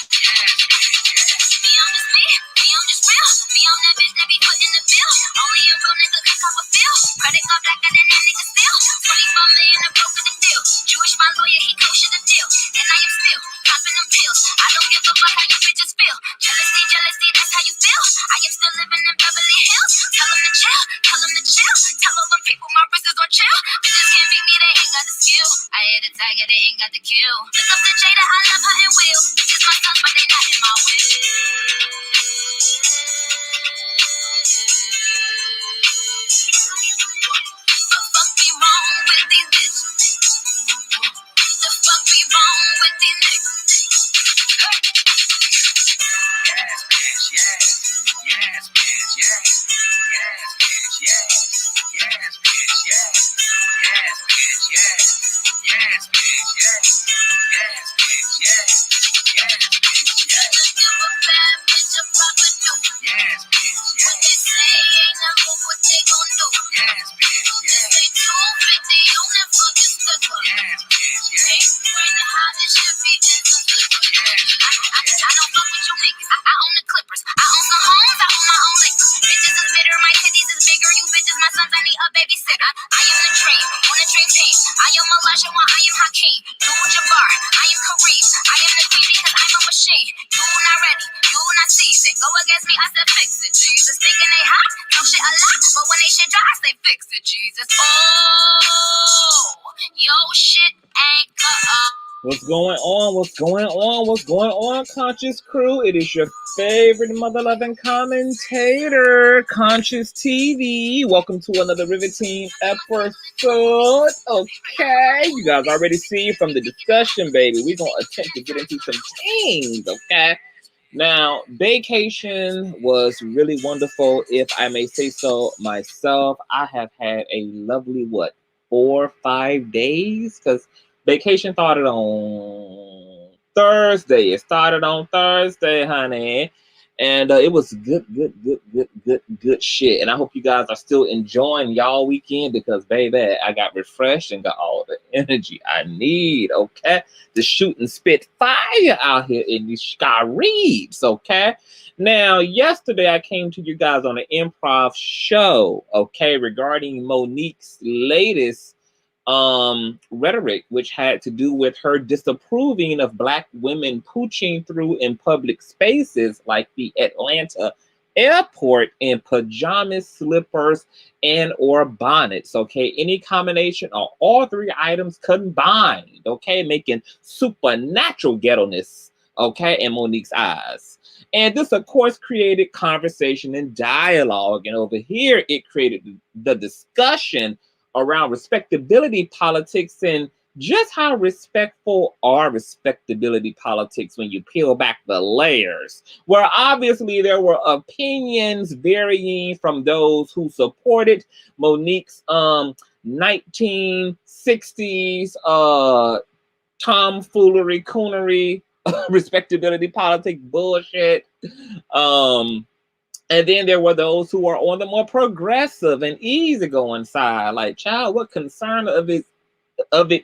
Me, I'm just me. Me, I'm just real. Me, I'm that bitch that be putting the bill. Only a real nigga can cop a feel. Credit card blacker than that nigga still. 25 million a broke with the deal. Jewish my lawyer, he kosher the deal. And I am still popping them pills. I don't give a fuck how you bitches feel. Jealousy, jealousy, that's how you feel. I am still living in Beverly Hills. Tell them to chill, tell them to chill. Tell all them people my wrist is on chill. Bitches can't beat me, they ain't got the skill. I hit the tiger, they ain't got the kill. Look up to Jada, I love her and will. Bitches my sons, but they not in my will. The fuck be wrong with these bitches? The fuck be wrong with these niggas? Yes, bitch, yes. Yes, bitch, yes. Yes, bitch, yes. Yes, bitch, yes. Yes, bitch, yes. Yes, bitch, yes. Yes, bitch, yes. Yes, bitch, yes. Give a bad bitch a proper do. Yes, bitch, yes. What they say ain't never what they gon' do. Yes, bitch, yes. If they 250 on that fucking slipper. Yes, bitch, yes. Bring the hottest should be in some slipper. Yes, I don't fuck with you niggas. I own the Clippers. I own some homes. I own my own liquor. Bitches is bitter. My titties is bigger. You bitches, my sons, I need a babysitter. I am the dream. On a dream team. I am Elijah while I am Hakeem. Dude Jabbar. I am Kareem. I am the queen because I'm a machine. You not ready. You not seasoned. Go against me, I said fix it. Jesus thinking they hot. Talk shit a lot. But when they shit dry, I say fix it. Jesus. Oh, yo shit ain't cut. What's going on? What's going on? What's going on, Conscious Crew? It is your favorite mother-loving commentator, Conscious TV. Welcome to another riveting episode. Okay, you guys already see from the discussion, baby. We're going to attempt to get into some things, okay? Now, vacation was really wonderful, if I may say so myself. I have had a lovely, 4 or 5 days? Because vacation started on Thursday. It started on Thursday, honey. And it was good shit. And I hope you guys are still enjoying y'all weekend because, baby, I got refreshed and got all the energy I need, okay? To shoot and spit fire out here in these streets, okay? Now, yesterday I came to you guys on an improv show, okay, regarding Monique's latest rhetoric, which had to do with her disapproving of Black women pooching through in public spaces like the Atlanta airport in pajamas, slippers, and or bonnets, okay? Any combination of all three items combined, okay? Making supernatural ghetto-ness, okay, in Monique's eyes. And this, of course, created conversation and dialogue. And over here, it created the discussion around respectability politics and just how respectful are respectability politics when you peel back the layers, where obviously there were opinions varying from those who supported Monique's 1960s tomfoolery, coonery, respectability politics bullshit. And then there were those who are on the more progressive and easygoing side. Like, child, what concern of it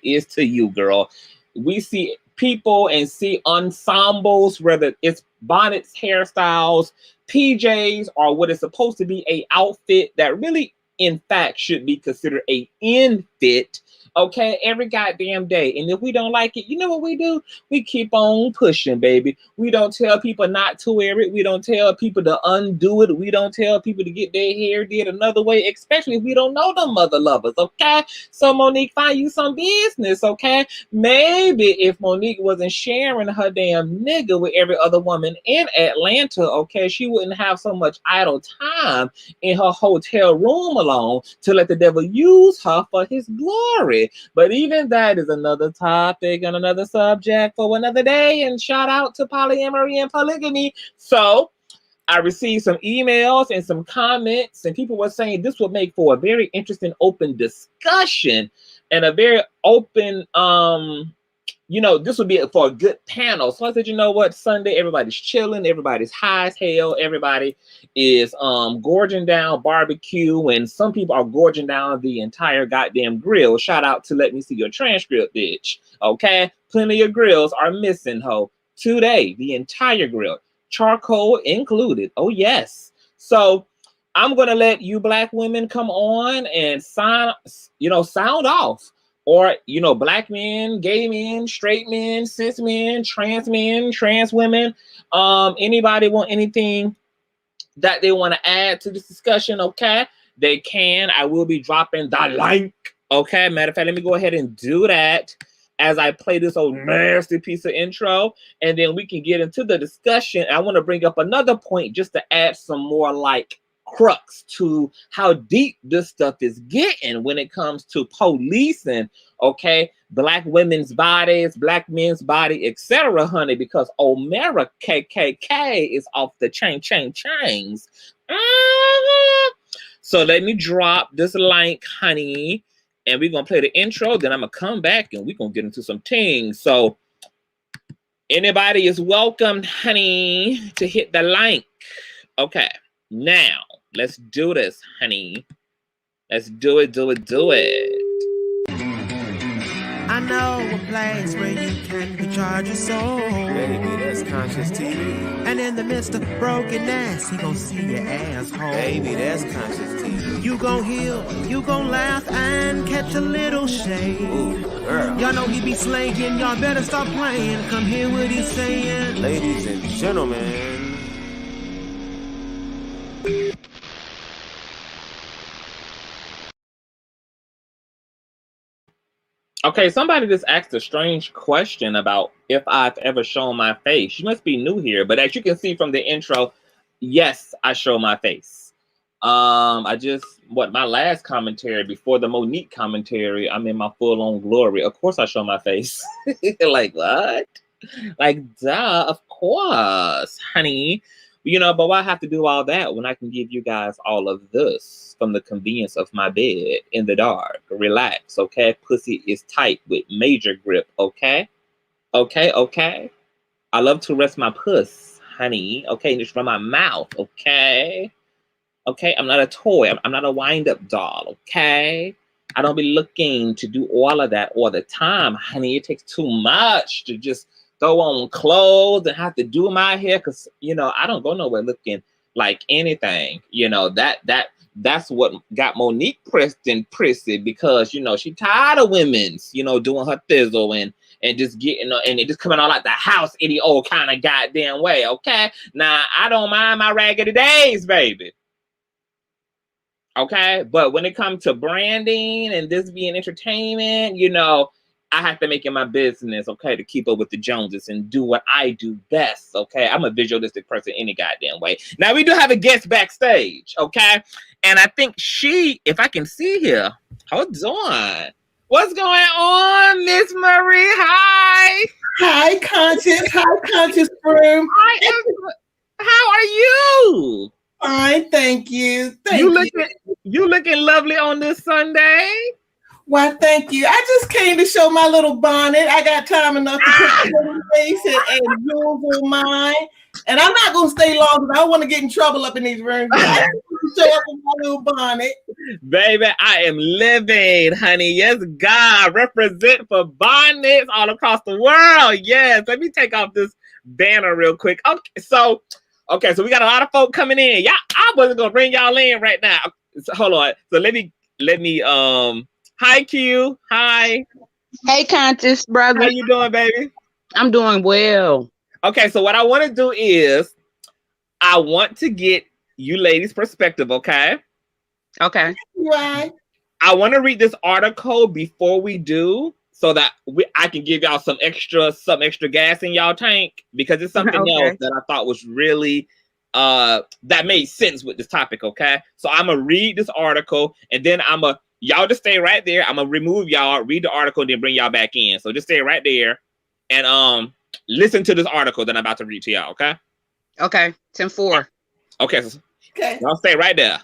is to you, girl? We see people and see ensembles, whether it's bonnets, hairstyles, PJs, or what is supposed to be a outfit that really, in fact, should be considered a in-fit, okay, every goddamn day. And if we don't like it, you know what we do? We keep on pushing, baby. We don't tell people not to wear it. We don't tell people to undo it. We don't tell people to get their hair did another way, especially if we don't know them mother lovers, okay? So Monique, find you some business, okay? Maybe if Monique wasn't sharing her damn nigga with every other woman in Atlanta, okay, she wouldn't have so much idle time in her hotel room alone to let the devil use her for his glory. But even that is another topic and another subject for another day. And shout out to polyamory and polygamy. So I received some emails and some comments, and people were saying this would make for a very interesting open discussion and a very open this would be for a good panel. So I said, you know what, Sunday, everybody's chilling, everybody's high as hell, everybody is gorging down barbecue, and some people are gorging down the entire goddamn grill. Shout out to Let Me See Your Transcript, bitch. Okay? Plenty of grills are missing, ho. today. The entire grill, charcoal included. Oh yes. So I'm gonna let you black women come on and sound off. Or, black men, gay men, straight men, cis men, trans women. Anybody want anything that they want to add to this discussion? Okay, they can. I will be dropping the link. Okay, matter of fact, let me go ahead and do that as I play this old nasty piece of intro, and then we can get into the discussion. I want to bring up another point just to add some more like crux to how deep this stuff is getting when it comes to policing, okay, black women's bodies, black men's body, etc., honey, because Omera KKK is off the chains. So let me drop this link, honey, and we're gonna play the intro. Then I'm gonna come back and we're gonna get into some things. So anybody is welcome, honey, to hit the link. Okay, now let's do this, honey. Let's do it. I know a place where you can recharge your soul. Baby, that's Conscious TV. And in the midst of brokenness, he gon' see your asshole. Baby, that's Conscious TV. You gon' heal, you gon' laugh and catch a little shade. Ooh, girl. Y'all know he be slaying, y'all better stop playing. Come hear what he's saying. Ladies and gentlemen. Okay, somebody just asked a strange question about if I've ever shown my face. She must be new here, but as you can see from the intro, yes, I show my face. My last commentary before the Monique commentary, I'm in my full-on glory. Of course I show my face. Like, what? Like, duh, of course, honey. But why have to do all that when I can give you guys all of this from the convenience of my bed in the dark? Relax, okay? Pussy is tight with major grip, okay? Okay? I love to rest my puss, honey, okay? Just from my mouth, okay? Okay, I'm not a toy. I'm not a wind-up doll, okay? I don't be looking to do all of that all the time, honey. It takes too much to just throw on clothes and have to do my hair because, I don't go nowhere looking like anything. That's what got Monique pressed in prison because, she tired of women's, doing her thizzle and just getting, and it just coming out like the house any old kind of goddamn way, okay? Now, I don't mind my raggedy days, baby. Okay? But when it comes to branding and this being entertainment, I have to make it my business, okay, to keep up with the Joneses and do what I do best, okay? I'm a visualistic person any goddamn way. Now, we do have a guest backstage, okay? And I think if I can see here, hold on. What's going on, Miss Marie? Hi. Hi, Conscious Room. How are you? Fine, thank you. You looking lovely on this Sunday. Why, thank you. I just came to show my little bonnet. I got time enough to put a little face and jewels on mine. And I'm not going to stay long because I don't want to get in trouble up in these rooms. I just show up with my little bonnet. Baby, I am living, honey. Yes, God. Represent for Bonnets all across the world. Yes. Let me take off this banner real quick. Okay, so we got a lot of folk coming in. Yeah, I wasn't going to bring y'all in right now. So, hold on. So let me hi, Q. Hi. Hey, Conscious brother. How you doing, baby? I'm doing well. Okay, so what I want to do is I want to get you ladies' perspective, okay? Okay. Why? I want to read this article before we do so that I can give y'all some extra gas in y'all tank because it's something else that I thought was really that made sense with this topic, okay? So I'm going to read this article and then y'all just stay right there. I'm going to remove y'all, read the article, and then bring y'all back in. So just stay right there and listen to this article that I'm about to read to y'all, okay? Okay, 10-4. Okay. Okay. Y'all stay right there.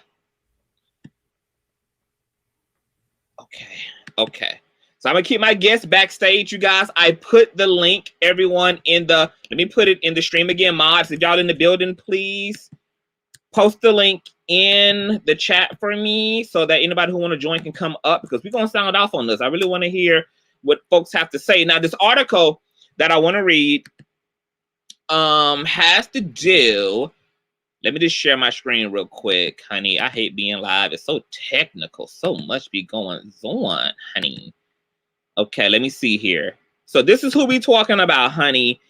Okay. So I'm going to keep my guests backstage, you guys. I put the link, everyone, let me put it in the stream again, mods. If y'all in the building, please post the link in the chat for me so that anybody who want to join can come up because we're going to sound off on this. I really want to hear what folks have to say. Now, this article that I want to read has to do. Let me just share my screen real quick, honey. I hate being live. It's so technical. So much be going on, honey. Okay, let me see here. So this is who we talking about, honey.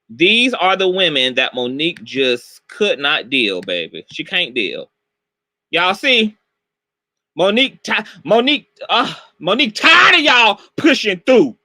These are the women that Monique just could not deal, baby. She can't deal. Y'all see? Monique tired of y'all pushing through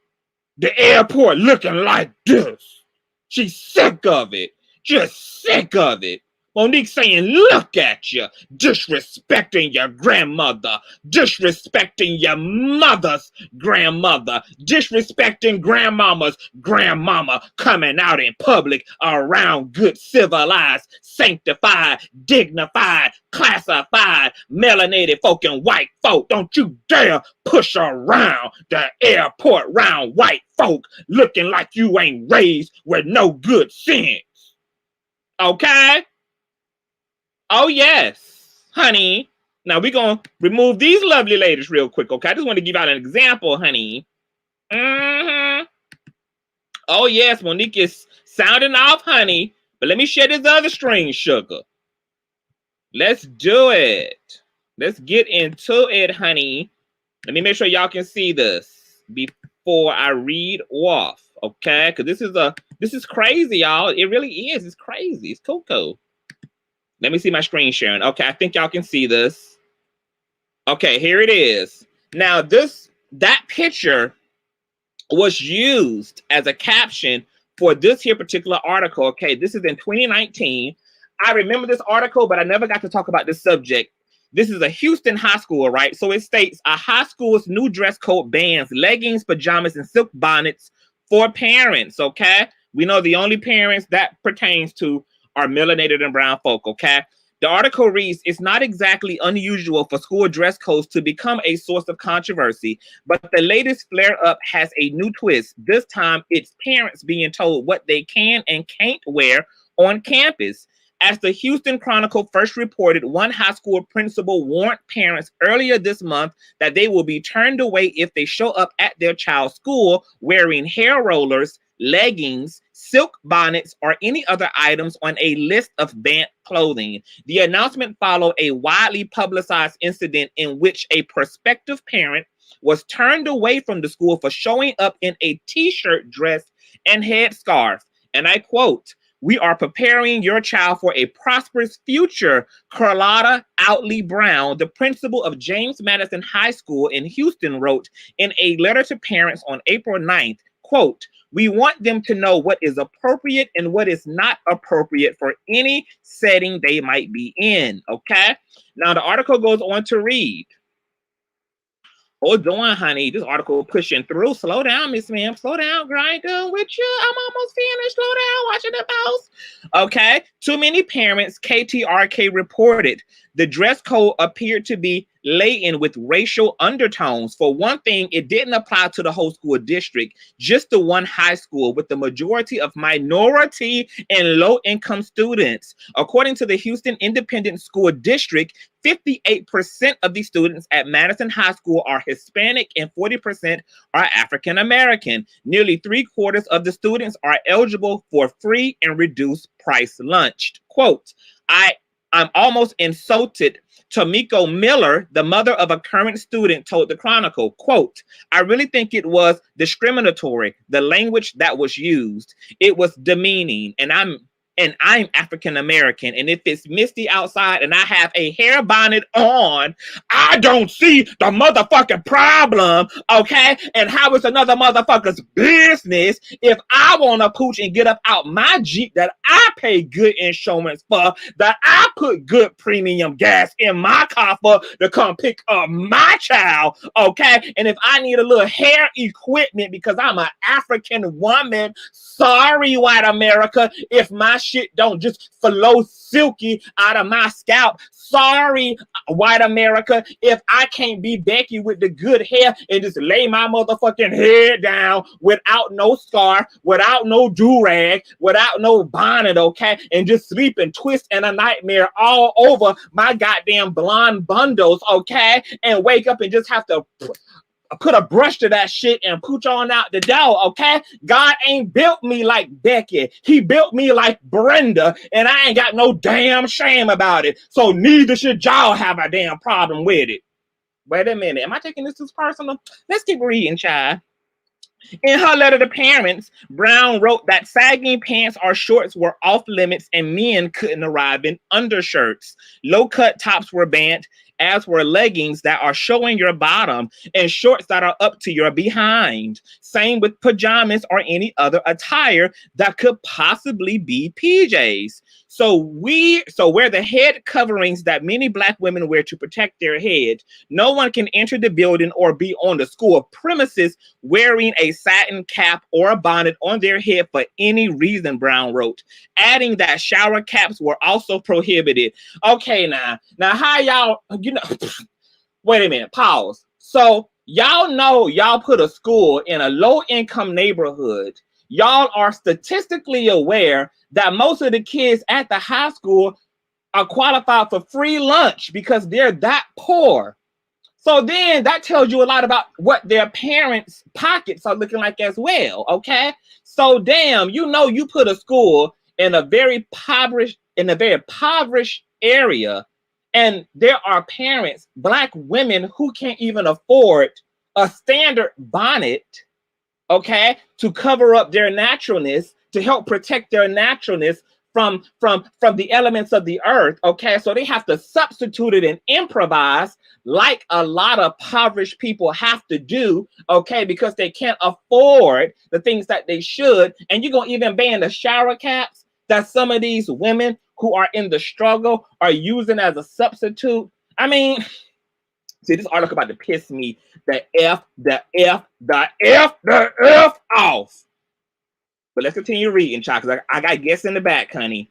the airport looking like this. She's sick of it. Just sick of it. Monique saying, look at you, disrespecting your grandmother, disrespecting your mother's grandmother, disrespecting grandmama's grandmama, coming out in public around good, civilized, sanctified, dignified, classified, melanated folk and white folk. Don't you dare push around the airport round white folk looking like you ain't raised with no good sense. Okay? Oh, yes, honey. Now, we're going to remove these lovely ladies real quick, okay? I just want to give out an example, honey. Oh, yes, Monique is sounding off, honey. But let me share this other string, sugar. Let's do it. Let's get into it, honey. Let me make sure y'all can see this before I read off, okay? Because this is crazy, y'all. It really is. It's crazy. It's cuckoo. Let me see my screen sharing. Okay, I think y'all can see this. Okay, here it is. Now, that picture was used as a caption for this here particular article. Okay, this is in 2019. I remember this article, but I never got to talk about this subject. This is a Houston high school, right? So it states, a high school's new dress code bans leggings, pajamas, and silk bonnets for parents, okay? We know the only parents that pertains to are melanated and brown folk, okay? The article reads, it's not exactly unusual for school dress codes to become a source of controversy, but the latest flare-up has a new twist. This time, it's parents being told what they can and can't wear on campus. As the Houston Chronicle first reported, one high school principal warned parents earlier this month that they will be turned away if they show up at their child's school wearing hair rollers, leggings, silk bonnets, or any other items on a list of banned clothing. The announcement followed a widely publicized incident in which a prospective parent was turned away from the school for showing up in a t-shirt, dress, and headscarf. And I quote, "We are preparing your child for a prosperous future," Carlotta Outley Brown, the principal of James Madison High School in Houston, wrote in a letter to parents on April 9th, quote, "We want them to know what is appropriate and what is not appropriate for any setting they might be in," okay? Now, the article goes on to read, hold on, honey. This article pushing through. Slow down, Miss Ma'am. Slow down, girl. I ain't done with you. I'm almost finished. Slow down. Watching the post. Okay. Too many parents, KTRK reported. The dress code appeared to be laden with racial undertones. For one thing, it didn't apply to the whole school district, just the one high school with the majority of minority and low-income students. According to the Houston Independent School District, 58% of the students at Madison High School are Hispanic and 40% are African American. Nearly 3/4 of the students are eligible for free and reduced price lunch. Quote, I'm almost insulted, Tomiko Miller, the mother of a current student, told the Chronicle, quote, "I really think it was discriminatory, the language that was used. It was demeaning, and I'm African American, and if it's misty outside and I have a hair bonnet on, I don't see the motherfucking problem, okay? And how it's another motherfucker's business if I want to pooch and get up out my Jeep that I pay good insurance for, that I put good premium gas in my car for to come pick up my child, okay? And if I need a little hair equipment because I'm an African woman, sorry, white America, if my shit don't just flow silky out of my scalp. Sorry, white America, if I can't be Becky with the good hair and just lay my motherfucking head down without no scarf, without no do-rag, without no bonnet, okay? And just sleep and twist in a nightmare all over my goddamn blonde bundles, okay? And wake up and just have to put a brush to that shit and pooch on out the door, okay? God ain't built me like Becky. He built me like Brenda, and I ain't got no damn shame about it. So neither should y'all have a damn problem with it. Wait a minute. Am I taking this as personal? Let's keep reading, child. In her letter to parents, Brown wrote that sagging pants or shorts were off limits and men couldn't arrive in undershirts. Low-cut tops were banned, as were leggings that are showing your bottom and shorts that are up to your behind. Same with pajamas or any other attire that could possibly be PJs. So wear the head coverings that many Black women wear to protect their head. No one can enter the building or be on the school premises wearing a satin cap or a bonnet on their head for any reason, Brown wrote, adding that shower caps were also prohibited. Okay, now how y'all, wait a minute, pause. So y'all know y'all put a school in a low-income neighborhood. Y'all are statistically aware that most of the kids at the high school are qualified for free lunch because they're that poor. So then that tells you a lot about what their parents' pockets are looking like as well, okay? So damn, you put a school in a very impoverished area, and there are parents, Black women, who can't even afford a standard bonnet, okay, to cover up their naturalness, to help protect their naturalness from the elements of the earth, okay? So they have to substitute it and improvise like a lot of impoverished people have to do, okay, because they can't afford the things that they should. And you're going to even ban the shower caps that some of these women who are in the struggle are using as a substitute. I mean, see, this article about to piss me the F off. But let's continue reading, child, because I got guests in the back, honey.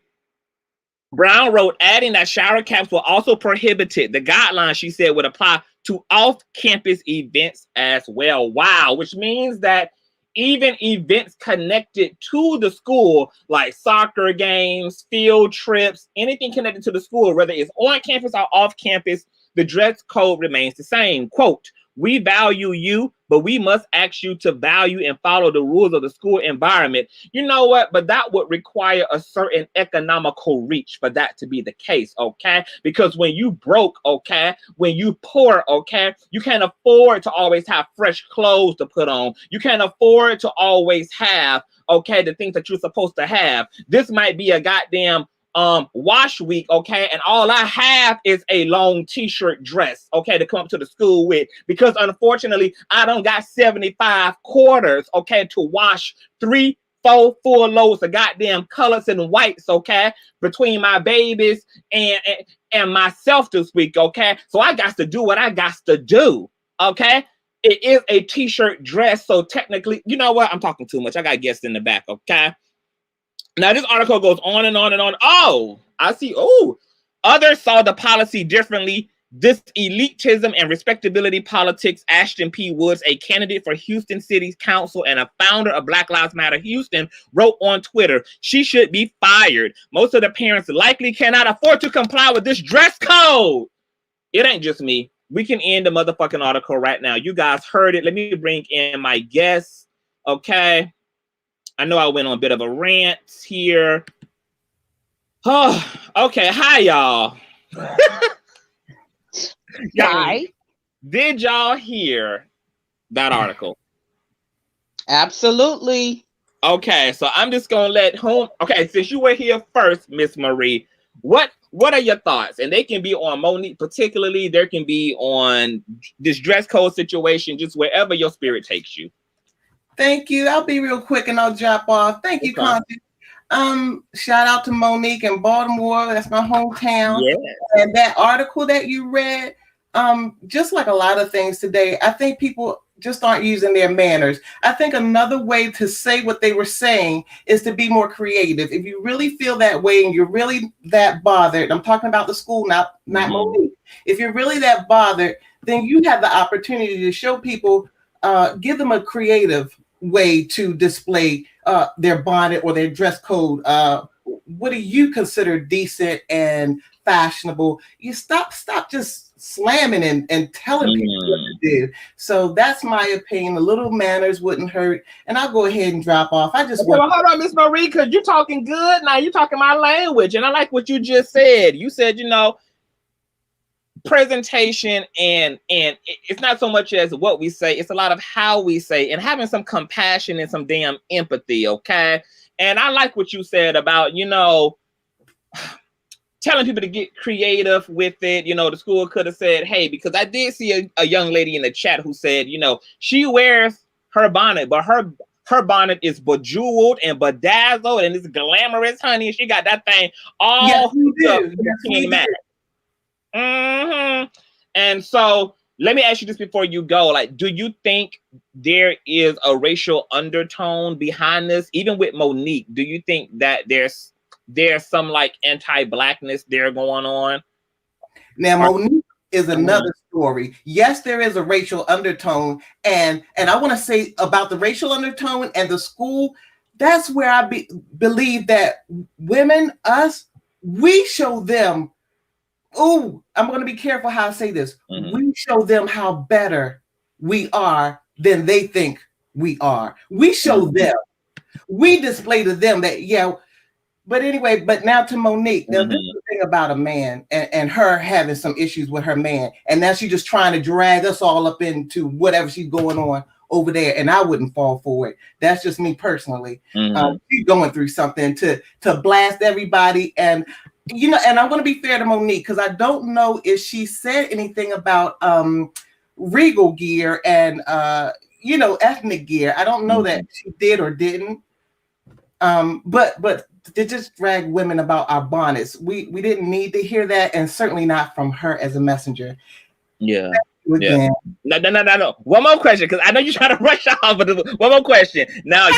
Brown wrote, adding that shower caps were also prohibited. The guidelines, she said, would apply to off-campus events as well. Wow, which means that even events connected to the school, like soccer games, field trips, anything connected to the school, whether it's on campus or off campus, the dress code remains the same. Quote, we value you, but we must ask you to value and follow the rules of the school environment. You know what? But that would require a certain economical reach for that to be the case, okay? Because when you broke, okay, when you poor, okay, you can't afford to always have fresh clothes to put on. You can't afford to always have, okay, the things that you're supposed to have. This might be a goddamn wash week, okay, and all I have is a long t-shirt dress, okay, to come up to the school with, because unfortunately I don't got 75 quarters, okay, to wash 3-4 full loads of goddamn colors and whites, okay, between my babies and myself this week, okay. So I got to do what I got to do, okay. It is a t-shirt dress, so technically, you know what, I'm talking too much. I got guests in the back, okay. Now, this article goes on and on and on. Oh, I see. Oh, others saw the policy differently. This elitism and respectability politics. Ashton P. Woods, a candidate for Houston City Council and a founder of Black Lives Matter Houston, wrote on Twitter, she should be fired. Most of the parents likely cannot afford to comply with this dress code. It ain't just me. We can end the motherfucking article right now. You guys heard it. Let me bring in my guests, okay? I know I went on a bit of a rant here. Oh, okay. Hi, y'all. Hi. Did y'all hear that article? Absolutely. Okay, so I'm just gonna let home. Okay, since you were here first, Miss Marie, what are your thoughts? And they can be on Monique particularly. There can be on this dress code situation, just wherever your spirit takes you. Thank you. I'll be real quick and I'll drop off. Thank you, Conti. Shout out to Monique in Baltimore. That's my hometown. Yeah. And that article that you read, just like a lot of things today, I think people just aren't using their manners. I think another way to say what they were saying is to be more creative. If you really feel that way and you're really that bothered, I'm talking about the school, not Monique. If you're really that bothered, then you have the opportunity to show people, give them a creative way to display their bonnet or their dress code what do you consider decent and fashionable? You stop just slamming and telling people what to do. So that's my opinion. A little manners wouldn't hurt. And I'll go ahead and drop off. I just well, hold on, Miss Marie, because you're talking good now. You're talking my language, and I like what you just said. You said, presentation and it's not so much as what we say, it's a lot of how we say, and having some compassion and some damn empathy. Okay. And I like what you said about, telling people to get creative with it. The school could have said, hey, because I did see a young lady in the chat who said, she wears her bonnet, but her bonnet is bejeweled and bedazzled and it's glamorous, honey. She got that thing all hooked up. And so let me ask you this before you go. Like, do you think there is a racial undertone behind this? Even with Monique, do you think that there's some like anti-blackness there going on? Now, Monique is another story. Yes, there is a racial undertone. And I want to say about the racial undertone and the school, that's where I believe that women, we show them, I'm going to be careful how I say this. We show them how better we are than they think we are. We show them. We display to them that, but anyway, but now to Monique. Now, this is the thing about a man and her having some issues with her man. And now she's just trying to drag us all up into whatever she's going on over there. And I wouldn't fall for it. That's just me personally. She's going through something to blast everybody. And, and I want to be fair to Monique, because I don't know if she said anything about regal gear and, ethnic gear. I don't know that she did or didn't. But to just drag women about our bonnets, we didn't need to hear that, and certainly not from her as a messenger. Yeah. No. One more question, because I know you're trying to rush off, but one more question. Now,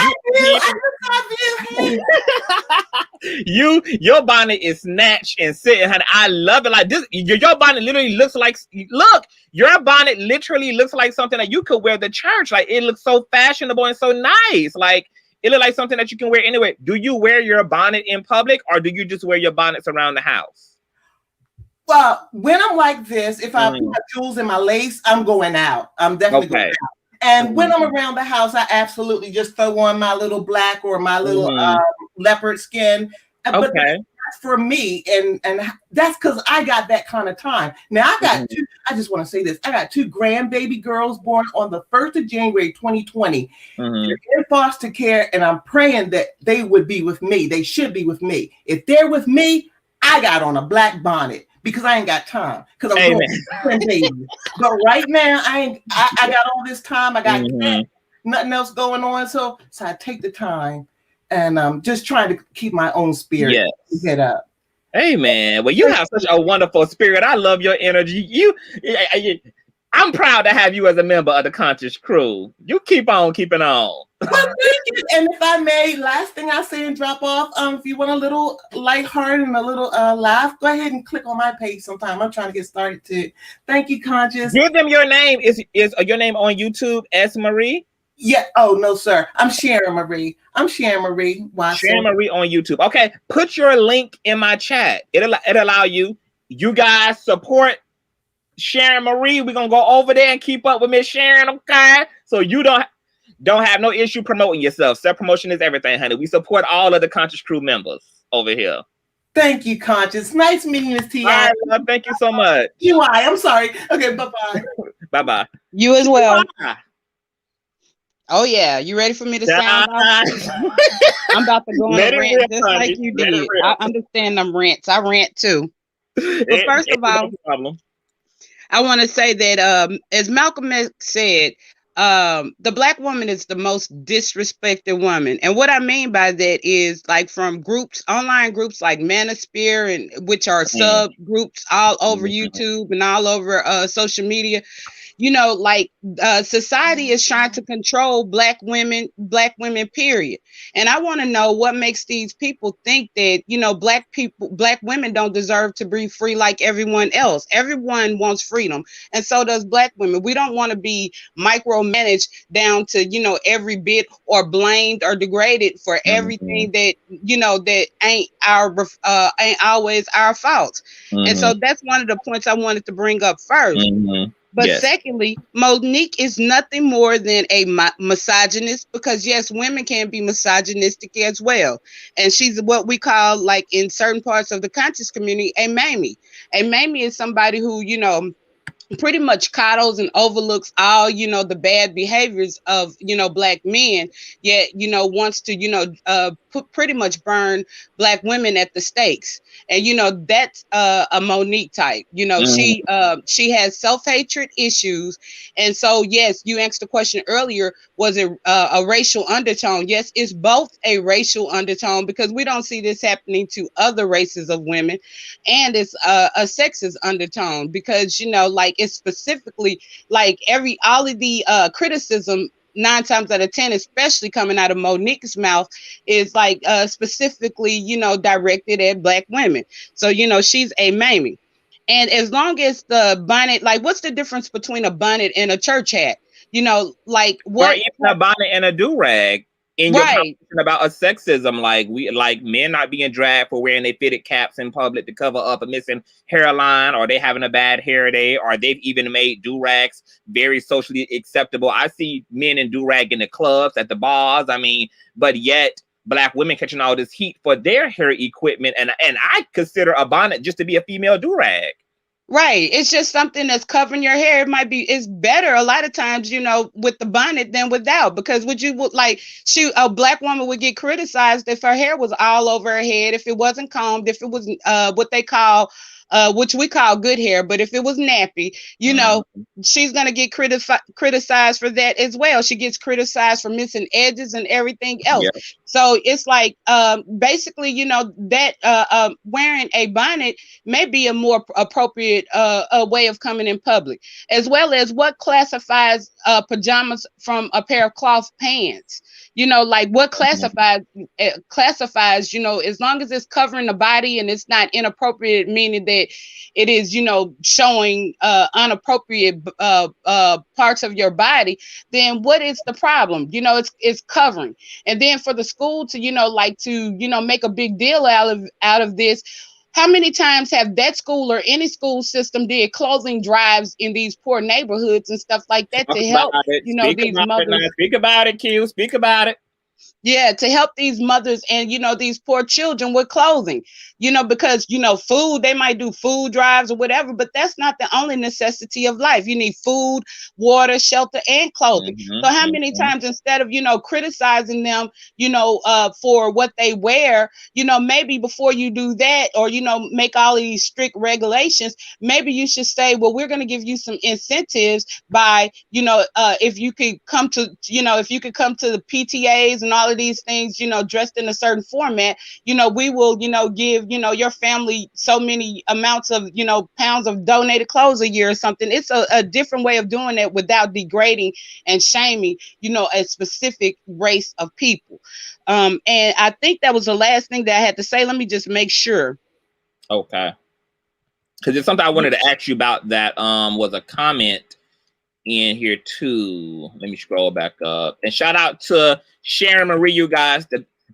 your bonnet is snatched and sitting, honey. I love it. Like this, your bonnet literally looks like. Look, your bonnet literally looks like something that you could wear to church. Like it looks so fashionable and so nice. Like. It looks like something that you can wear anyway. Do you wear your bonnet in public, or do you just wear your bonnets around the house? Well, when I'm like this, if I put my jewels in my lace, I'm going out. I'm definitely going out. And when I'm around the house, I absolutely just throw on my little black or my little leopard skin. But that's for me, and that's because I got that kind of time. Now I got two. I just want to say this: I got two grandbaby girls born on the 1st of January, 2020. They're in foster care, and I'm praying that they would be with me. They should be with me. If they're with me, I got on a black bonnet because I ain't got time. Because I'm going grandbabies. But right now, I got all this time. I got nothing else going on, so I take the time. And I'm just trying to keep my own spirit head up. Hey man, well you have such a wonderful spirit. I love your energy. I'm proud to have you as a member of the Conscious Crew. You keep on keeping on. Well, thank you. And if I may, last thing I say and drop off. If you want a little lighthearted and a little laugh, go ahead and click on my page sometime. I'm trying to get started too. Thank you, Conscious. Give them your name. Is your name on YouTube? S. Marie. Yeah. Oh no, sir. I'm Sharon Marie. Watson. Sharon Marie on YouTube. Okay. Put your link in my chat. It'll allow you guys support Sharon Marie. We're gonna go over there and keep up with Miss Sharon. Okay. So you don't have no issue promoting yourself. Self-promotion is everything, honey. We support all of the Conscious Crew members over here. Thank you, Conscious. Nice meeting you, T.I. All right, well, thank you so much. I'm sorry. Okay, bye-bye. Bye-bye. You as well. Bye. Oh yeah, you ready for me to sound off? I'm about to go on a rant just like you did. I understand them rants. I rant too. But first of all, I want to say that as Malcolm X said, the Black woman is the most disrespected woman. And what I mean by that is like from groups, online groups like Manosphere, and which are subgroups all over YouTube and all over social media. Society is trying to control black women, period. And I want to know what makes these people think that, black women don't deserve to be free like everyone else. Everyone wants freedom. And so does black women. We don't want to be micromanaged managed down to, every bit, or blamed or degraded for everything that, that ain't always our fault. And so that's one of the points I wanted to bring up first. But secondly, Monique is nothing more than a misogynist, because yes, women can be misogynistic as well. And she's what we call, like in certain parts of the conscious community, a mammy. A mammy is somebody who, pretty much coddles and overlooks all, the bad behaviors of, Black men, yet, wants to, pretty much burn Black women at the stakes. And, that's a Monique type. She has self-hatred issues. And so, yes, you asked the question earlier, was it a racial undertone? Yes, it's both a racial undertone, because we don't see this happening to other races of women. And it's a sexist undertone, because, like, it's specifically like all of the criticism 9 times out of 10, especially coming out of Monique's mouth, is like specifically, directed at Black women. So, she's a mammy. And as long as the bonnet, like, what's the difference between a bonnet and a church hat? Like what? Or even a bonnet and a do-rag. In your conversation about a sexism, like men not being dragged for wearing their fitted caps in public to cover up a missing hairline, or they having a bad hair day, or they've even made do-rags very socially acceptable. I see men in do-rag in the clubs, at the bars. I mean, but yet Black women catching all this heat for their hair equipment, and I consider a bonnet just to be a female do-rag. Right. It's just something that's covering your hair. It's better a lot of times, with the bonnet than without, because a Black woman would get criticized if her hair was all over her head, if it wasn't combed, if it was what they call, which we call good hair, but if it was nappy, she's going to get criticized for that as well. She gets criticized for missing edges and everything else. Yeah. So it's like, basically, that wearing a bonnet may be a more appropriate a way of coming in public, as well as what classifies pajamas from a pair of cloth pants. Like what classifies, as long as it's covering the body and it's not inappropriate, meaning that it is, showing unappropriate parts of your body, then what is the problem? It's covering. And then for the school to, make a big deal out of this, how many times have that school or any school system did clothing drives in these poor neighborhoods and stuff like that to help, these mothers? Speak about it, Q. Speak about it. Yeah, to help these mothers and, these poor children with clothing, because, food, they might do food drives or whatever, but that's not the only necessity of life. You need food, water, shelter, and clothing. So how many times, instead of, criticizing them, for what they wear, maybe before you do that, or, make all of these strict regulations, maybe you should say, well, we're going to give you some incentives by, if you could come to, the PTAs and all of these things, dressed in a certain format, we will, give, your family so many amounts of, pounds of donated clothes a year or something. It's a different way of doing it without degrading and shaming, a specific race of people. And I think that was the last thing that I had to say. Let me just make sure. Okay. Because it's something I wanted to ask you about that was a comment in here too. Let me scroll back up. And shout out to Sharon Marie, you guys.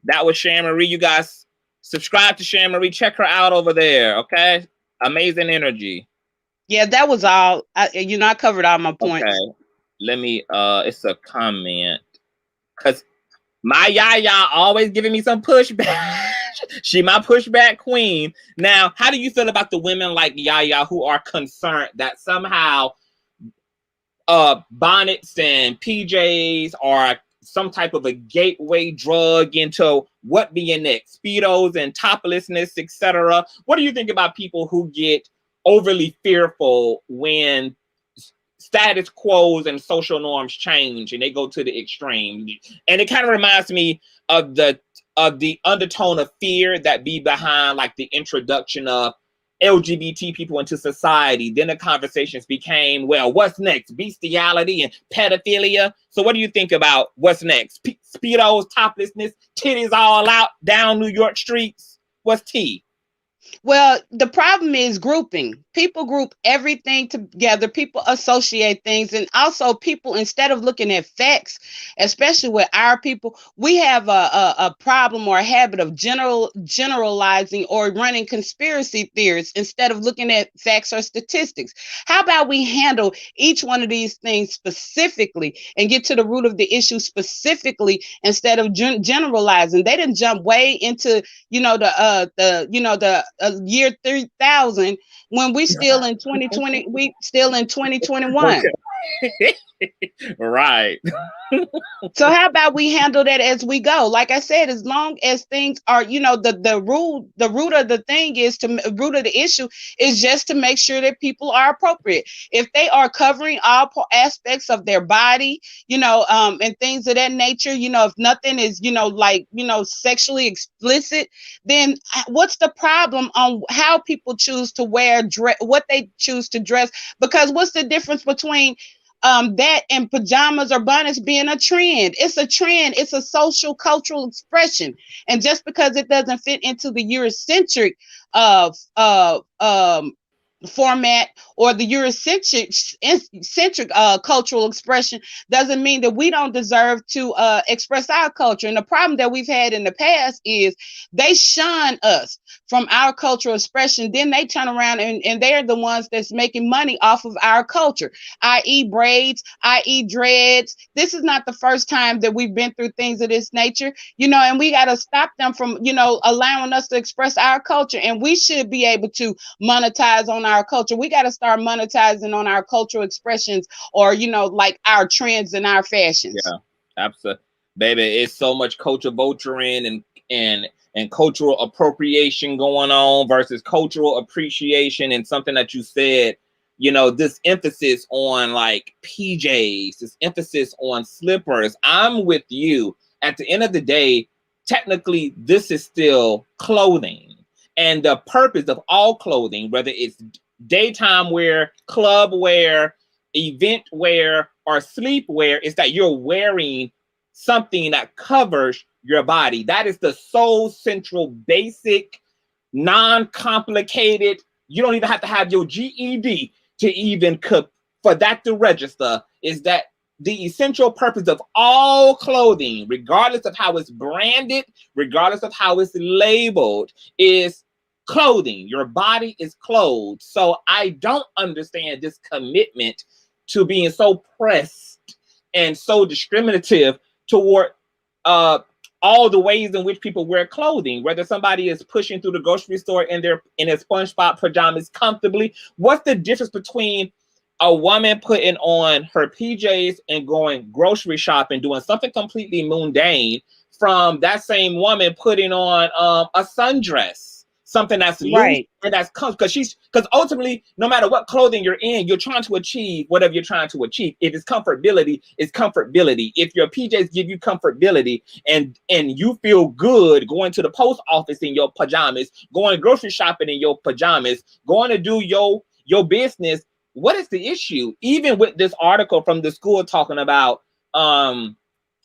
That was Sharon Marie. You guys subscribe to Sharon Marie. Check her out over there. Okay. Amazing energy. Yeah, that was all. I covered all my points. Okay. Let me, it's a comment. Because my Yaya always giving me some pushback. She my pushback queen. Now, how do you feel about the women like Yaya who are concerned that somehow bonnets and PJs are some type of a gateway drug into what being next, Speedos and toplessness, etc.? What do you think about people who get overly fearful when status quos and social norms change and they go to the extreme? And it kind of reminds me of the undertone of fear that be behind like the introduction of LGBT people into society. Then the conversations became, well, what's next? Bestiality and pedophilia. So what do you think about what's next? Speedos, toplessness, titties all out down New York streets. What's tea? Well, the problem is grouping. People group everything together. People associate things. And also people, instead of looking at facts, especially with our people, we have a problem or a habit of generalizing or running conspiracy theories instead of looking at facts or statistics. How about we handle each one of these things specifically and get to the root of the issue specifically instead of generalizing? They didn't jump way into, the year 3000 when we still in 2020, we still in 2021. Okay. Right. So how about we handle that as we go? Like I said, as long as things are, the root of the thing is root of the issue is just to make sure that people are appropriate. If they are covering all aspects of their body, and things of that nature, if nothing is, sexually explicit, then what's the problem on how people choose to wear what they choose to dress? Because what's the difference between that and pajamas or bonnets being a trend? It's a trend. It's a social cultural expression. And just because it doesn't fit into the Eurocentric format or the Eurocentric cultural expression doesn't mean that we don't deserve to express our culture. And the problem that we've had in the past is they shun us from our cultural expression. Then they turn around and they're the ones that's making money off of our culture, i.e. braids, i.e. dreads. This is not the first time that we've been through things of this nature, and we got to stop them from, allowing us to express our culture. And we should be able to monetize on our culture. We got to start monetizing on our cultural expressions, or like our trends and our fashions. Yeah, absolutely, baby. It's so much culture vulturing and cultural appropriation going on versus cultural appreciation. And something that you said, this emphasis on like PJs, this emphasis on slippers. I'm with you. At the end of the day, technically, this is still clothing. And the purpose of all clothing, whether it's daytime wear, club wear, event wear, or sleep wear, is that you're wearing something that covers your body. That is the sole central basic, non-complicated. You don't even have to have your GED to even for that to register. Is that the essential purpose of all clothing, regardless of how it's branded, regardless of how it's labeled, is clothing. Your body is clothed. So I don't understand this commitment to being so pressed and so discriminative toward all the ways in which people wear clothing. Whether somebody is pushing through the grocery store in their SpongeBob pajamas comfortably. What's the difference between a woman putting on her PJs and going grocery shopping, doing something completely mundane, from that same woman putting on a sundress? Something that's right, and that's because ultimately, no matter what clothing you're in, you're trying to achieve whatever you're trying to achieve. If it's comfortability, it's comfortability. If your PJs give you comfortability and you feel good going to the post office in your pajamas, going grocery shopping in your pajamas, going to do your business, what is the issue? Even with this article from the school talking about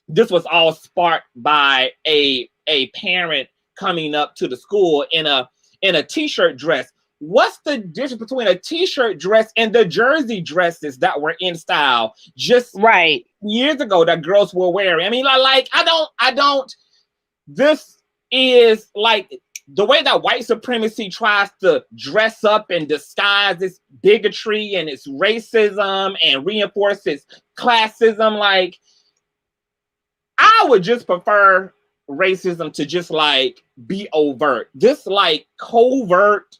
this was all sparked by a parent coming up to the school in a t-shirt dress. What's the difference between a t-shirt dress and the jersey dresses that were in style just years ago that girls were wearing? I mean, like, I don't, this is like the way that white supremacy tries to dress up and disguise its bigotry and its racism and reinforce its classism. Like, I would just prefer racism to just like be overt. This like covert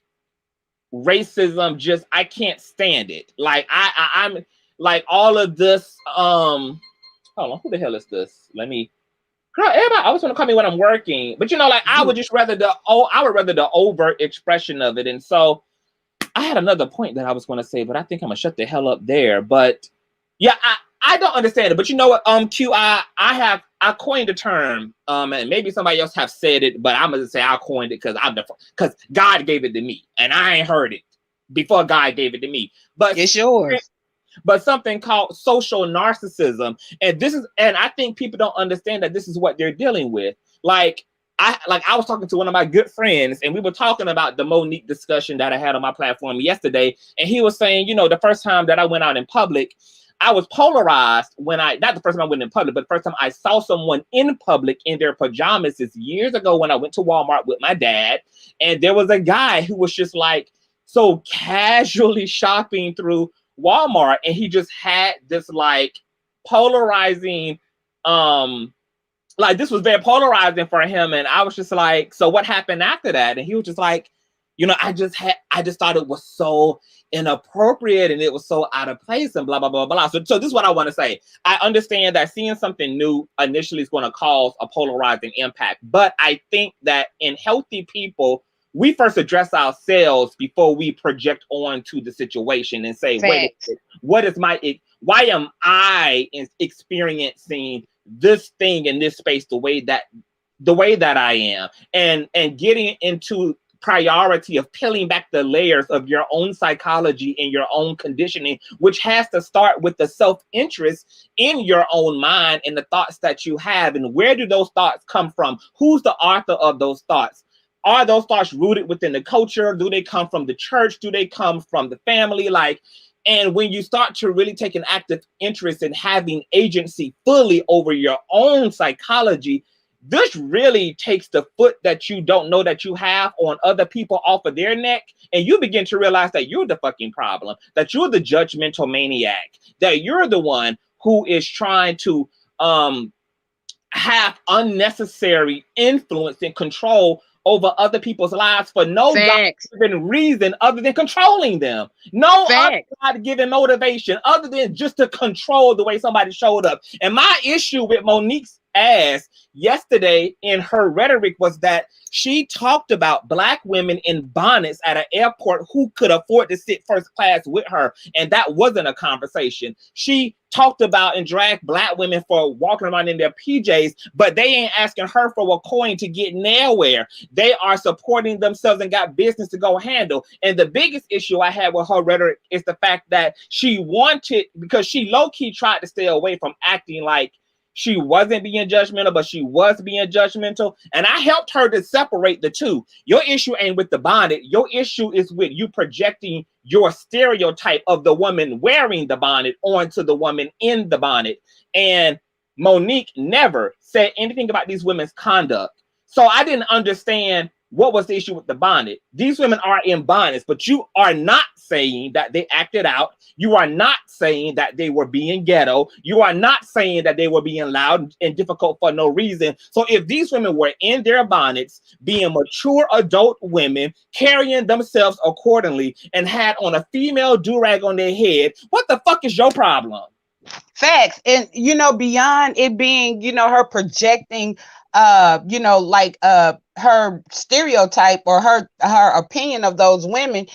racism, I can't stand it. Like I'm like all of this. Hold on, who the hell is this? Girl, everybody always want to call me when I'm working, but like I would rather the overt expression of it. And so I had another point that I was going to say, but I think I'm gonna shut the hell up there. But yeah, I don't understand it. But you know what, Q, I coined the term, and maybe somebody else have said it, but I'm gonna say I coined it because God gave it to me, and I ain't heard it before God gave it to me. But it's yours. But something called social narcissism, and I think people don't understand that this is what they're dealing with. Like, I was talking to one of my good friends, and we were talking about the Monique discussion that I had on my platform yesterday. And he was saying, you know, the first time that I went out in public, I was polarized when not the first time I went in public, but the first time I saw someone in public in their pajamas is years ago when I went to Walmart with my dad. And there was a guy who was just like so casually shopping through Walmart. And he just had this like polarizing, like this was very polarizing for him. And I was just like, so what happened after that? And he was just like, you know, I just thought it was so inappropriate and it was so out of place and blah, blah, blah, blah. So this is what I want to say. I understand that seeing something new initially is going to cause a polarizing impact. But I think that in healthy people, we first address ourselves before we project onto the situation and say, wait, why am I experiencing this thing in this space the way that I am, and getting into priority of peeling back the layers of your own psychology and your own conditioning, which has to start with the self-interest in your own mind and the thoughts that you have. And where do those thoughts come from? Who's the author of those thoughts? Are those thoughts rooted within the culture? Do they come from the church? Do they come from the family? And when you start to really take an active interest in having agency fully over your own psychology, this really takes the foot that you don't know that you have on other people off of their neck. And you begin to realize that you're the fucking problem, that you're the judgmental maniac, that you're the one who is trying to have unnecessary influence and control over other people's lives for no God-given reason other than controlling them. No other God-given motivation other than just to control the way somebody showed up. And my issue with Monique's ass yesterday in her rhetoric was that she talked about Black women in bonnets at an airport who could afford to sit first class with her. And that wasn't a conversation. She talked about and dragged Black women for walking around in their PJs, but they ain't asking her for a coin to get nowhere. They are supporting themselves and got business to go handle. And the biggest issue I had with her rhetoric is the fact that she wanted, because she low-key tried to stay away from acting like she wasn't being judgmental, but she was being judgmental. And I helped her to separate the two. Your issue ain't with the bonnet. Your issue is with you projecting your stereotype of the woman wearing the bonnet onto the woman in the bonnet. And Monique never said anything about these women's conduct. So I didn't understand what was the issue with the bonnet. These women are in bonnets, but you are not saying that they acted out. You are not saying that they were being ghetto. You are not saying that they were being loud and difficult for no reason. So if these women were in their bonnets, being mature adult women, carrying themselves accordingly, and had on a female do-rag on their head, what the fuck is your problem? Facts. And, you know, beyond it being, you know, her projecting, you know, like her stereotype or her opinion of those women,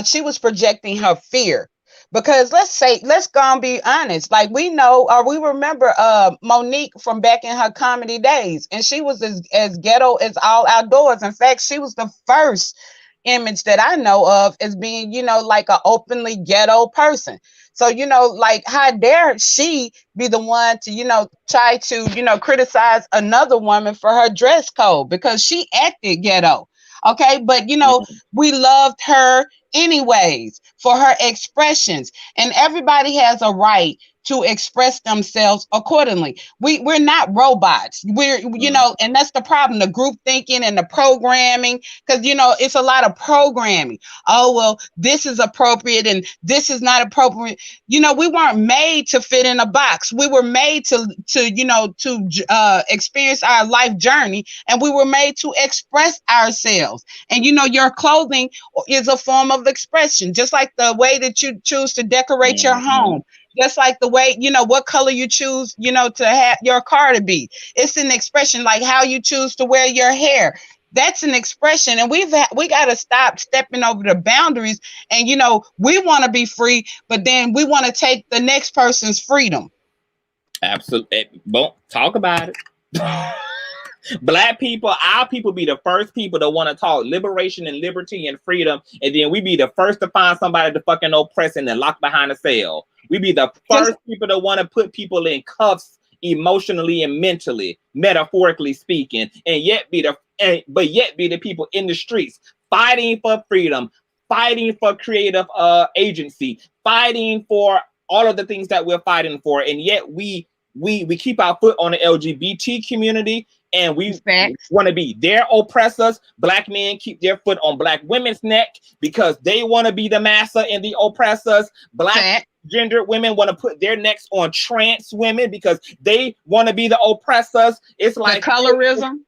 she was projecting her fear. Because let's go and be honest, like we know, or we remember Monique from back in her comedy days, and she was as ghetto as all outdoors. In fact, she was the first image that I know of as being, you know, like an openly ghetto person. So, you know, like, how dare she be the one to, you know, try to, you know, criticize another woman for her dress code because she acted ghetto. Okay. But, you know, we loved her anyways for her expressions, and everybody has a right to express themselves accordingly. We're not robots. We're, you know, and that's the problem, the group thinking and the programming, because, you know, it's a lot of programming. Oh, well, this is appropriate and this is not appropriate. You know, we weren't made to fit in a box. We were made to you know, to experience our life journey, and we were made to express ourselves. And, you know, your clothing is a form of expression, just like the way that you choose to decorate your home. Just like the way, you know, what color you choose, you know, to have your car to be. It's an expression, like how you choose to wear your hair. That's an expression. And we got to stop stepping over the boundaries. And, you know, we want to be free, but then we want to take the next person's freedom. Absolutely. Well, talk about it. Black people, our people be the first people to want to talk liberation and liberty and freedom. And then we be the first to find somebody to fucking oppress and then lock behind a cell. We be the first people to want to put people in cuffs emotionally and mentally, metaphorically speaking, and yet be the people in the streets fighting for freedom, fighting for creative agency, fighting for all of the things that we're fighting for, and yet we keep our foot on the LGBT community, and we want to be their oppressors. Black men keep their foot on Black women's neck because they want to be the massa and the oppressors. Black gendered women want to put their necks on trans women because they want to be the oppressors. It's like the colorism.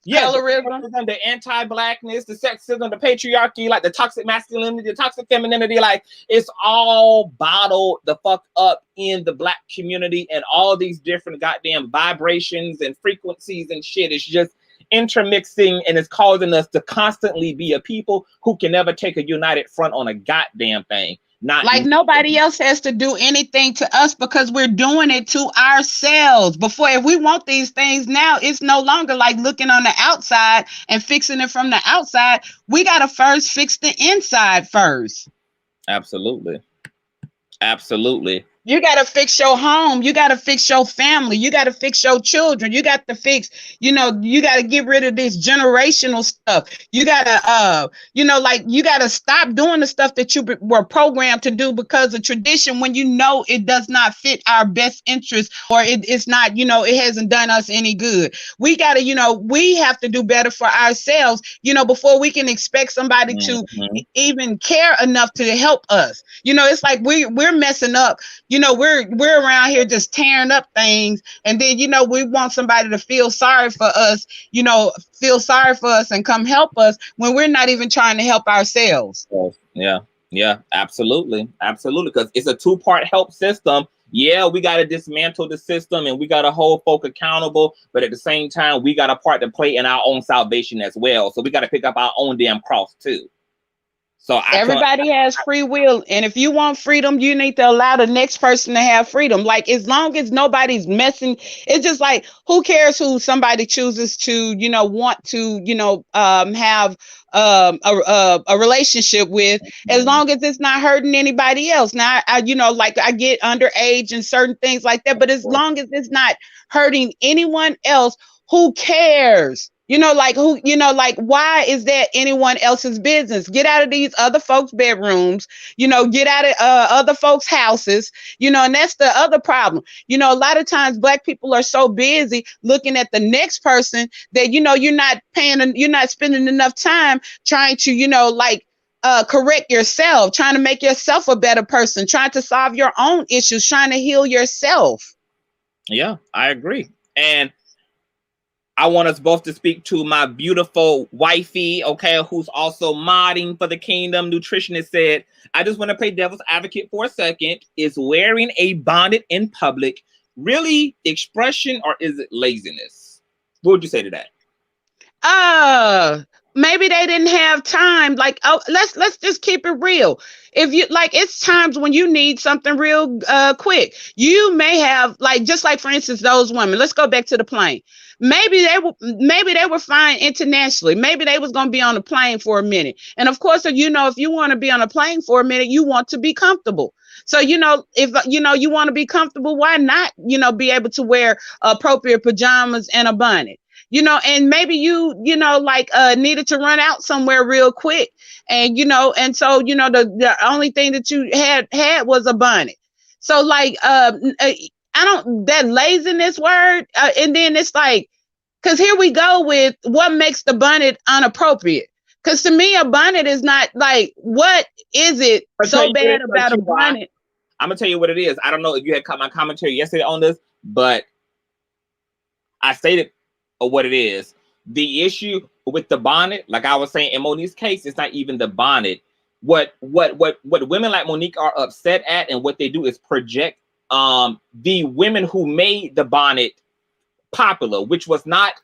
Yeah, the anti-blackness, the sexism, the patriarchy, like the toxic masculinity, the toxic femininity, like it's all bottled the fuck up in the Black community, and all these different goddamn vibrations and frequencies and shit. It's just intermixing, and it's causing us to constantly be a people who can never take a united front on a goddamn thing. Not like nobody else has to do anything to us because we're doing it to ourselves. Before, if we want these things now, it's no longer like looking on the outside and fixing it from the outside. We got to first fix the inside first. Absolutely. Absolutely. You got to fix your home. You got to fix your family. You got to fix your children. You got to fix, you got to get rid of this generational stuff. You got to, you got to stop doing the stuff that you were programmed to do because of tradition when it does not fit our best interest, or it's not, it hasn't done us any good. We got to, we have to do better for ourselves, before we can expect somebody to even care enough to help us. It's like we're messing up. We're around here just tearing up things, and then we want somebody to feel sorry for us, and come help us when we're not even trying to help ourselves. Yeah, absolutely, because it's a two-part help system. Yeah, we got to dismantle the system and we got to hold folk accountable, but at the same time, we got a part to play in our own salvation as well. So we got to pick up our own damn cross too. So everybody has free will, and if you want freedom, you need to allow the next person to have freedom. Like, as long as nobody's messing, it's just like, who cares who somebody chooses to, want to, have a relationship with, as long as it's not hurting anybody else. Now, I get underage and certain things like that, but as long as it's not hurting anyone else, who cares? Why is that anyone else's business? Get out of these other folks' bedrooms, get out of other folks' houses, and that's the other problem. A lot of times Black people are so busy looking at the next person that, you're not spending enough time trying to, correct yourself, trying to make yourself a better person, trying to solve your own issues, trying to heal yourself. Yeah, I agree. And I want us both to speak to my beautiful wifey, okay, who's also modding for the Kingdom. Nutritionist said, I just want to play devil's advocate for a second. Is wearing a bonnet in public really expression, or is it laziness? What would you say to that? Maybe they didn't have time. Like, let's just keep it real. If you it's times when you need something real quick. You may have, just like, for instance, those women. Let's go back to the plane. Maybe they were fine internationally. Maybe they was going to be on the plane for a minute. And of course, if you want to be on a plane for a minute, you want to be comfortable. So, if you want to be comfortable, why not, be able to wear appropriate pajamas and a bonnet? And maybe you needed to run out somewhere real quick. And, and so, the only thing that you had was a bonnet. So that laziness word. And then it's like, because here we go with what makes the bonnet inappropriate. Because to me, a bonnet is not what is it so bad about a bonnet? I'm going to tell you what it is. I don't know if you had caught my commentary yesterday on this, but I stated what it is. The issue with the bonnet, like I was saying in Monique's case, it's not even the bonnet. What women like Monique are upset at, and what they do is project the women who made the bonnet popular, which was not,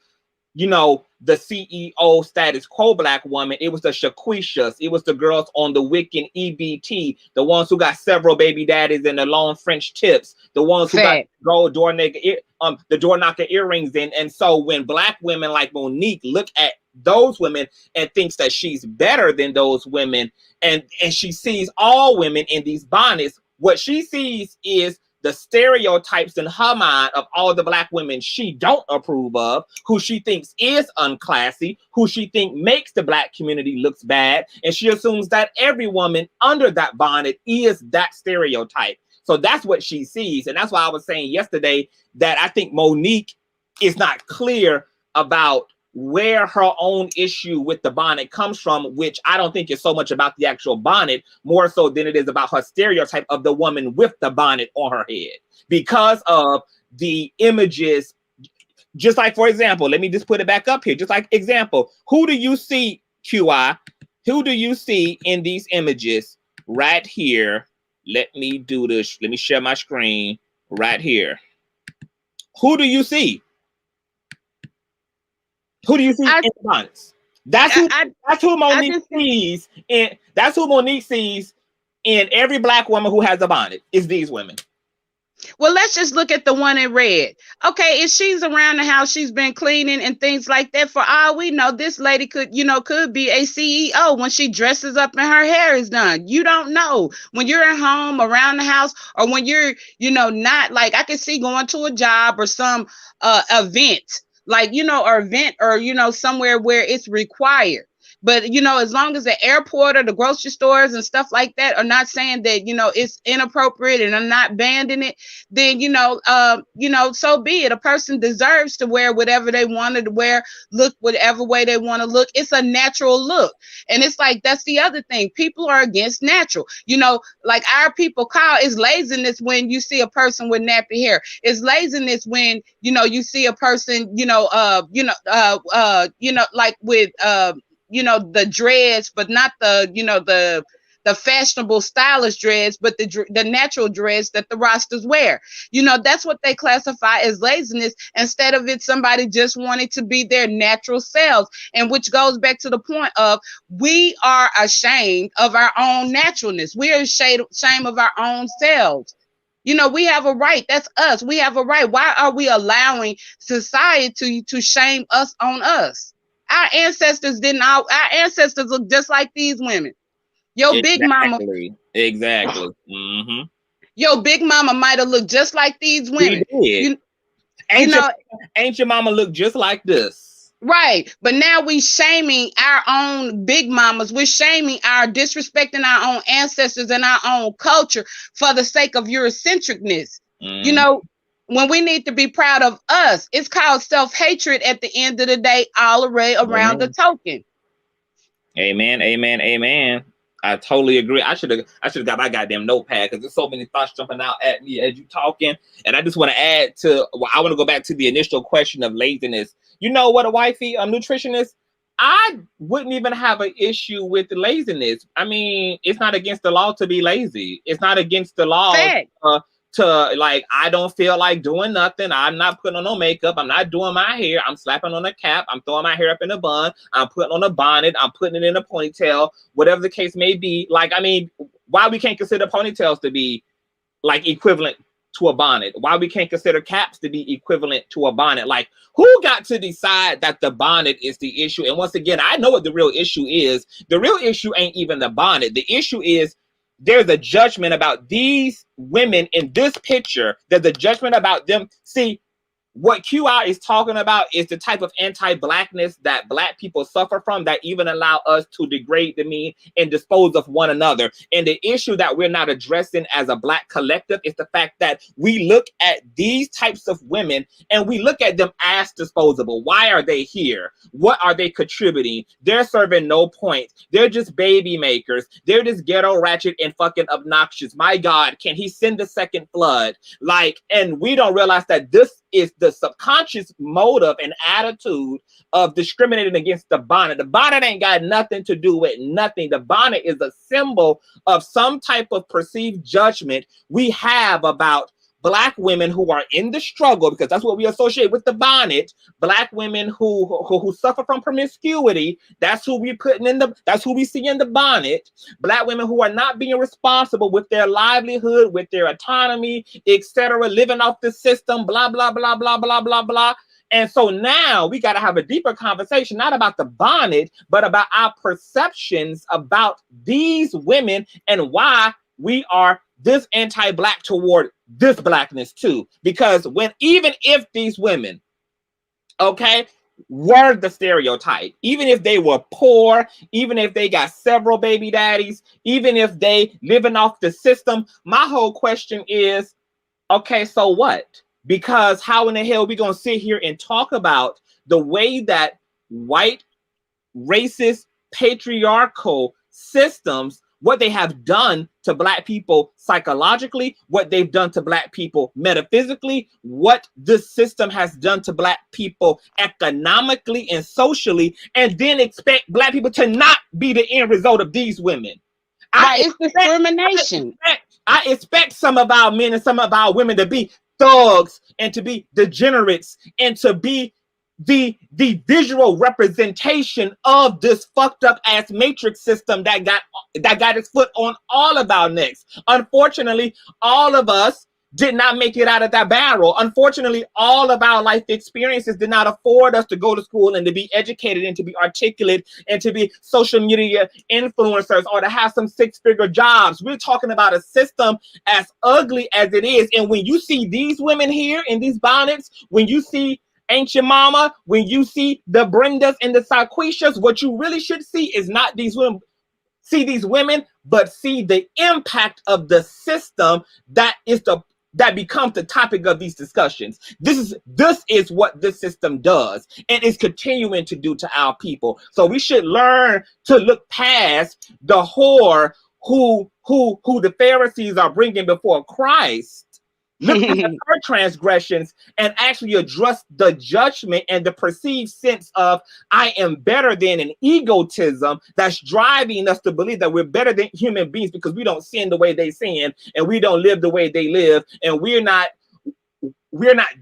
the CEO status quo Black woman. It was the Shaquishas. It was the girls on the Wiccan EBT, the ones who got several baby daddies and the long French tips, the ones who got gold the door knocker earrings in. And so when Black women like Monique look at those women and thinks that she's better than those women, and she sees all women in these bonnets, what she sees is the stereotypes in her mind of all the black women she don't approve of, who she thinks is unclassy, who she thinks makes the black community looks bad, and she assumes that every woman under that bonnet is that stereotype. So that's what she sees, and that's why I was saying yesterday that I think Monique is not clear about where her own issue with the bonnet comes from, which I don't think is so much about the actual bonnet, more so than it is about her stereotype of the woman with the bonnet on her head, because of the images. Just like, for example, let me just put it back up here. Just like example, who do you see, QI? Who do you see in these images right here? Let me do this. Let me share my screen right here. Who do you see? Who do you see in the bonnets? That's who Monique sees, and that's who Monique sees in every black woman who has a bonnet. Is these women? Well, let's just look at the one in red. Okay, if she's around the house, she's been cleaning and things like that. For all we know, this lady could be a CEO when she dresses up and her hair is done. You don't know when you're at home, around the house, or when you're, not like, I can see going to a job or some event, like, or event, or, somewhere where it's required. But, as long as the airport or the grocery stores and stuff like that are not saying that, it's inappropriate and are not banning it, then, so be it. A person deserves to wear whatever they wanted to wear, look whatever way they want to look. It's a natural look. And it's like, that's the other thing. People are against natural, like our people call it's laziness when you see a person with nappy hair. It's laziness when, you see a person, like with, the dreads, but not the fashionable stylish dreads, but the natural dreads that the rosters wear. That's what they classify as laziness, instead of it somebody just wanting to be their natural selves. And which goes back to the point of, we are ashamed of our own naturalness. We are ashamed of our own selves. We have a right. That's us. We have a right. Why are we allowing society to shame us on us? Our ancestors our ancestors look just like these women. Your big mama. Exactly. Mm-hmm. Your big mama might have looked just like these women. Ain't your mama look just like this? Right. But now we shaming our own big mamas. We're shaming disrespecting our own ancestors and our own culture for the sake of Eurocentricness. Mm. When we need to be proud of us. It's called self-hatred at the end of the day, all the way around the token. Amen, amen, amen. I totally agree. I should have got my goddamn notepad, because there's so many thoughts jumping out at me as you talking. And I just want to add to, I want to go back to the initial question of laziness. You know what, a wifey, a nutritionist, I wouldn't even have an issue with laziness. I mean, it's not against the law to be lazy. It's not against the law to like, I don't feel like doing nothing. I'm not putting on no makeup. I'm not doing my hair. I'm slapping on a cap. I'm throwing my hair up in a bun. I'm putting on a bonnet. I'm putting it in a ponytail, whatever the case may be. Like, I mean, why we can't consider ponytails to be like equivalent to a bonnet? Why we can't consider caps to be equivalent to a bonnet? Like, who got to decide that the bonnet is the issue? And once again, I know what the real issue is. The real issue ain't even the bonnet. The issue is, there's a judgment about these women in this picture. There's a judgment about them. See, what QI is talking about is the type of anti-blackness that black people suffer from, that even allow us to degrade, demean, and dispose of one another. And the issue that we're not addressing as a black collective is the fact that we look at these types of women and we look at them as disposable. Why are they here? What are they contributing? They're serving no point. They're just baby makers. They're just ghetto, ratchet, and fucking obnoxious. My God, can he send the second flood? Like, and we don't realize that this is the subconscious motive and attitude of discriminating against the bonnet. The bonnet ain't got nothing to do with nothing. The bonnet is a symbol of some type of perceived judgment we have about black women who are in the struggle, because that's what we associate with the bonnet. Black women who suffer from promiscuity, that's who we putting in that's who we see in the bonnet. Black women who are not being responsible with their livelihood, with their autonomy, etc., living off the system, blah, blah, blah, blah, blah, blah, blah. And so now we got to have a deeper conversation, not about the bonnet, but about our perceptions about these women and why we are this anti-black toward this blackness too. Because even if these women, okay, were the stereotype, even if they were poor, even if they got several baby daddies, even if they living off the system, my whole question is, okay, so what? Because how in the hell are we gonna sit here and talk about the way that white, racist, patriarchal systems, what they have done to black people psychologically, what they've done to black people metaphysically, what this system has done to black people economically and socially, and then expect black people to not be the end result of these women? It's discrimination. I expect some of our men and some of our women to be thugs and to be degenerates and to be the visual representation of this fucked up ass matrix system that got its foot on all of our necks. Unfortunately, all of us did not make it out of that barrel. Unfortunately, all of our life experiences did not afford us to go to school and to be educated and to be articulate and to be social media influencers or to have some six-figure jobs. We're talking about a system as ugly as it is. And when you see these women here in these bonnets, when you see Ancient Mama, when you see the Brendas and the Sarquishas, what you really should see is not these women, but see the impact of the system that becomes the topic of these discussions. This is what this system does and is continuing to do to our people. So we should learn to look past the whore who the Pharisees are bringing before Christ. Look at her transgressions and actually address the judgment and the perceived sense of I am better than, an egotism that's driving us to believe that we're better than human beings because we don't sin the way they sin and we don't live the way they live, and we're not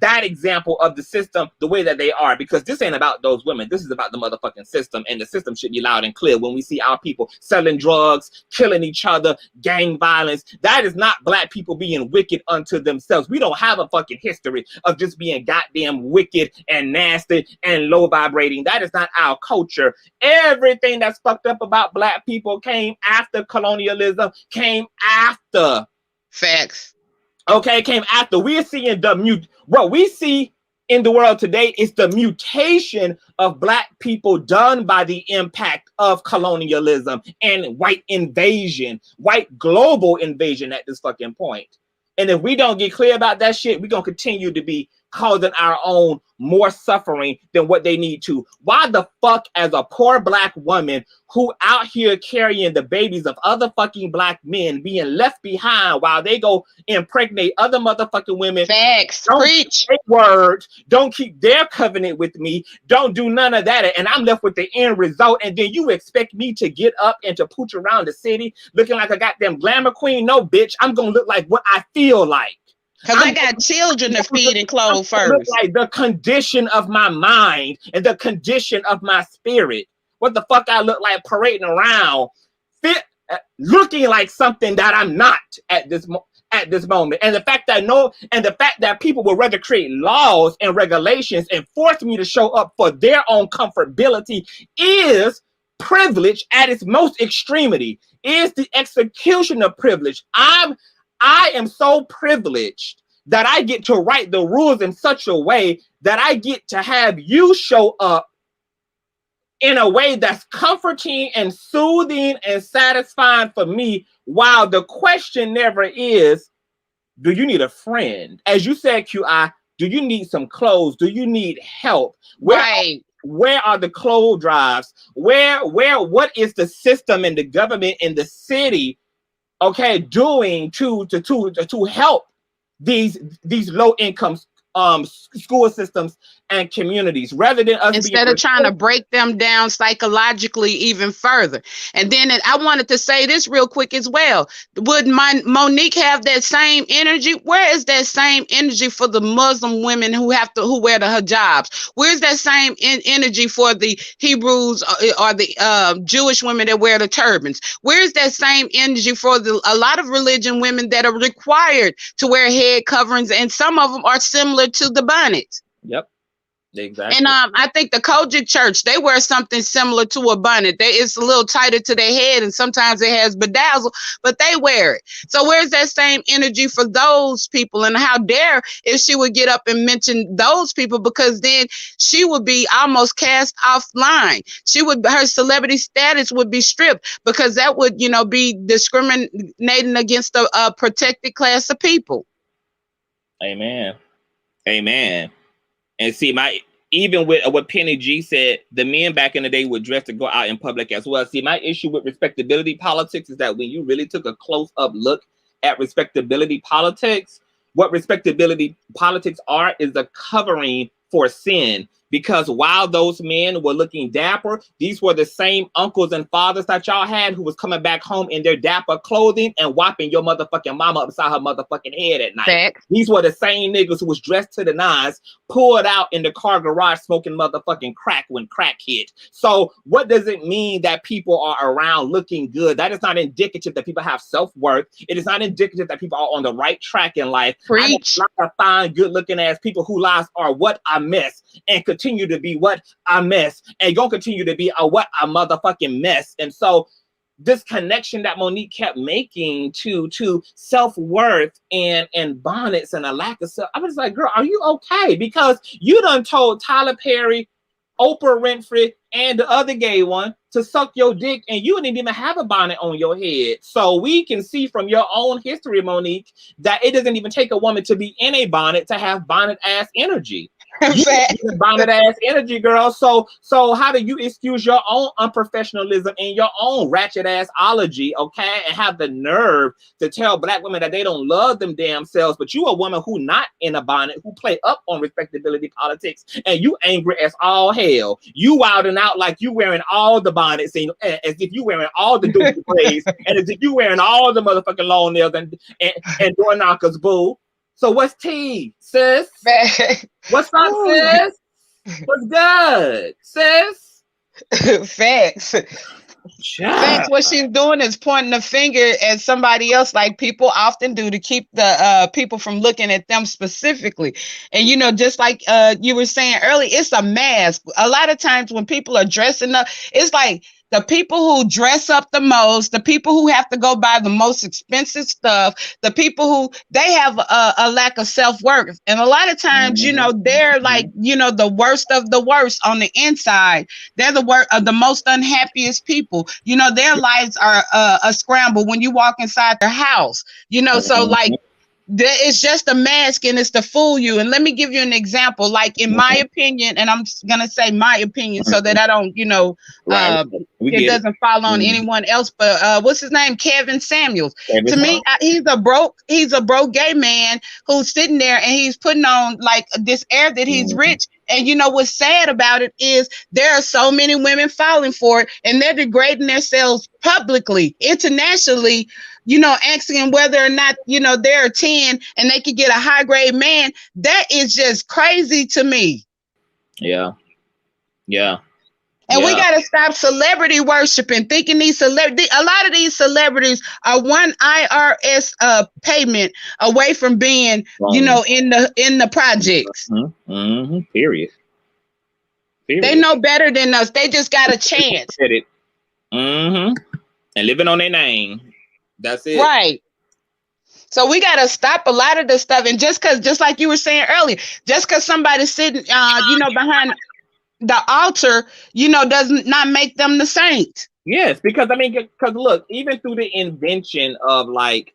that example of the system the way that they are, because this ain't about those women. This is about the motherfucking system, and the system should be loud and clear when we see our people selling drugs, killing each other, gang violence. That is not black people being wicked unto themselves. We don't have a fucking history of just being goddamn wicked and nasty and low vibrating. That is not our culture. Everything that's fucked up about black people came after colonialism, came after. Facts. Okay, came after. We're seeing what we see in the world today is the mutation of black people done by the impact of colonialism and white invasion, white global invasion at this fucking point. And if we don't get clear about that shit, we're going to continue to be causing our own more suffering than what they need to. Why the fuck, as a poor black woman who out here carrying the babies of other fucking black men, being left behind while they go impregnate other motherfucking women? Facts. Don't Preach. take words, don't keep their covenant with me, don't do none of that, and I'm left with the end result. And then you expect me to get up and to pooch around the city looking like a goddamn glamour queen? No, bitch, I'm gonna look like what I feel like. Because I got children to feed and clothe first. Like the condition of my mind and the condition of my spirit. What the fuck I look like parading around, looking like something that I'm not at this moment. And the fact that people would rather create laws and regulations and force me to show up for their own comfortability is privilege at its most extremity. Is the execution of privilege. I am so privileged that I get to write the rules in such a way that I get to have you show up in a way that's comforting and soothing and satisfying for me, while the question never is, do you need a friend? As you said, QI, do you need some clothes? Do you need help? Where are the clothes drives? What is the system and the government and the city, okay, doing to help these low income school systems and communities, rather than us instead of trying to break them down psychologically even further? And then I wanted to say this real quick as well. Would Monique have that same energy? Where is that same energy for the Muslim women who wear the hijabs? Where's that same energy for the Hebrews or the Jewish women that wear the turbans? Where's that same energy for a lot of religion women that are required to wear head coverings, and some of them are similar to the bonnets? Yep. Exactly. And I think the Kojic church, they wear something similar to a bonnet. It's a little tighter to their head, and sometimes it has bedazzle, but they wear it. So where's that same energy for those people? And how dare if she would get up and mention those people, because then she would be almost cast offline. Her celebrity status would be stripped, because that would, be discriminating against a protected class of people. Amen. Amen. And see, even with what Penny G said, the men back in the day would dress to go out in public as well. See, my issue with respectability politics is that when you really took a close-up look at respectability politics, what respectability politics are is a covering for sin. Because while those men were looking dapper, these were the same uncles and fathers that y'all had who was coming back home in their dapper clothing and wiping your motherfucking mama upside her motherfucking head at night. Facts. These were the same niggas who was dressed to the nines, pulled out in the car garage smoking motherfucking crack when crack hit. So what does it mean that people are around looking good? That is not indicative that people have self-worth. It is not indicative that people are on the right track in life. Preach. I don't find good-looking ass people whose lives are what I miss and continue to be what I miss and gonna continue to be a what I motherfucking mess. And so this connection that Monique kept making to self-worth and bonnets and a lack of self, I was like, girl, are you okay? Because you done told Tyler Perry, Oprah Winfrey, and the other gay one to suck your dick, and you didn't even have a bonnet on your head. So we can see from your own history, Monique, that it doesn't even take a woman to be in a bonnet to have bonnet ass energy. You bonnet ass energy, girl. So how do you excuse your own unprofessionalism and your own ratchet ass ology, okay? And have the nerve to tell black women that they don't love them damn selves, but you a woman who not in a bonnet, who play up on respectability politics, and you angry as all hell. You wilding out like you wearing all the bonnets and as if you wearing all the dookie braids and as if you wearing all the motherfucking long nails and door knockers, boo. So what's tea, sis? What's up, sis? What's good, sis? Facts. Facts. What she's doing is pointing the finger at somebody else, like people often do, to keep the people from looking at them specifically. And just like you were saying earlier, it's a mask. A lot of times when people are dressing up, it's like the people who dress up the most, the people who have to go buy the most expensive stuff, the people who they have a lack of self-worth. And a lot of times, they're like, the worst of the worst on the inside. They're the most unhappiest people. Their lives are a scramble when you walk inside their house, so like, it's just a mask and it's to fool you. And let me give you an example. Like, in my opinion, and I'm gonna say my opinion so that I don't, it doesn't fall on anyone else. But what's his name? Kevin Samuels. To me, he's a broke gay man who's sitting there and he's putting on like this air that he's rich. And what's sad about it is there are so many women falling for it, and they're degrading themselves publicly, internationally, asking whether or not, they're a 10 and they could get a high grade man. That is just crazy to me. Yeah. And we got to stop celebrity worshiping, thinking a lot of these celebrities are one IRS payment away from being, in the projects. Period. They know better than us. They just got a chance. And living on their name. That's it. Right. So we got to stop a lot of this stuff. And just like you were saying earlier, just because somebody's sitting, behind the altar, does not make them the saint. Yes, because look, even through the invention of like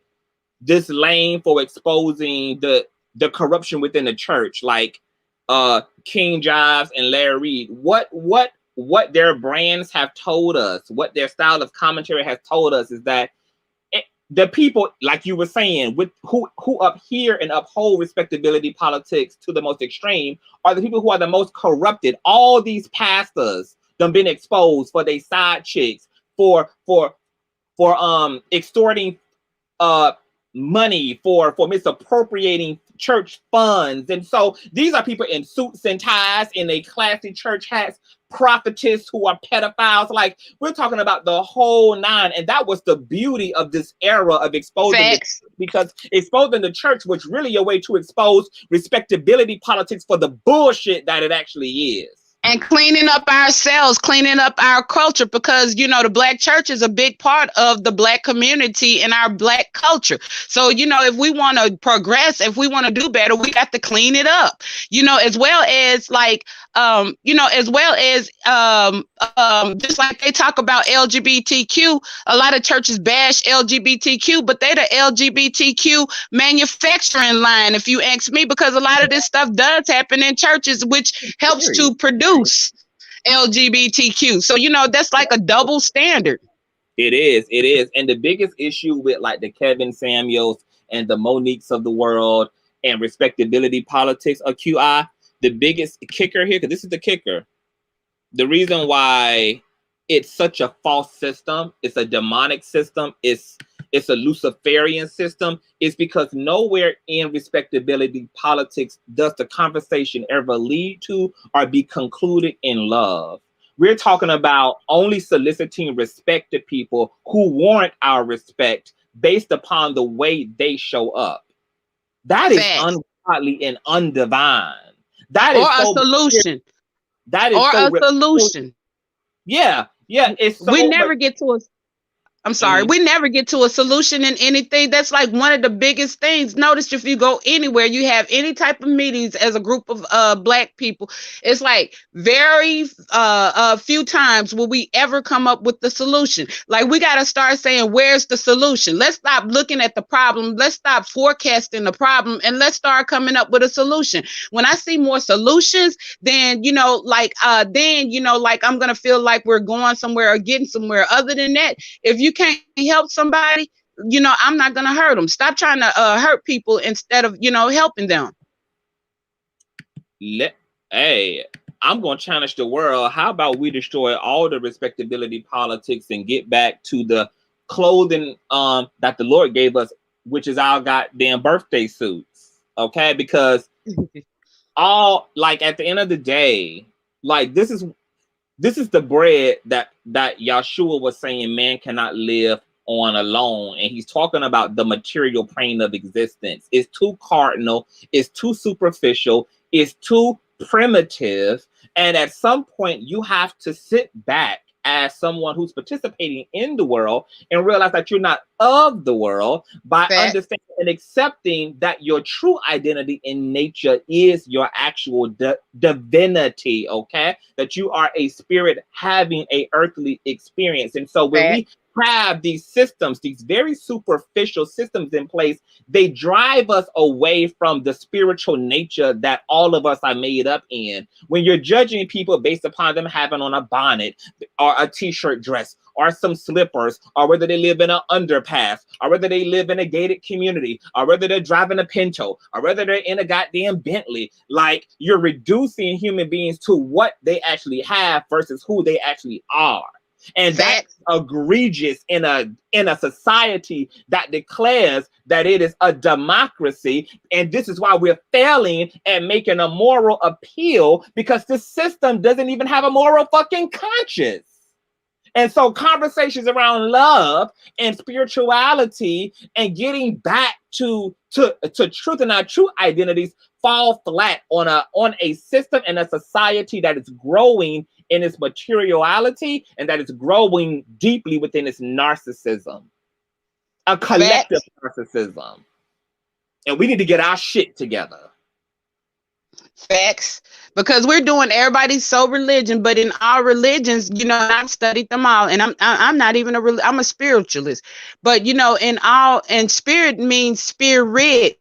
this lane for exposing the corruption within the church, like King Jives and Larry Reed, what their brands have told us, what their style of commentary has told us is that the people, like you were saying, with who uphear and uphold respectability politics to the most extreme are the people who are the most corrupted. All these pastors done been exposed for their side chicks, for extorting money, for misappropriating church funds. And so these are people in suits and ties, in their classy church hats, prophetess who are pedophiles. Like, we're talking about the whole nine. And that was the beauty of this era of exposing the church, because exposing the church was really a way to expose respectability politics for the bullshit that it actually is. And cleaning up ourselves, cleaning up our culture, because, you know, the Black church is a big part of the Black community and our Black culture. So, you know, if we want to progress, if we want to do better, we got to clean it up, you know, as well as like, you know, as well as just like they talk about LGBTQ, a lot of churches bash LGBTQ, but they're the LGBTQ manufacturing line, if you ask me, because a lot of this stuff does happen in churches, which helps to produce LGBTQ. So, you know, that's like a double standard. It is. And the biggest issue with like the Kevin Samuels and the Moniques of the world and respectability politics of QI, the biggest kicker here, because this is the kicker, the reason why it's such a false system, it's a demonic system, it's a Luciferian system, is because nowhere in respectability politics does the conversation ever lead to or be concluded in love. We're talking about only soliciting respect to people who warrant our respect based upon the way they show up. That is ungodly and undivine. That is a solution. That is a solution. Yeah. It's so we never get to a I'm sorry, we never get to a solution in anything. That's like one of the biggest things. Notice if you go anywhere, you have any type of meetings as a group of Black people, it's like very few times will we ever come up with the solution. Like, we got to start saying, where's the solution? Let's stop looking at the problem. Let's stop forecasting the problem, and let's start coming up with a solution. When I see more solutions, then, you know, like I'm going to feel like we're going somewhere or getting somewhere. Other than that, if you can't help somebody, you know, I'm not going to hurt them. Stop trying to hurt people instead of, you know, helping them. Hey, I'm going to challenge the world. How about we destroy all the respectability politics and get back to the clothing that the Lord gave us, which is our goddamn birthday suits. Okay? Because all, like, at the end of the day, like, this is the bread that Yahshua was saying man cannot live on alone. And he's talking about the material plane of existence. It's too cardinal. It's too superficial. It's too primitive. And at some point, you have to sit back as someone who's participating in the world and realize that you're not of the world, by understanding and accepting that your true identity in nature is your actual divinity, okay? That you are a spirit having a earthly experience. And so when we have these systems, these very superficial systems in place, they drive us away from the spiritual nature that all of us are made up in. When you're judging people based upon them having on a bonnet or a t-shirt dress or some slippers, or whether they live in an underpass, or whether they live in a gated community, or whether they're driving a Pinto, or whether they're in a goddamn Bentley, like, you're reducing human beings to what they actually have versus who they actually are. And that's egregious in a society that declares that it is a democracy. And this is why we're failing at making a moral appeal, because the system doesn't even have a moral fucking conscience. And so conversations around love and spirituality and getting back to truth and our true identities fall flat on a system and a society that is growing in its materiality and that is growing deeply within its narcissism, a collective narcissism. And we need to get our shit together. Facts. Because we're doing everybody's so religion, but in our religions, you know, I've studied them all, and I'm not even I'm a spiritualist, but you know, and spirit means spirit,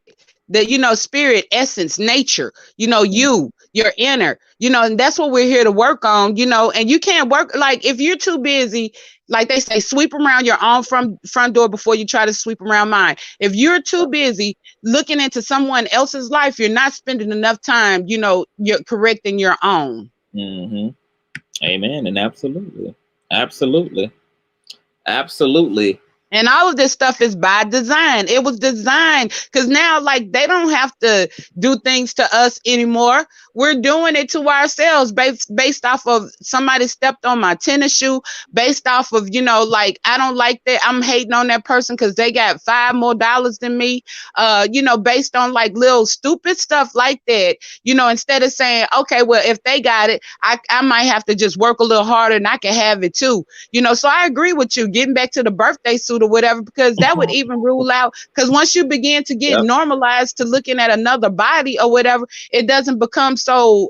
that, you know, spirit, essence, nature, you know, your inner, you know, and that's what we're here to work on, you know. And you can't work, like, if you're too busy, like they say, sweep around your own front door before you try to sweep around mine. If you're too busy looking into someone else's life, you're not spending enough time, you know, you're correcting your own. Amen. And absolutely. And all of this stuff is by design. It was designed because now, like, they don't have to do things to us anymore. We're doing it to ourselves based off of somebody stepped on my tennis shoe, based off of, you know, like, I don't like that. I'm hating on that person because they got $5 more than me. You know, based on like little stupid stuff like that. You know, instead of saying, okay, well, if they got it, I might have to just work a little harder and I can have it too. You know, so I agree with you, getting back to the birthday suit or whatever, because that would even rule out, because once you begin to get normalized to looking at another body or whatever, it doesn't become so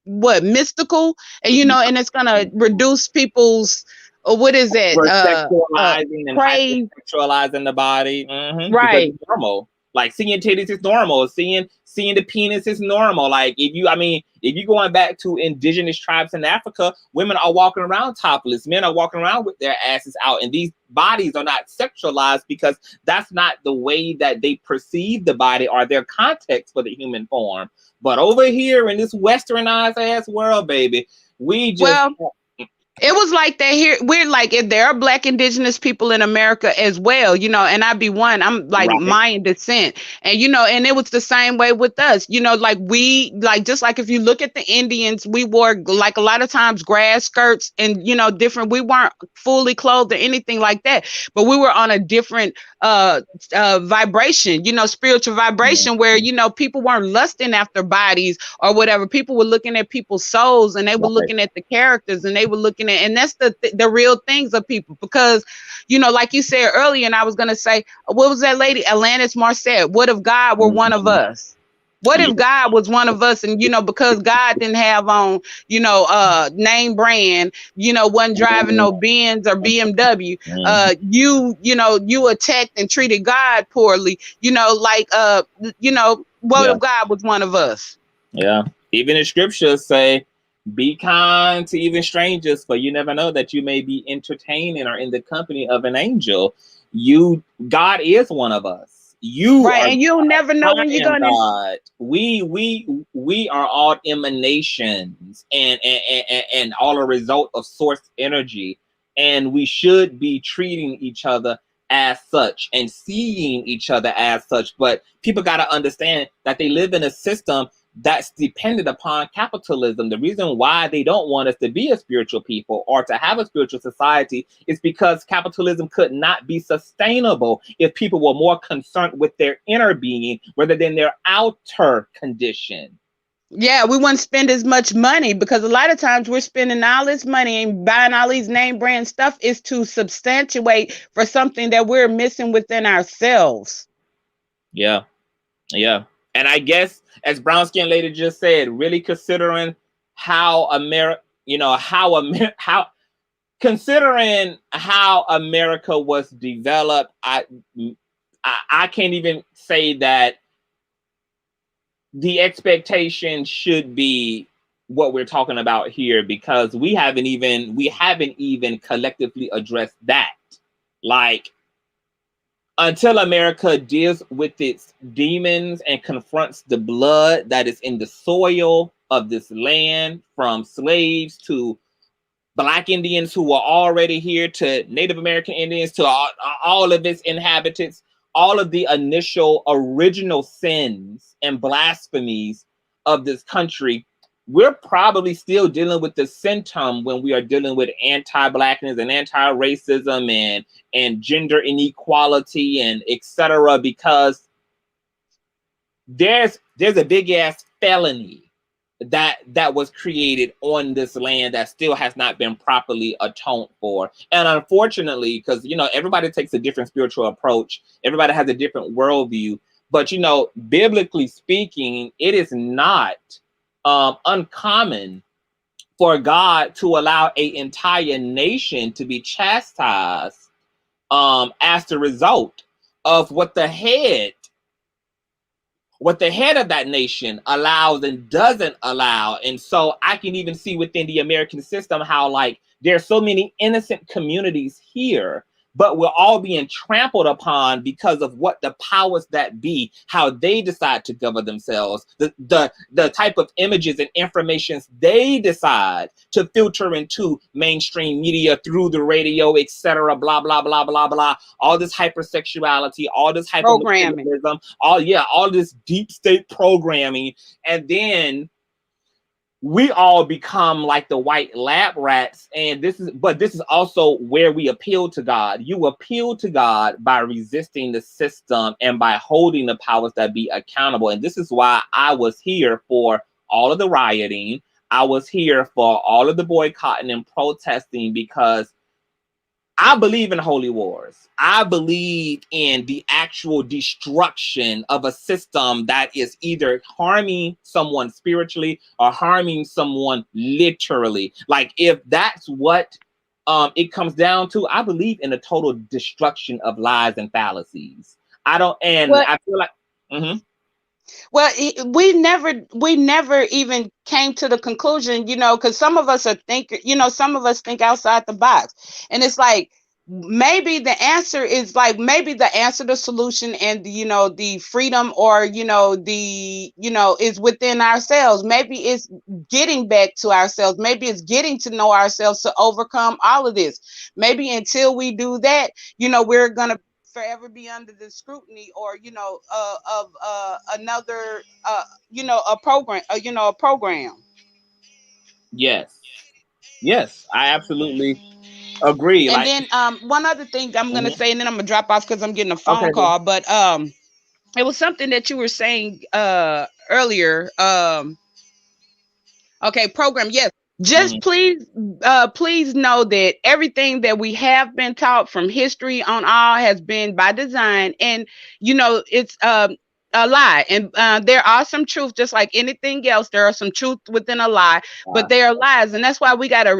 mystical, and you know, and it's gonna reduce people's what is it? Sexualizing and hypersexualizing the body. Right. Because it's normal. Like seeing titties is normal. Seeing the penis is normal. Like if you going back to indigenous tribes in Africa, women are walking around topless. Men are walking around with their asses out, and these bodies are not sexualized because that's not the way that they perceive the body or their context for the human form. But over here in this westernized ass world, baby, we just it was like that here. We're like, if there are Black indigenous people in America as well, you know, and I'd be one. I'm like Mayan descent, and you know, and it was the same way with us. You know, like we like, just like if you look at the Indians, we wore like a lot of times grass skirts and, you know, different. We weren't fully clothed or anything like that, but we were on a different vibration, you know, spiritual vibration, where, you know, people weren't lusting after bodies or whatever. People were looking at people's souls, and they were looking at the characters, and they were looking at, and that's the real things of people. Because, you know, like you said earlier, and I was gonna say, what was that lady, Alanis Morissette? What if God were one of us? What if God was one of us? And, you know, because God didn't have on, you know, name brand, you know, wasn't driving no Benz or BMW, you know, you attacked and treated God poorly, you know, like, you know, what if God was one of us? Yeah. Even the scriptures say, be kind to even strangers, for you never know that you may be entertaining or in the company of an angel. God is one of us. And you'll never know when you're gonna. God. We are all emanations and all a result of source energy, and we should be treating each other as such and seeing each other as such. But people got to understand that they live in a system that's dependent upon capitalism. The reason why they don't want us to be a spiritual people or to have a spiritual society is because capitalism could not be sustainable if people were more concerned with their inner being rather than their outer condition. Yeah, we wouldn't spend as much money, because a lot of times we're spending all this money and buying all these name brand stuff is to substantiate for something that we're missing within ourselves. Yeah. Yeah. And I guess, as Brown Skin Lady just said, really considering how considering how America was developed, I can't even say that the expectation should be what we're talking about here, because we haven't even collectively addressed that. Like, until America deals with its demons and confronts the blood that is in the soil of this land, from slaves to Black Indians who were already here, to Native American Indians, to all of its inhabitants, all of the initial original sins and blasphemies of this country, we're probably still dealing with the symptom when we are dealing with anti-Blackness and anti-racism and gender inequality and etc. Because there's a big ass felony that was created on this land that still has not been properly atoned for. And unfortunately, because, you know, everybody takes a different spiritual approach, everybody has a different worldview, but, you know, biblically speaking, it is not uncommon for God to allow an entire nation to be chastised as the result of what the head of that nation allows and doesn't allow. And so I can even see within the American system how, like, there's so many innocent communities here but we're all being trampled upon because of what the powers that be, how they decide to govern themselves, the type of images and informations they decide to filter into mainstream media through the radio, etc. Blah blah blah blah blah. All this hypersexuality, all this hypermaterialism, all this deep state programming, and then we all become like the white lab rats. And this is also where we appeal to God. You appeal to God by resisting the system and by holding the powers that be accountable. And this is why I was here for all of the rioting. I was here for all of the boycotting and protesting, because I believe in holy wars. I believe in the actual destruction of a system that is either harming someone spiritually or harming someone literally. Like, if that's what it comes down to, I believe in the total destruction of lies and fallacies. I feel like, well, we never even came to the conclusion, because some of us some of us think outside the box, and it's like, maybe the answer is the solution, and the freedom, or is within ourselves. Maybe it's getting back to ourselves. Maybe it's getting to know ourselves to overcome all of this. Maybe until we do that, we're gonna forever be under the scrutiny, or of another a program. Yes, I absolutely agree. And then one other thing I'm gonna say, and then I'm gonna drop off because I'm getting a phone call. But it was something that you were saying earlier. Okay, program. Yes. Just please know that everything that we have been taught from history on all has been by design, and it's a lie, and there are some truth, just like anything else. There are some truth within a lie, but they are lies, and that's why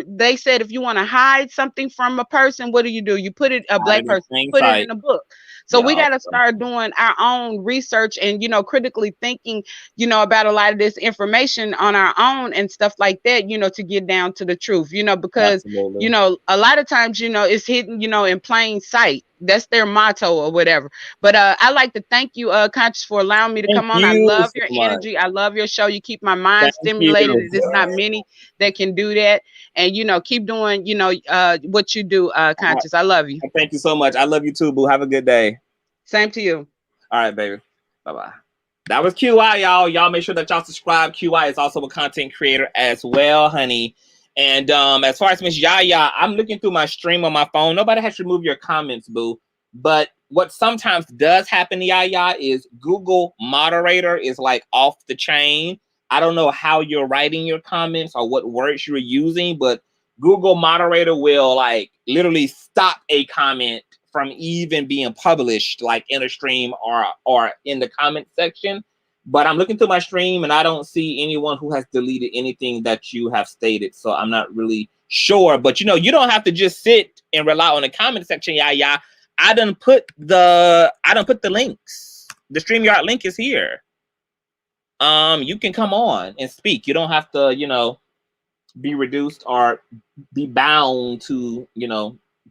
they said, if you want to hide something from a person, what do? You put it, a black person, put it in a book. So we got to start doing our own research and, critically thinking, about a lot of this information on our own and stuff like that, to get down to the truth, because, a lot of times, it's hidden, in plain sight. That's their motto or whatever. But I like to thank you, Conscious, for allowing me to come on. I love your energy. I love your show. You keep my mind stimulated. There's not many that can do that. And, keep doing, what you do, Conscious. I love you. Thank you so much. I love you too, boo. Have a good day. Same to you. All right, baby. Bye-bye. That was QI, y'all. Y'all make sure that y'all subscribe. QI is also a content creator as well, honey. And as far as Miss Yaya, I'm looking through my stream on my phone. Nobody has to remove your comments, boo. But what sometimes does happen, Yaya, is Google moderator is like off the chain. I don't know how you're writing your comments or what words you're using, but Google moderator will like literally stop a comment from even being published, like in a stream or in the comment section. But I'm looking through my stream and I don't see anyone who has deleted anything that you have stated. So I'm not really sure. But you don't have to just sit and rely on the comment section. Yeah. I done put the links. The StreamYard link is here. You can come on and speak. You don't have to, be reduced or be bound to,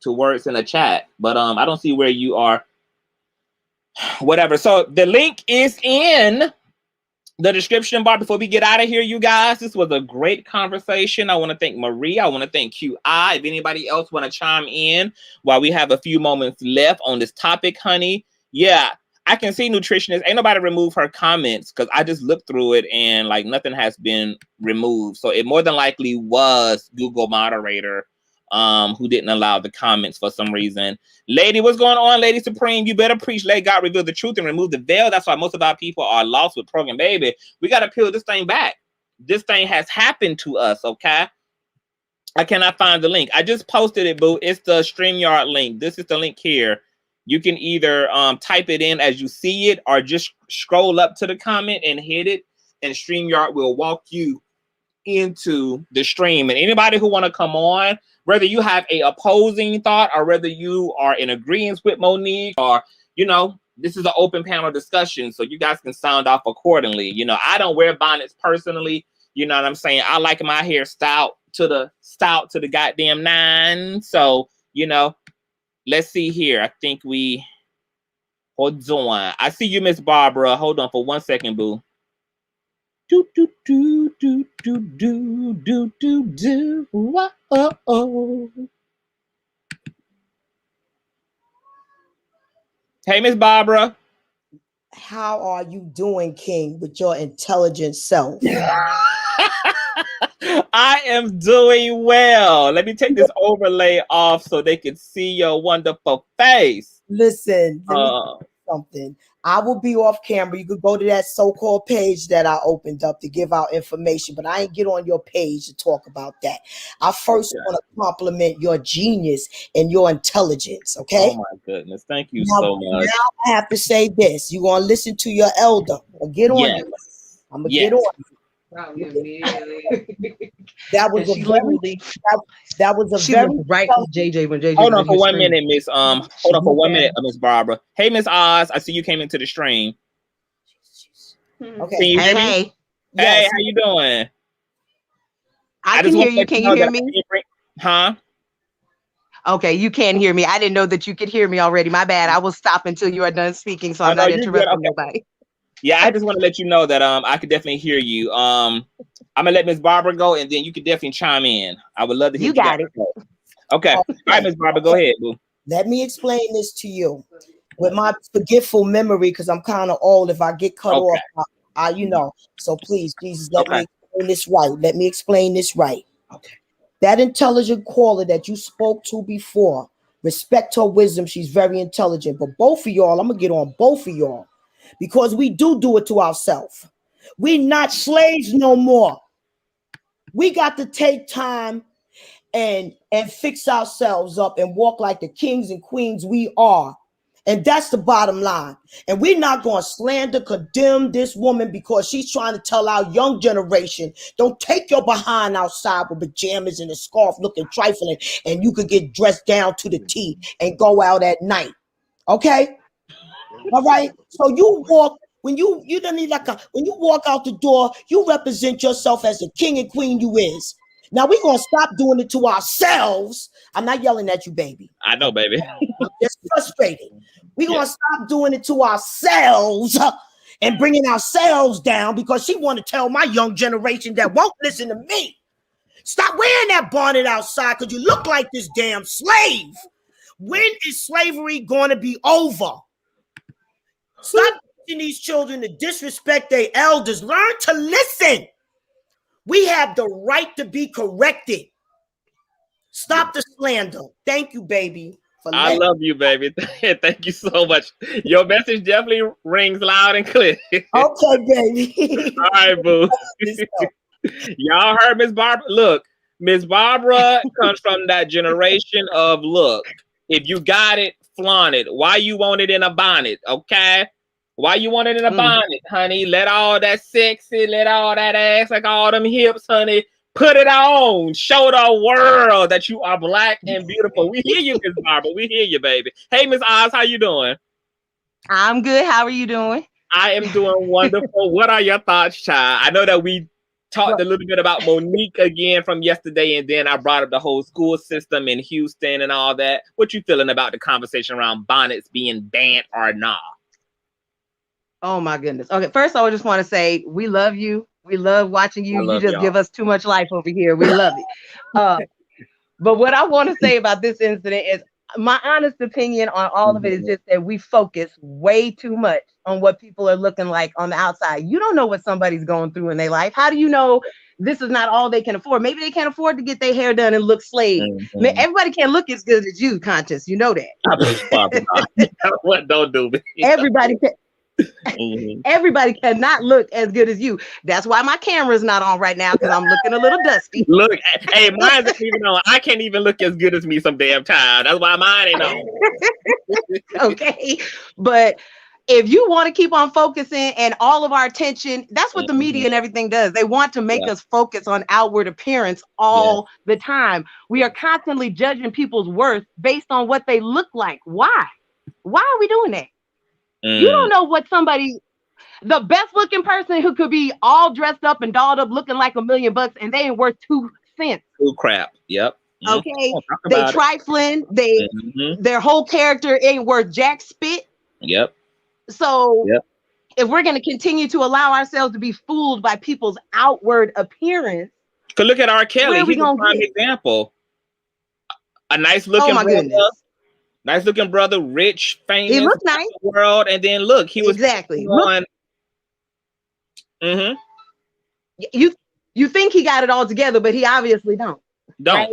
to words in a chat. But I don't see where you are. Whatever. So the link is in the description bar. Before we get out of here, you guys, this was a great conversation. I want to thank Marie. I want to thank QI. If anybody else want to chime in while we have a few moments left on this topic, honey. Yeah, I can see nutritionist. Ain't nobody remove her comments because I just looked through it and like nothing has been removed. So it more than likely was Google moderator who didn't allow the comments for some reason. Lady, what's going on, Lady Supreme? You better preach, let God reveal the truth and remove the veil. That's why most of our people are lost with program. Baby, we got to peel this thing back. This thing has happened to us, okay? I cannot find the link. I just posted it, boo. It's the StreamYard link. This is the link here. You can either type it in as you see it or just scroll up to the comment and hit it, and StreamYard will walk you into the stream. And anybody who want to come on, whether you have a opposing thought or whether you are in agreement with Monique, or this is an open panel discussion, so you guys can sound off accordingly. I don't wear bonnets personally. You know what I'm saying? I like my hair stout to the goddamn nine. So let's see here. I think we hold on. I see you, Miss Barbara. Hold on for 1 second, boo. Do do do do do do do do do. Whoa. Hey, Miss Barbara. How are you doing, King, with your intelligent self? I am doing well. Let me take this overlay off so they can see your wonderful face. Listen, let me tell you something. I will be off camera. You could go to that so-called page that I opened up to give out information, but I ain't get on your page to talk about that. I first want to compliment your genius and your intelligence, okay? Oh, my goodness. Thank you so much. Now I have to say this. You're going to listen to your elder. Or get on you. I'm going to get on you. That was a very right with JJ when JJ. Hold on for 1 minute, Miss. Hold on for 1 minute, Miss Barbara. Hey, Miss Oz. I see you came into the stream. Okay. Hey. Hey, how you doing? I can hear you. Can you hear me? Huh? Okay, you can hear me. I didn't know that you could hear me already. My bad. I will stop until you are done speaking, so I'm not interrupting nobody. Yeah, I just want to let you know that I could definitely hear you. I'm gonna let Miss Barbara go, and then you could definitely chime in. I would love to hear you. Got it. Okay. All right, Miss Barbara, go ahead, boo. Let me explain this to you with my forgetful memory, because I'm kind of old. If I get cut off, So please, Jesus, let me explain this right. Let me explain this right. Okay. That intelligent caller that you spoke to before, respect her wisdom. She's very intelligent. But both of y'all, I'm gonna get on both of y'all. Because we do it to ourselves. We not slaves no more. We got to take time and fix ourselves up and walk like the kings and queens we are. And that's the bottom line. And we're not going to slander, condemn this woman because she's trying to tell our young generation, don't take your behind outside with pajamas and a scarf looking trifling, and you could get dressed down to the T and go out at night. Okay? All right. So you walk when you don't need when you walk out the door, you represent yourself as the king and queen you is. Now we're gonna stop doing it to ourselves. I'm not yelling at you, baby. I know, baby. I'm just frustrated. We're gonna stop doing it to ourselves and bringing ourselves down because she want to tell my young generation that won't listen to me. Stop wearing that bonnet outside because you look like this damn slave. When is slavery going to be over? Stop teaching these children to disrespect their elders. Learn to listen. We have the right to be corrected. Stop the slander. Thank you, baby. I love you, baby. Thank you so much. Your message definitely rings loud and clear. Okay, baby. All right, boo. Y'all heard Miss Barbara? Look, Miss Barbara comes from that generation of, look, if you got it, flaunt it. Why you want it in a bonnet, okay? Why you want it in a bonnet, honey? Let all that sexy, let all that ass, like all them hips, honey. Put it on. Show the world that you are black and beautiful. We hear you, Miss Barbara. We hear you, baby. Hey, Miss Oz, how you doing? I'm good. How are you doing? I am doing wonderful. What are your thoughts, child? I know that we talked a little bit about Monique again from yesterday, and then I brought up the whole school system in Houston and all that. What you feeling about the conversation around bonnets being banned or not? Oh, my goodness. Okay, first I just want to say we love you. We love watching you. You just give us too much life over here. We love it. But what I want to say about this incident is my honest opinion on all of it is just that we focus way too much on what people are looking like on the outside. You don't know what somebody's going through in their life. How do you know this is not all they can afford? Maybe they can't afford to get their hair done and look slave. Everybody can't look as good as you, Conscious. You know that. What don't do me. Everybody can. Everybody cannot look as good as you. That's why my camera's not on right now, because I'm looking a little dusty. Look, hey, mine isn't even on. I can't even look as good as me some damn time. That's why mine ain't on. Okay, but if you want to keep on focusing and all of our attention, that's what the media and everything does. They want to make us focus on outward appearance all the time. We are constantly judging people's worth based on what they look like. Why? Why are we doing that? You don't know what the best looking person who could be all dressed up and dolled up looking like $1 million and they ain't worth 2 cents. Ooh, crap. Yep. Okay, they trifling. Their whole character ain't worth jack spit. Yep. So if we're going to continue to allow ourselves to be fooled by people's outward appearance, cause look at R. Kelly. He's a prime example. A nice looking brother. Nice looking brother, rich, famous. He looked nice. In the world, and then look, he was on. You think he got it all together, but he obviously don't. Right?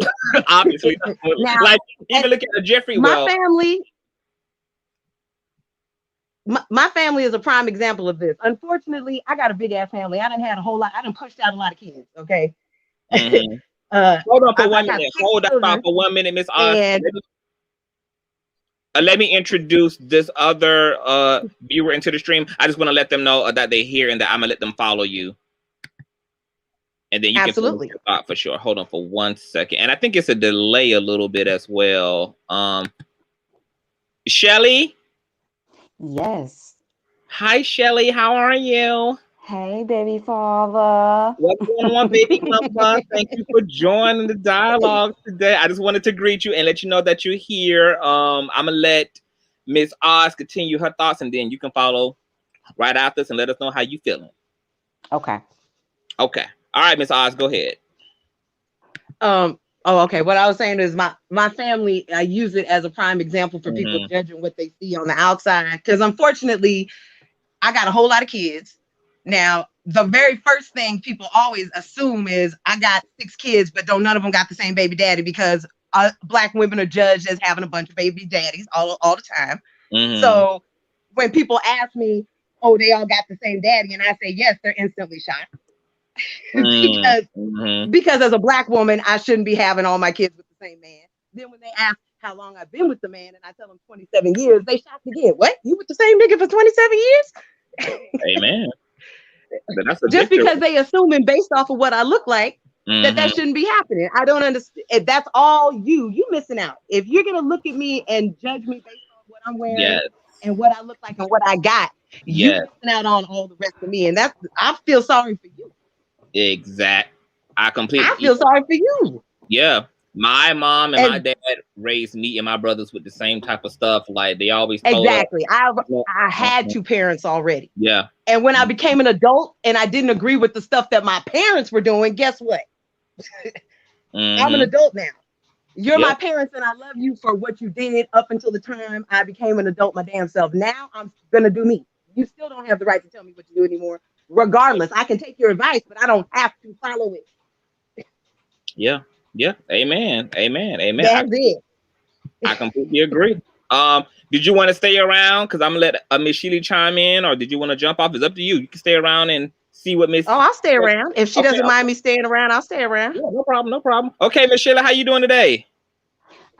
Obviously. Now, like even look at Jeffrey. My family is a prime example of this. Unfortunately, I got a big ass family. I done had a whole lot. I done pushed out a lot of kids. Okay. Hold on for 1 minute. Hold on for 1 minute, Miss Austin. Let me introduce this other viewer into the stream. I just want to let them know that they're here and that I'm gonna let them follow you. And then you can follow your thought for sure. Hold on for 1 second. And I think it's a delay a little bit as well. Shelly? Yes. Hi, Shelly. How are you? Hey, baby father. What's going on, baby mama? Thank you for joining the dialogue today. I just wanted to greet you and let you know that you're here. I'm gonna let Miss Oz continue her thoughts, and then you can follow right after us and let us know how you feeling. Okay. Okay. All right, Miss Oz, go ahead. Okay. What I was saying is my family, I use it as a prime example for people judging what they see on the outside. Because unfortunately, I got a whole lot of kids. Now, the very first thing people always assume is I got 6 kids, but none of them got the same baby daddy, because Black women are judged as having a bunch of baby daddies all the time. So when people ask me, oh, they all got the same daddy, and I say yes, they're instantly shocked. because as a Black woman, I shouldn't be having all my kids with the same man. Then when they ask how long I've been with the man, and I tell them 27 years, they shocked again. What? You with the same nigga for 27 years? Amen. Just because they assuming based off of what I look like that shouldn't be happening. I don't understand. If that's all you missing out. If you're gonna look at me and judge me based on what I'm wearing and what I look like and what I got, you missing out on all the rest of me. And I feel sorry for you. Exact. I feel sorry for you. Yeah. My mom and my dad raised me and my brothers with the same type of stuff. Like they always told us. I had 2 parents already. Yeah. And when I became an adult and I didn't agree with the stuff that my parents were doing, guess what? I'm an adult now. You're my parents and I love you for what you did up until the time I became an adult my damn self. Now I'm gonna do me. You still don't have the right to tell me what to do anymore. Regardless, I can take your advice, but I don't have to follow it. Yeah. Yeah. Amen. Amen. Amen. That's it. I completely agree. Did you want to stay around? Because I'm gonna let Miss Sheely chime in, or did you want to jump off? It's up to you. You can stay around and see what Miss. Oh, I'll stay around. If she doesn't mind me staying around, I'll stay around. Yeah, no problem. No problem. Okay, Miss Sheila, how you doing today?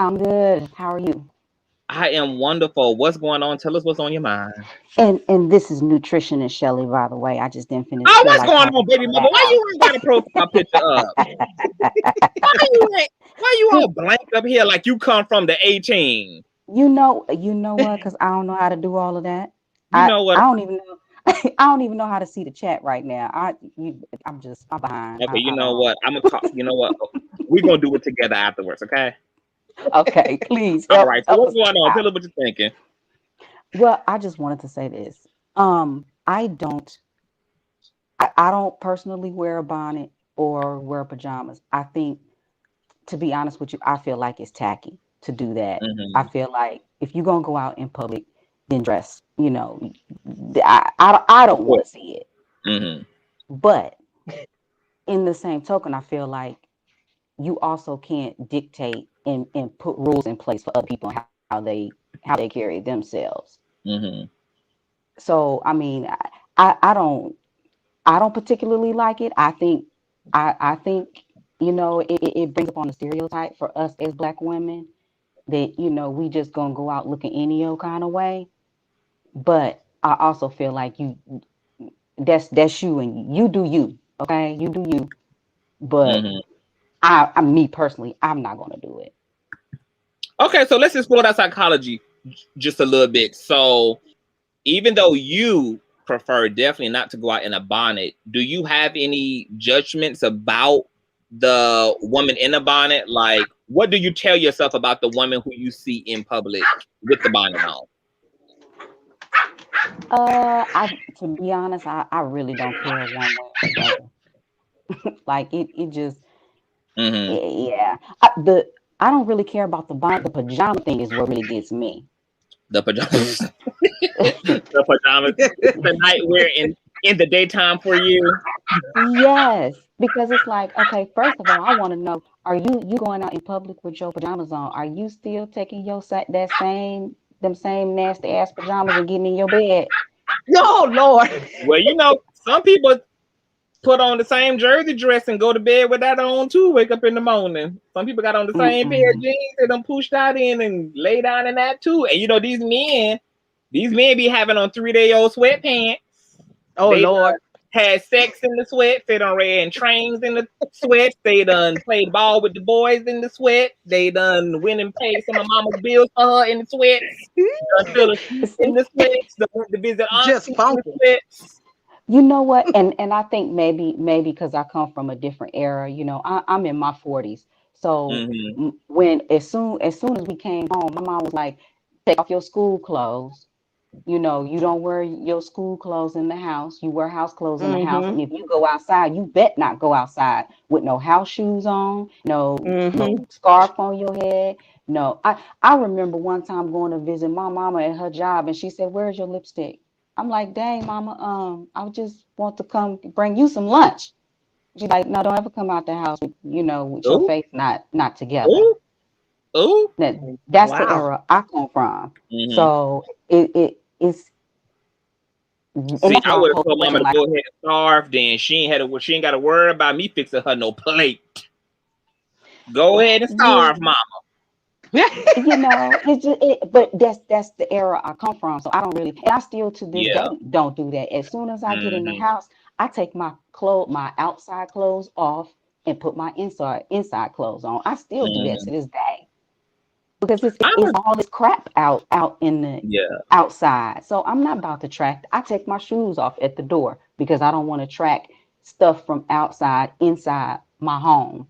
I'm good. How are you? I am wonderful. What's going on? Tell us what's on your mind. And this is nutritionist Shelly, by the way. I just didn't finish. Oh, what's going on, baby mother? Why you ain't got a profile picture up? Why you all blank up here like you come from the 18? You know what? Because I don't know how to do all of that. You know what? I don't even know. I don't even know how to see the chat right now. I'm behind. Okay, you know what? I'm gonna call. You know what? We're gonna do it together afterwards. Okay. Okay, please. All right. So what's going on? Tell us what you're thinking. Well, I just wanted to say this. I don't personally wear a bonnet or wear pajamas. I think, to be honest with you, I feel like it's tacky to do that. I feel like if you're gonna go out in public, then dress. You know, I don't want to see it. But in the same token, I feel like you also can't dictate and put rules in place for other people and how they carry themselves. So I mean, I don't particularly like it. I think you know it brings upon a stereotype for us as Black women that, you know, we just gonna go out looking any old kind of way. But I also feel like that's you and you do you. Okay, you do you. But me personally, I'm not gonna do it. Okay, so let's explore that psychology just a little bit. So even though you prefer definitely not to go out in a bonnet, do you have any judgments about the woman in the bonnet? Like, what do you tell yourself about the woman who you see in public with the bonnet on? To be honest, I really don't care one way or the other. Like it just, yeah. I don't really care about the bonnet. The pajama thing is what really gets me. The pajamas, the pajamas, the nightwear in the daytime for you. Yes, because it's like, okay, first of all, I want to know, are you going out in public with your pajamas on? Are you still taking them same nasty ass pajamas and getting in your bed? No, Lord. Well, you know, some people put on the same jersey dress and go to bed with that on too. Wake up in the morning. Some people got on the same pair of jeans and them pushed out in and lay down in that too. And you know, these men be having on 3-day-old sweatpants. Oh, Lord. Had sex in the sweat. They done ran trains in the sweat. They done played ball with the boys in the sweat. They done went and paid some of mama's bills for her in the sweats. In the sweats. The visit just funky. You know what? And I think maybe because I come from a different era. You know, I'm in my 40s. So as soon as we came home, my mom was like, "Take off your school clothes. You know, you don't wear your school clothes in the house. You wear house clothes in the house. And if you go outside, you bet not go outside with no house shoes on, no scarf on your head. No, I remember one time going to visit my mama at her job, and she said, "Where's your lipstick?" I'm like, "Dang, mama, I just want to come bring you some lunch." She's like, "No, don't ever come out the house with, with your face not together." Oh, that's the era I come from. So it's. See, I would have told mama to go ahead and starve. Then she ain't got to worry about me fixing her no plate. Go ahead and starve, mama. You know, but that's the era I come from. So I don't really, and I still to this day don't do that. As soon as I get in the house, I take my outside clothes off and put my inside clothes on. I still do that to this day. Because it's all this crap out in the outside. So I'm not about to track. I take my shoes off at the door because I don't want to track stuff from outside inside my home.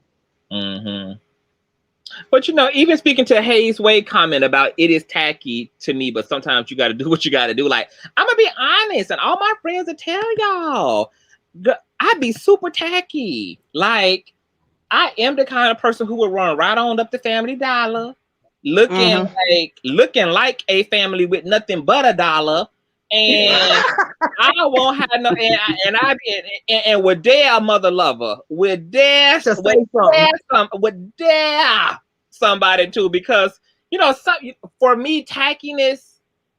But you know, even speaking to Hayes' Wade comment about it is tacky to me, but sometimes you got to do what you got to do. Like, I'm gonna be honest, and all my friends will tell y'all, I be super tacky. Like, I am the kind of person who would run right on up to Family Dollar. Looking like a family with nothing but $1, and I won't have no, and would dare a mother lover, would dare somebody too, because you know, for me,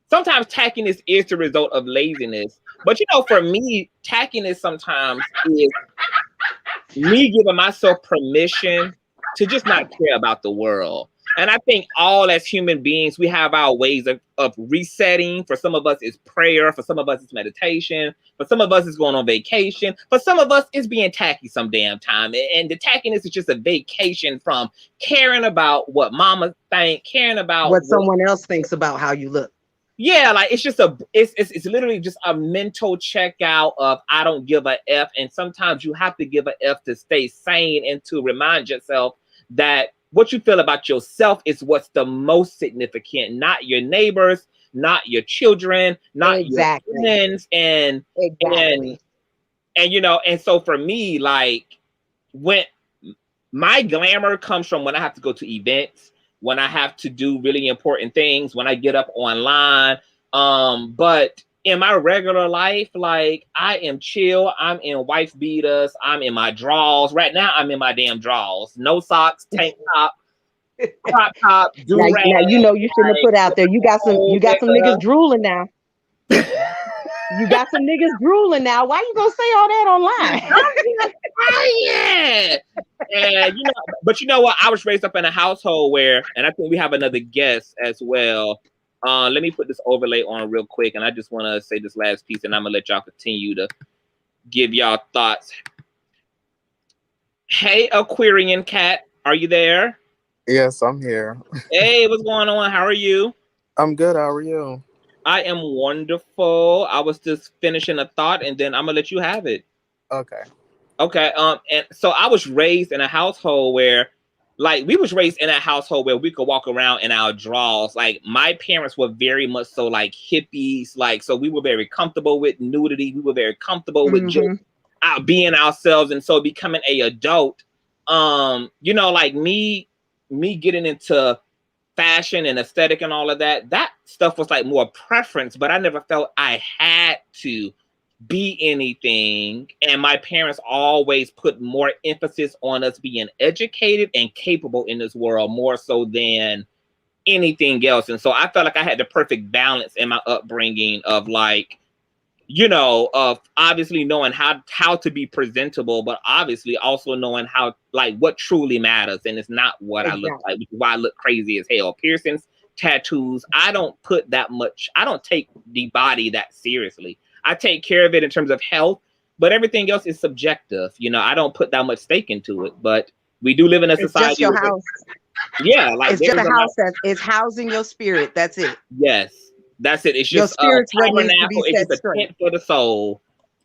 sometimes tackiness is the result of laziness, but you know, for me, tackiness sometimes is me giving myself permission to just not care about the world. And I think all as human beings, we have our ways of resetting. For some of us, it's prayer. For some of us, it's meditation. For some of us, it's going on vacation. For some of us, it's being tacky some damn time. And the tackiness is just a vacation from caring about what mama think, caring about what someone else thinks about how you look. Yeah, like it's just it's literally just a mental checkout of I don't give a F. And sometimes you have to give a F to stay sane and to remind yourself that what you feel about yourself is what's the most significant, not your neighbors, not your children, not your friends, and you know, and so for me, like, when my glamour comes from when I have to go to events, when I have to do really important things, when I get up online, but in my regular life, like, I am chill. I'm in wife beaters. I'm in my drawers. Right now, I'm in my damn drawers. No socks, tank top, crop top, now, you know you shouldn't have put out there. You got some niggas drooling now. You got some niggas drooling now. Why you gonna say all that online? And you know, but you know what? I was raised up in a household where, and I think we have another guest as well. Let me put this overlay on real quick, and I just want to say this last piece, and I'm gonna let y'all continue to give y'all thoughts. Hey, Aquarian Cat, are you there? Yes, I'm here. Hey, what's going on? How are you? I'm good. How are you? I am wonderful. I was just finishing a thought, and then I'm gonna let you have it. Okay. Okay. And so I was raised in a household where, like, we was raised in a household where we could walk around in our drawers. Like, my parents were very much so like hippies. Like, so we were very comfortable with nudity. We were very comfortable with just being ourselves. And so becoming a adult, you know, like me getting into fashion and aesthetic and all of that stuff was like more preference, but I never felt I had to be anything. And my parents always put more emphasis on us being educated and capable in this world, more so than anything else. And so I felt like I had the perfect balance in my upbringing of, like, you know, of obviously knowing how to be presentable, but obviously also knowing how, like, what truly matters. And it's not what I look like, which is why I look crazy as hell. Piercings, tattoos, I don't take the body that seriously. I take care of it in terms of health, but everything else is subjective. You know, I don't put that much stake into it, but we do live in a society. It's just your house. Yeah. Like, it's just a house it's housing your spirit. That's it. Yes. That's it. It's your just spirit's a tabernacle. It's just a tent for the soul.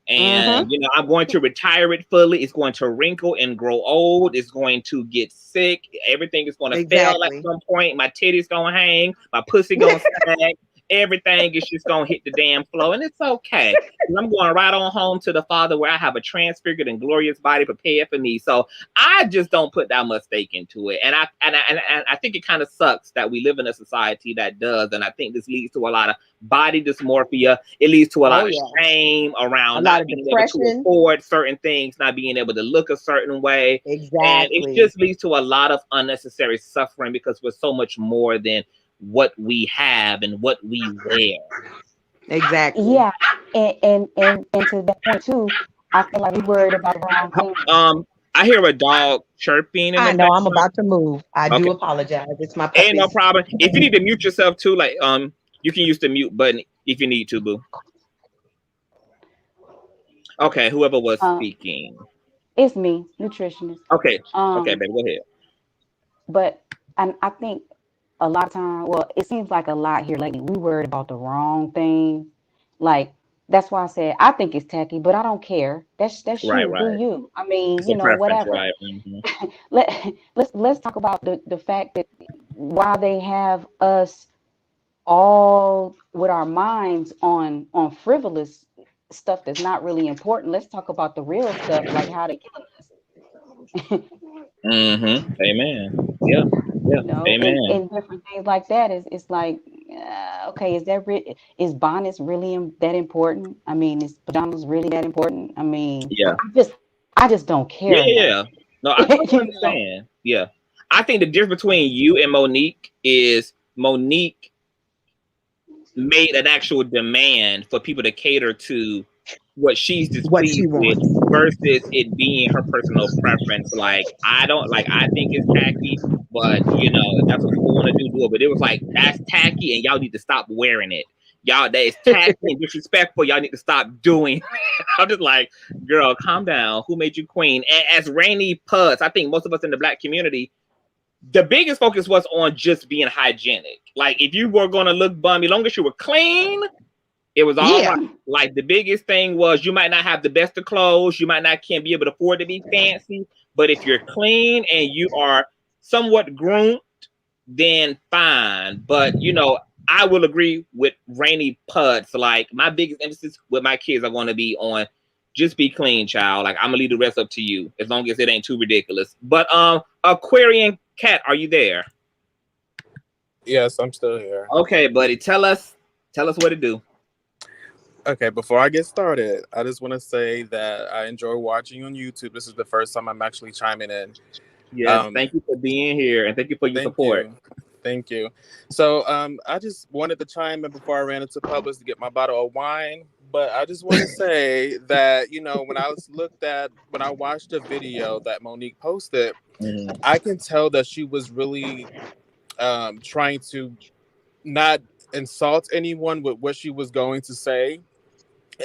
And, you know, I'm going to retire it fully. It's going to wrinkle and grow old. It's going to get sick. Everything is going to fail at some point. My titties going to hang. My pussy going to sag. Everything is just going to hit the damn floor. And it's okay. I'm going right on home to the Father, where I have a transfigured and glorious body prepared for me. So I just don't put that much stake into it. And I think it kind of sucks that we live in a society that does. And I think this leads to a lot of body dysmorphia. It leads to a lot of shame around not being able to afford certain things, not being able to look a certain way. Exactly. And it just leads to a lot of unnecessary suffering, because we're so much more than what we have and what we wear. Exactly. Yeah. And to that point too, I feel like we worried about the wrong thing. I hear a dog chirping. I know I'm about to move. I do apologize. It's my puppy. Ain't no problem. If you need to mute yourself too, like, you can use the mute button if you need to, boo. Okay, whoever was speaking. It's me, nutritionist. Okay. Okay, baby, go ahead. But I think a lot of time, well, it seems like a lot here lately, we worried about the wrong thing. Like, that's why I said I think it's tacky, but I don't care. That's right, you. Do you? I mean, it's you know, whatever. Right. Let's talk about the fact that while they have us all with our minds on frivolous stuff that's not really important, let's talk about the real stuff, like how they kill us. Amen. Yeah. You know, amen. And different things like that it's like, okay, is Bonnets really that important? I mean, is pajamas really that important? I mean, yeah. I just don't care. Yeah. No, I understand. Yeah. I think the difference between you and Monique is Monique made an actual demand for people to cater to what she's displeased with versus it being her personal preference. Like, I think it's tacky, but, you know, if that's what people want to do it. But it was like, that's tacky and y'all need to stop wearing it. Y'all, that is tacky and disrespectful. Y'all need to stop doing. I'm just like, girl, calm down. Who made you queen? And as Rainy Puds, I think most of us in the Black community, the biggest focus was on just being hygienic. Like, if you were going to look bummy, as long as you were clean, it was all right. Like, the biggest thing was you might not have the best of clothes. You might not can't be able to afford to be fancy. But if you're clean and you are somewhat groomed, then fine. But, you know, I will agree with Rainy Puds. Like, my biggest emphasis with my kids are going to be on just be clean, child. Like, I'm going to leave the rest up to you as long as it ain't too ridiculous. But Aquarian Cat, are you there? Yes, I'm still here. Okay, buddy. Tell us what to do. Okay, before I get started, I just want to say that I enjoy watching you on YouTube. This is the first time I'm actually chiming in. Yes, thank you for being here, and thank you for your support. Thank you. So I just wanted to chime in before I ran into Publix to get my bottle of wine. But I just want to say that, you know, when I watched the video that Monique posted, I can tell that she was really trying to not insult anyone with what she was going to say.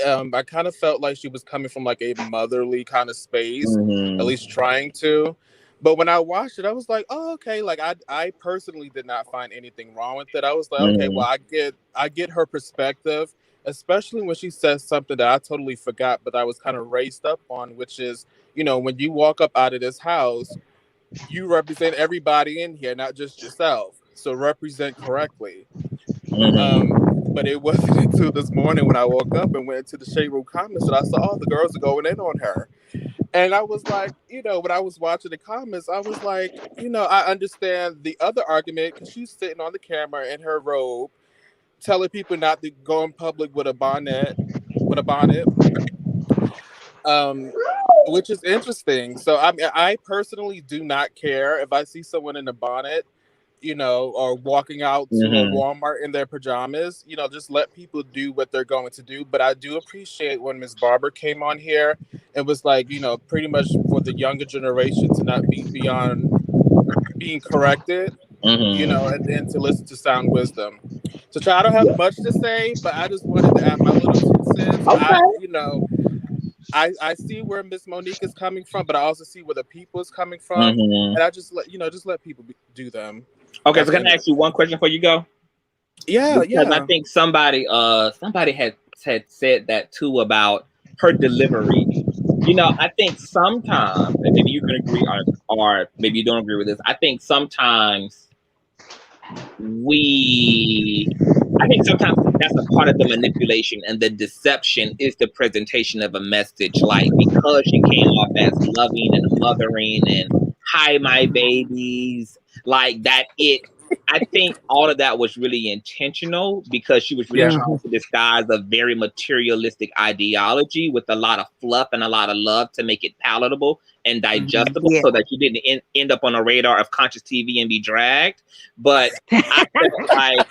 I kind of felt like she was coming from like a motherly kind of space, at least trying to. But when I watched it, I was like, oh, okay. Like I personally did not find anything wrong with it. I was like, okay, well, I get her perspective. especially when she says something that I totally forgot, but I was kind of raised up on, which is, when you walk up out of this house, you represent everybody in here, not just yourself. So represent correctly. But it wasn't until this morning when I woke up and went into the shade room comments that I saw all the girls are going in on her. And I was like, when I was watching the comments, I was like, I understand the other argument because she's sitting on the camera in her robe, telling people not to go in public with a bonnet, which is interesting. So I personally do not care if I see someone in a bonnet, or walking out to a Walmart in their pajamas. Just let people do what they're going to do. But I do appreciate when Ms. Barber came on here and was like, pretty much for the younger generation to not be beyond being corrected, and to listen to sound wisdom. So I don't have much to say, but I just wanted to add my little 2 cents. I see where Miss Monique is coming from, but I also see where the people is coming from, and I just let people do them. Okay, so can I ask you one question before you go? Yeah, because I think somebody had said that too about her delivery. I think sometimes, and maybe you can agree or maybe you don't agree with this. I think sometimes sometimes that's a part of the manipulation and the deception is the presentation of a message. Like, because she came off as loving and mothering and hi, my babies, like that I think all of that was really intentional because she was really trying to disguise a very materialistic ideology with a lot of fluff and a lot of love to make it palatable and digestible so that you didn't end up on a radar of Conscious TV and be dragged. But I felt like,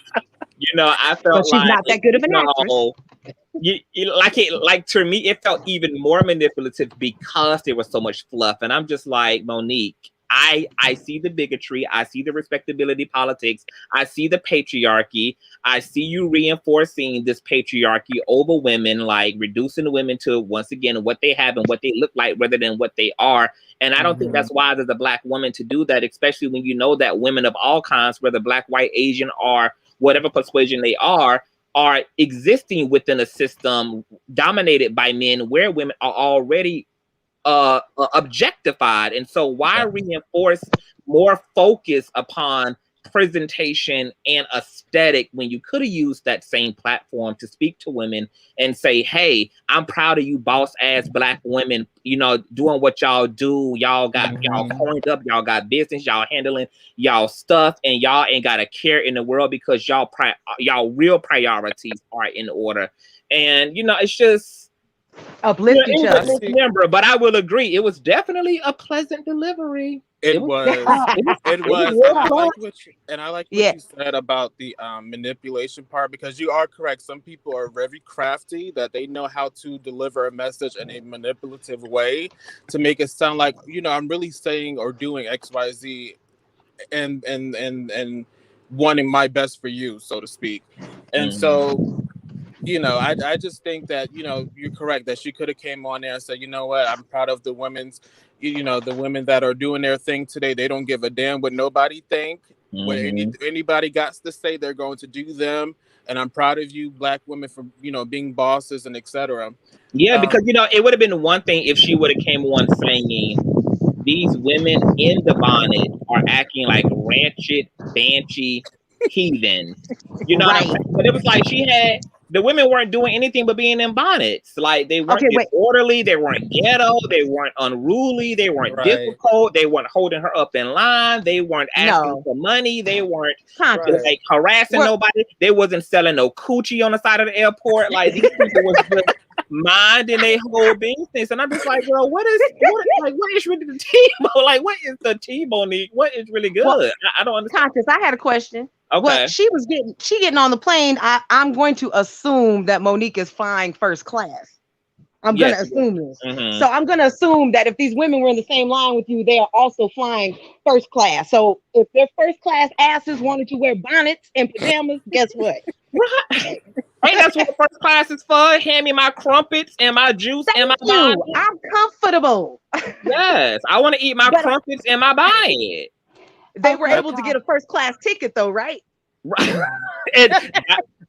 she's not that good of an actress. Like to me, it felt even more manipulative because there was so much fluff. And I'm just like, Monique, I see the bigotry. I see the respectability politics. I see the patriarchy. I see you reinforcing this patriarchy over women, like reducing the women to, once again, what they have and what they look like rather than what they are. And I don't think that's wise as a Black woman to do that, especially when you know that women of all kinds, whether Black, white, Asian, or whatever persuasion they are existing within a system dominated by men where women are already objectified. And so why reinforce more focus upon presentation and aesthetic when you could have used that same platform to speak to women and say, hey, I'm proud of you boss ass Black women, doing what y'all do. Y'all got y'all coined up, y'all got business, y'all handling y'all stuff, and y'all ain't got a care in the world because y'all real priorities are in order. And it's just uplift each other. Remember, but I will agree, it was definitely a pleasant delivery. It was. And I like what you said about the manipulation part, because you are correct. Some people are very crafty, that they know how to deliver a message in a manipulative way to make it sound like, I'm really saying or doing XYZ and wanting my best for you, so to speak. And so, I just think that, you're correct that she could have came on there and said, you know what, I'm proud of the women's, the women that are doing their thing today. They don't give a damn what nobody think. What anybody got to say, they're going to do them. And I'm proud of you, Black women, for, being bosses and etc. Yeah, because, it would have been one thing if she would have came on saying, these women in the bonnet are acting like rancid, banshee heathens. What I'm saying? But it was like the women weren't doing anything but being in bonnets. Like, they weren't orderly, they weren't ghetto, they weren't unruly, they weren't difficult, they weren't holding her up in line, they weren't asking for money, they weren't like harassing nobody, they wasn't selling no coochie on the side of the airport. Like, these people was just minding their whole business. And I'm just like, girl, what is really the T-bone? Like, what is the T-bone? What is really good? Well, I don't understand. Conscious, I had a question. Okay. Well, she getting on the plane. I'm going to assume that Monique is flying first class. I'm going to assume this. So I'm going to assume that if these women were in the same line with you, they are also flying first class. So if their first class asses wanted to wear bonnets and pajamas, guess what? Right. Hey, that's what first class is for. Hand me my crumpets and my juice and my bonnet. I'm comfortable. Yes, I want to eat my crumpets and my bonnet. They were able to get a first class ticket though, right? Right.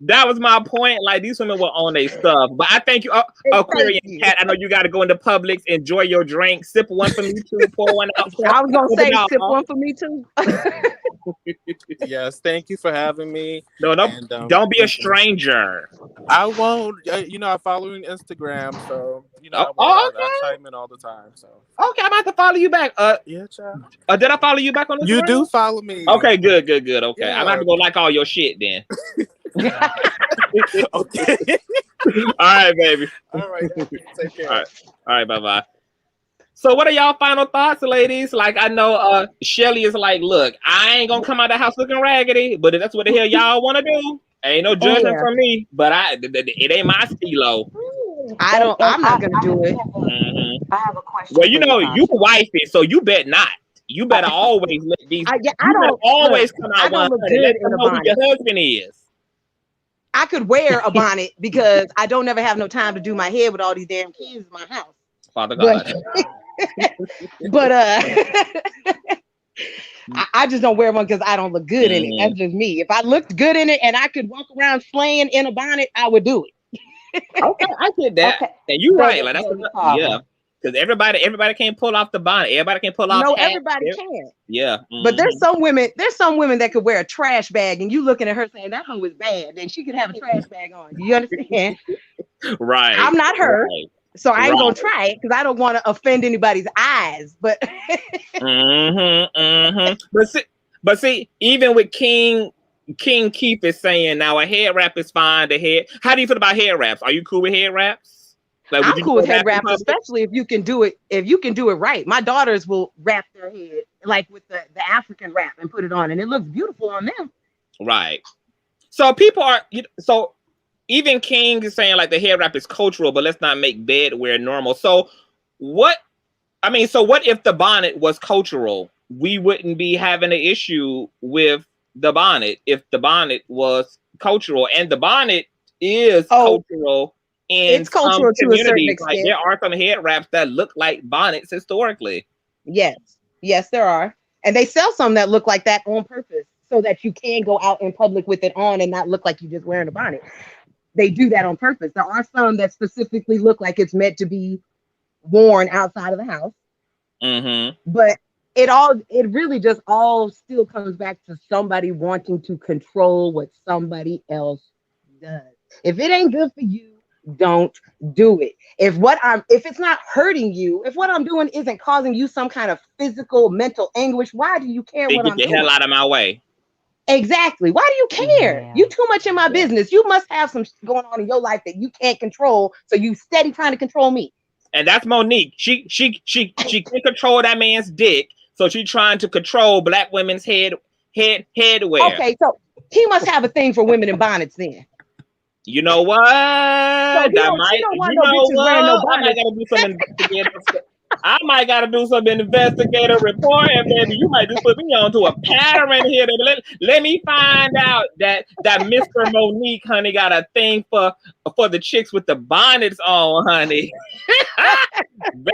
That was my point. Like, these women were on their stuff. But I thank you, Aquarian Cat. I know you got to go into Publix, enjoy your drink, sip one for me too, pour one out. I was gonna say sip one for me too. Yes, thank you for having me. No, and, don't be a stranger. I won't. I follow you on Instagram, so I chime in all the time. So okay, I'm about to follow you back. Yeah, child. Did I follow you back on Instagram? You do follow me. Okay, good. Okay, yeah. I'm about to go like all your shit then. Okay. All right, baby. All right. Take care. All right. Bye. So what are y'all final thoughts, ladies? Like, I know Shelly is like, look, I ain't gonna come out of the house looking raggedy, but if that's what the hell y'all want to do, ain't no judgment from me. But it ain't my stilo. I'm not gonna do it. I have a question. Well, you wifey, so you bet not. You better always let these. I don't always come out one. Let them know who your husband is. I could wear a bonnet because I don't ever have no time to do my hair with all these damn kids in my house. Father God. But I just don't wear one because I don't look good in it. That's just me. If I looked good in it and I could walk around slaying in a bonnet, I would do it. Okay, I get that. Okay. And you're right. Like that's because everybody can't pull off the bonnet. Everybody can pull off. No, everybody can. Yeah. But there's some women that could wear a trash bag, and you looking at her saying that one was bad, and she could have a trash bag on. You understand? Right. I'm not her. Right. So I ain't gonna try it because I don't want to offend anybody's eyes. But But see, even with King Keith is saying now a head wrap is fine. How do you feel about head wraps? Are you cool with head wraps? Like, I'm cool with head wraps, especially if you can do it. If you can do it right, my daughters will wrap their head like with the African wrap and put it on, and it looks beautiful on them. Right. So people are even King is saying like the hair wrap is cultural, but let's not make bed wear normal. So what if the bonnet was cultural? We wouldn't be having an issue with the bonnet if the bonnet was cultural, and the bonnet is cultural. It's cultural to a certain extent. Like, there are some head wraps that look like bonnets historically. Yes, there are, and they sell some that look like that on purpose so that you can go out in public with it on and not look like you're just wearing a bonnet. They do that on purpose. There are some that specifically look like it's meant to be worn outside of the house. But it really just all still comes back to somebody wanting to control what somebody else does. If it ain't good for you, don't do it. If it's not hurting you, if what I'm doing isn't causing you some kind of physical, mental anguish, why do you care what I'm doing? Get the hell out of my way. Exactly. Why do you care? Yeah. You too much in my business. You must have some going on in your life that you can't control, so you steady trying to control me. And that's Monique. She can control that man's dick, so she's trying to control black women's headwear. Okay, so he must have a thing for women in bonnets then. You know what? I might gotta do some investigative reporting, baby. You might just put me onto a pattern here. Let me find out that Mr. Monique, honey, got a thing for the chicks with the bonnets on, honey.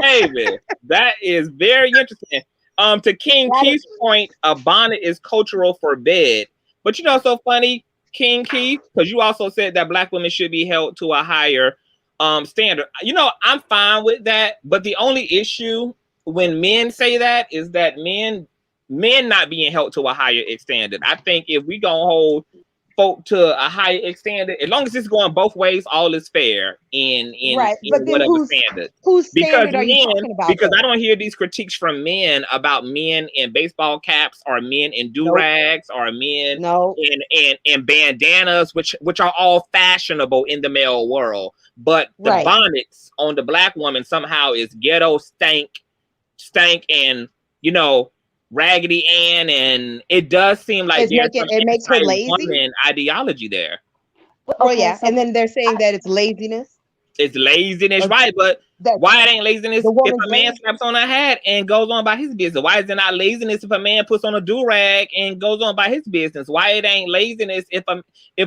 Baby, that is very interesting. To King Keith's point, a bonnet is cultural for bed. But so funny, King Keith, because you also said that black women should be held to a higher standard. I'm fine with that, but the only issue when men say that is that men not being held to a higher standard. I think if we gonna hold folk to a higher standard, as long as it's going both ways, all is fair in whatever standard. Whose standard are you talking about? Because I don't hear these critiques from men about men in baseball caps or men in do-rags or men in bandanas, which are all fashionable in the male world. But the bonnets on the black woman somehow is ghetto, stank, and Raggedy Ann, and it does seem like it makes her lazy. Woman ideology there. And then they're saying that it's laziness. It's laziness, right? But why it ain't laziness if a man slaps on a hat and goes on by his business? Why is it not laziness if a man puts on a do-rag and goes on by his business? Why it ain't laziness if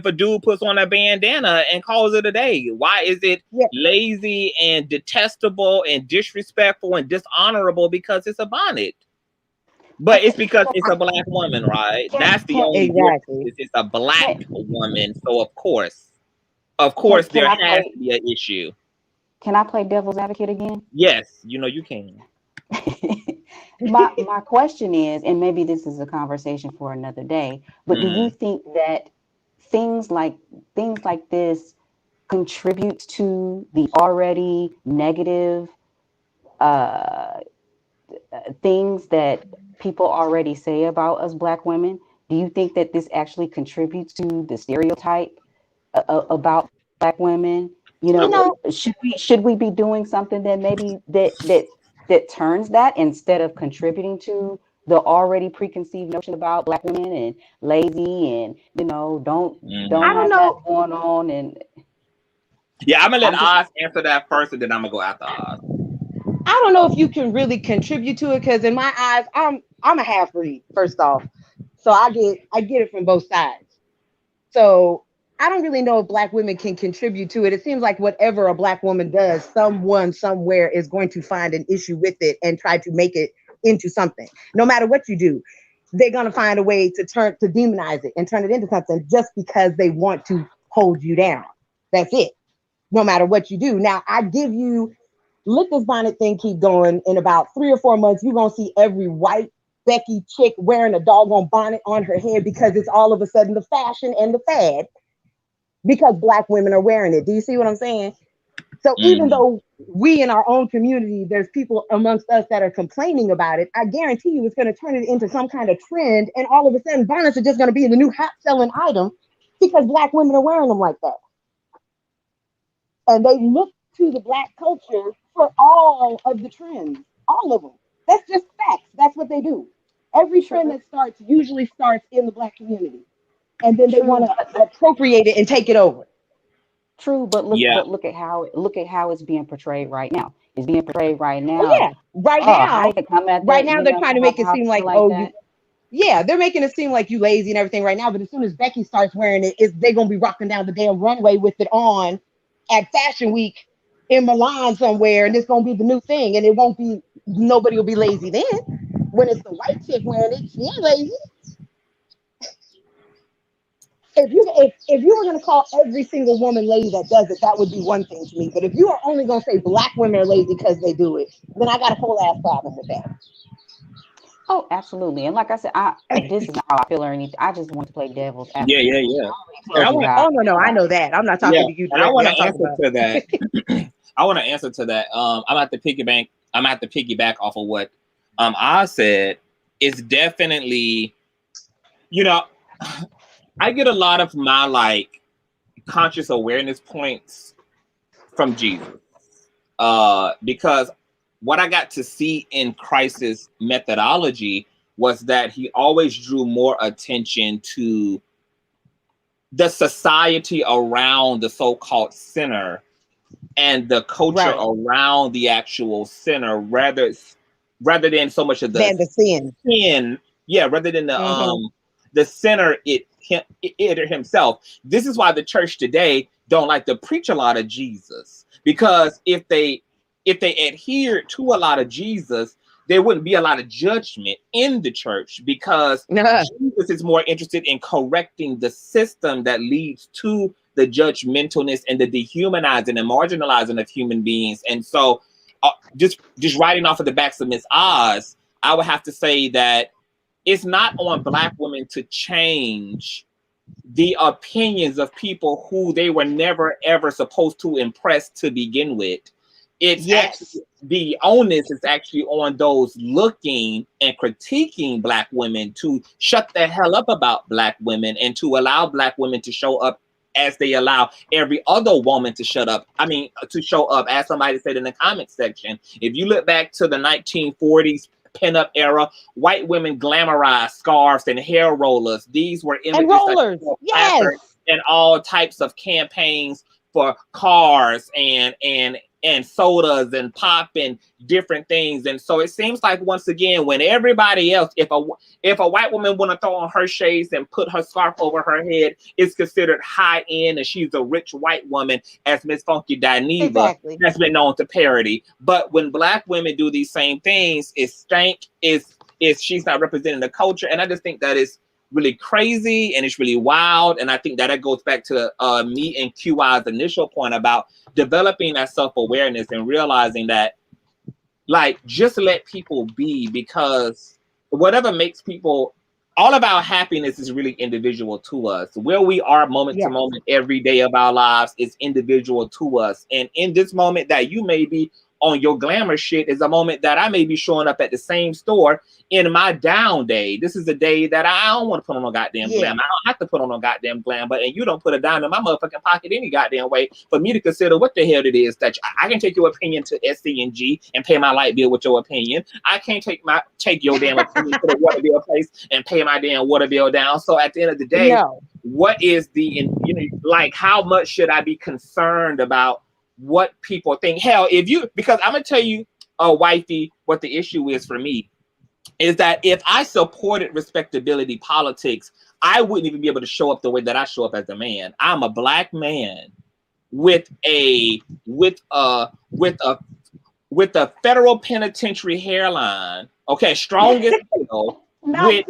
a dude puts on a bandana and calls it a day? Why is it lazy and detestable and disrespectful and dishonorable because it's a bonnet? But it's because it's a black woman, right? That's the only exactly. difference. It's a black woman, so of course, there has to be an issue. Can I play devil's advocate again? Yes, you know you can. my question is, and maybe this is a conversation for another day, but do you think that things like this contributes to the already negative things that people already say about us black women? Do you think that this actually contributes to the stereotype about black women? You know, should we be doing something that maybe that turns that instead of contributing to the already preconceived notion about black women and lazy and don't have that going on? And yeah, I'm gonna let Oz answer that first, and then I'm gonna go after Oz. I don't know if you can really contribute to it, because in my eyes, I'm a half breed, first off. So I get it from both sides. So I don't really know if black women can contribute to it. It seems like whatever a black woman does, someone somewhere is going to find an issue with it and try to make it into something. No matter what you do, they're going to find a way to demonize it and turn it into something just because they want to hold you down. That's it. No matter what you do. Now, I give you, let this bonnet thing keep going. In about 3 or 4 months, you're going to see every white Becky chick wearing a doggone bonnet on her head, because it's all of a sudden the fashion and the fad, because black women are wearing it. Do you see what I'm saying? So even though we in our own community, there's people amongst us that are complaining about it, I guarantee you it's going to turn it into some kind of trend, and all of a sudden bonnets are just going to be the new hot selling item because black women are wearing them like that. And they look to the black culture for all of the trends, all of them. That's just facts. That's what they do. Every trend that usually starts in the black community, and then they want to appropriate it and take it over. True, but look at how it's being portrayed right now. It's being portrayed right now. Oh, yeah, right now they're trying to make it seem like they're making it seem like you lazy and everything right now. But as soon as Becky starts wearing it, they're gonna be rocking down the damn runway with it on at Fashion Week in Milan somewhere, and it's gonna be the new thing, and it won't be, nobody will be lazy then. When it's the white chick wearing it, she ain't lazy. If you were gonna call every single woman lazy that does it, that would be one thing to me. But if you are only gonna say black women are lazy because they do it, then I got a whole ass problem with that. Oh, absolutely. And like I said, this is not how I feel or anything. I just want to play devil's advocate. Yeah. I know that. I'm not talking to you. And I want to answer to that. I want to answer to that. I'm at the piggyback off of what I said. It's definitely, I get a lot of my conscious awareness points from Jesus, because what I got to see in Christ's methodology was that he always drew more attention to the society around the so-called sinner and the culture around the actual sinner, rather than so much of the sin. Yeah, rather than the sinner it himself. This is why the church today don't like to preach a lot of Jesus, because if they adhered to a lot of Jesus, there wouldn't be a lot of judgment in the church, because Jesus is more interested in correcting the system that leads to the judgmentalness and the dehumanizing and marginalizing of human beings. And so just writing off of the backs of Miss Oz, I would have to say that it's not on black women to change the opinions of people who they were never ever supposed to impress to begin with. It's actually, the onus is actually on those looking and critiquing black women to shut the hell up about black women and to allow black women to show up as they allow every other woman to show up, as somebody said in the comment section. If you look back to the 1940s pinup era, white women glamorized scarves and hair rollers. These were images and all types of campaigns for cars and sodas and pop and different things. And so it seems like, once again, when everybody else, if a white woman want to throw on her shades and put her scarf over her head, it's considered high end and she's a rich white woman, as Miss Funky Dineva that's been known to parody. But when black women do these same things, it's she's not representing the culture. And I just think that is really crazy and it's really wild. And I think that goes back to me and QI's initial point about developing that self-awareness and realizing that, like, just let people be, because whatever makes people, all of our happiness is really individual to us. Where we are moment to moment every day of our lives is individual to us. And in this moment that you may be on your glamour shit is a moment that I may be showing up at the same store in my down day. This is a day that I don't want to put on no goddamn glam. I don't have to put on no goddamn glam, but and you don't put a dime in my motherfucking pocket any goddamn way for me to consider what the hell it is that I can take your opinion to SC&G and pay my light bill with your opinion. I can't take your damn opinion to the water bill place and pay my damn water bill down. So at the end of the day, what is the, like, how much should I be concerned about what people think? Hell, because I'm gonna tell you, wifey, what the issue is for me is that if I supported respectability politics, I wouldn't even be able to show up the way that I show up as a man. I'm a black man with a federal penitentiary hairline, okay, strong as hell, with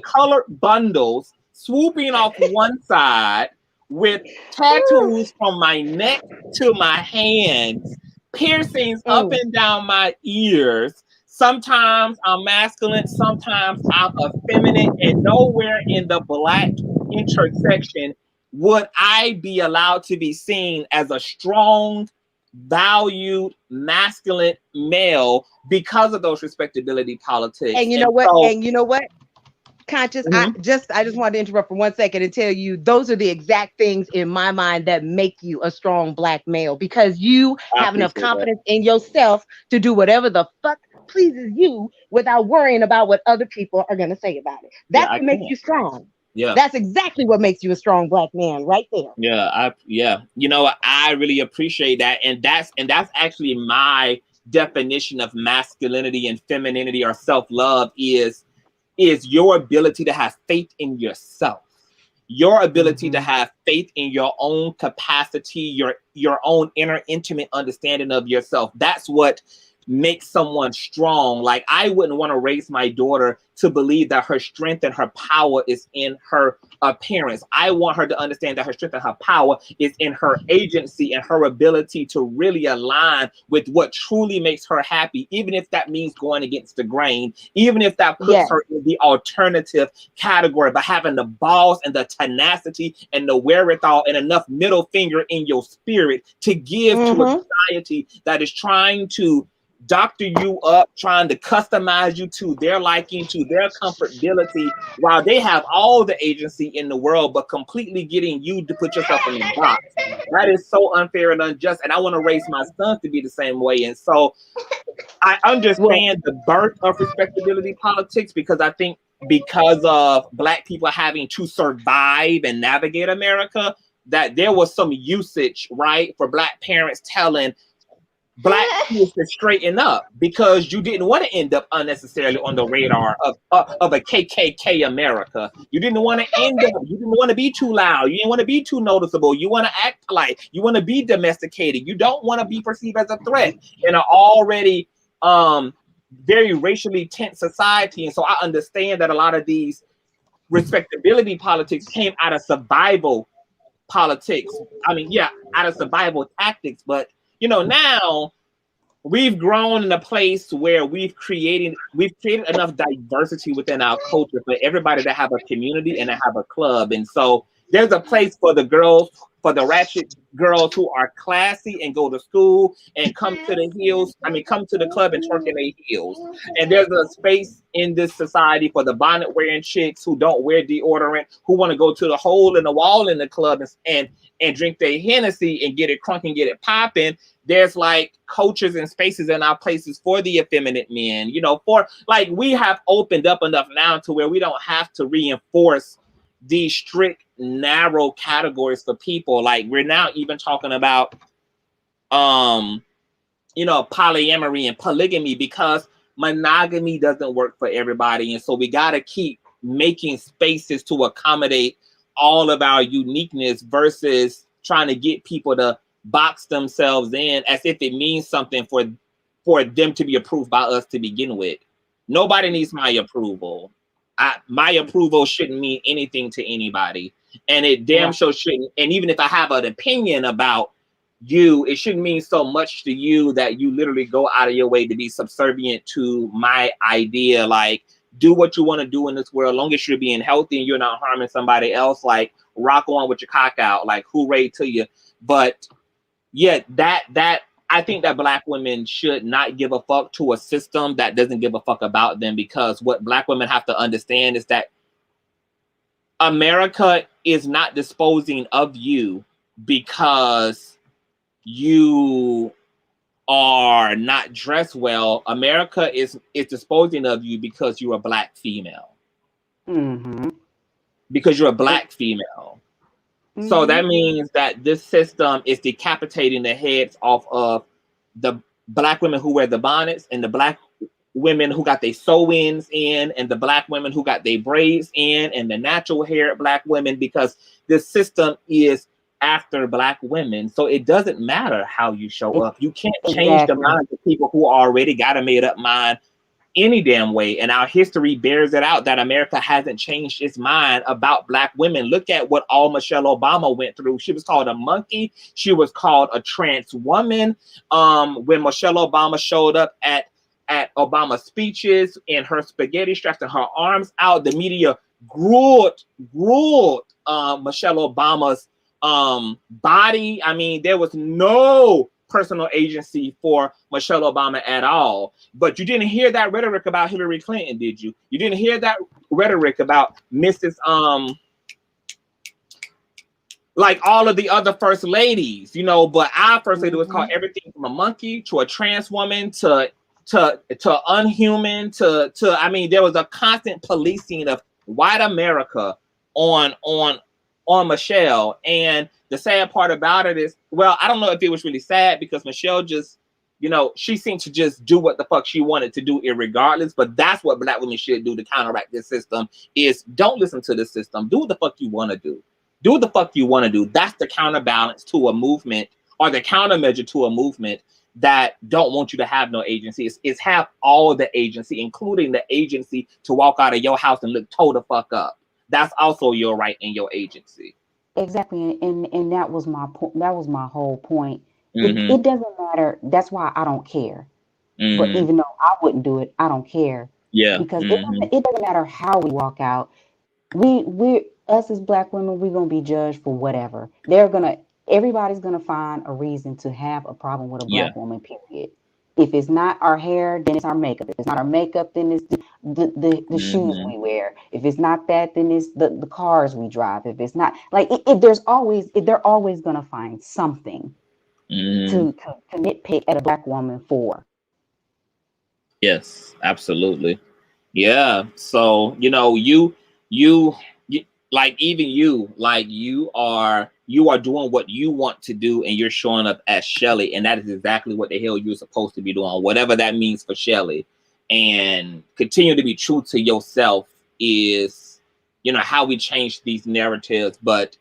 colored bundles swooping off one side, with tattoos from my neck to my hands, piercings up and down my ears. Sometimes I'm masculine, sometimes I'm effeminate, and nowhere in the black intersection would I be allowed to be seen as a strong, valued, masculine male because of those respectability politics. And you know what? Conscious, I just wanted to interrupt for 1 second and tell you those are the exact things in my mind that make you a strong black male, because you have enough confidence in yourself to do whatever the fuck pleases you without worrying about what other people are going to say about it. That's what makes you strong. Yeah, that's exactly what makes you a strong black man right there. You know, I really appreciate that, and that's actually my definition of masculinity and femininity or self-love is your ability to have faith in yourself, your ability to have faith in your own capacity, your own inner intimate understanding of yourself. That's what makes someone strong. Like, I wouldn't want to raise my daughter to believe that her strength and her power is in her appearance. I want her to understand that her strength and her power is in her agency and her ability to really align with what truly makes her happy, even if that means going against the grain, even if that puts her in the alternative category, but having the balls and the tenacity and the wherewithal and enough middle finger in your spirit to give to a society that is trying to doctor you up, trying to customize you to their liking, to their comfortability, while they have all the agency in the world, but completely getting you to put yourself in the box. That is so unfair and unjust. And I want to raise my son to be the same way. And so I understand the birth of respectability politics, because I think because of Black people having to survive and navigate America, that there was some usage, right, for Black parents telling Black kids to straighten up, because you didn't want to end up unnecessarily on the radar of a KKK America. You didn't want to end up, you didn't want to be too loud. You didn't want to be too noticeable. You want to act like, you want to be domesticated. You don't want to be perceived as a threat in an already very racially tense society. And so I understand that a lot of these respectability politics came out of survival politics. I mean, yeah, out of survival tactics, but you know, now we've grown in a place where we've created enough diversity within our culture for everybody to have a community and to have a club. And so there's a place for the girls, for the ratchet girls who are classy and go to school and come to the club and twerk in their heels. And there's a space in this society for the bonnet wearing chicks who don't wear deodorant, who want to go to the hole in the wall in the club and drink their Hennessy and get it crunk and get it popping. There's like cultures and spaces in our places for the effeminate men, you know, for like, we have opened up enough now to where we don't have to reinforce these strict, narrow categories for people. Like, we're now even talking about, you know, polyamory and polygamy, because monogamy doesn't work for everybody. And so we got to keep making spaces to accommodate all of our uniqueness versus trying to get people to box themselves in as if it means something for for them to be approved by us to begin with. Nobody needs my approval. My approval shouldn't mean anything to anybody. And it damn sure shouldn't. And even if I have an opinion about you, it shouldn't mean so much to you that you literally go out of your way to be subservient to my idea. Like, do what you want to do in this world, as long as you're being healthy and you're not harming somebody else. Like, rock on with your cock out. Like, hooray to you. But yeah, that I think that Black women should not give a fuck to a system that doesn't give a fuck about them, because what Black women have to understand is that America is not disposing of you because you are not dressed well. America is disposing of you because you're a Black female. Mm-hmm. Because you're a Black female. Mm-hmm. So that means that this system is decapitating the heads off of the Black women who wear the bonnets, and the Black women who got their sew-ins in, and the Black women who got their braids in, and the natural hair Black women, because this system is after Black women. So it doesn't matter how you show up. You can't change the minds of people who already got a made up mind any damn way. And our history bears it out that America hasn't changed its mind about Black women. Look at what all Michelle Obama went through. She was called a monkey. She was called a trans woman. When Michelle Obama showed up at Obama's speeches in her spaghetti straps and her arms out, the media grilled Michelle Obama's body. I mean, there was no personal agency for Michelle Obama at all. But you didn't hear that rhetoric about Hillary Clinton, did you? You didn't hear that rhetoric about Mrs. Like all of the other first ladies, you know. But our first lady was called everything from a monkey to a trans woman to unhuman to I mean, there was a constant policing of white America on Michelle. And the sad part about it is, well, I don't know if it was really sad, because Michelle just, you know, she seemed to just do what the fuck she wanted to do irregardless. But that's what Black women should do to counteract this system, is don't listen to the system. Do what the fuck you want to do. Do what the fuck you want to do. That's the counterbalance to a movement, or the countermeasure to a movement that don't want you to have no agency. Is have all the agency, including the agency to walk out of your house and look toe the fuck up. That's also your right and your agency. Exactly, and that was my point. That was my whole point. It doesn't matter. That's why I don't care. But even though I wouldn't do it, I don't care. Yeah, because it doesn't matter how we walk out. We us as Black women, we're gonna be judged for whatever. Everybody's gonna find a reason to have a problem with a Black woman. Period. If it's not our hair, then it's our makeup. If it's not our makeup, then it's the shoes we wear. If it's not that, then it's the cars we drive. If it's not, like, they're always gonna find something to nitpick at a Black woman for. Yes, absolutely. Yeah. So, you know, you like, even you, like, you are doing what you want to do, and you're showing up as Shelly, and that is exactly what the hell you're supposed to be doing, whatever that means for Shelly. And continue to be true to yourself is, you know, how we change these narratives. But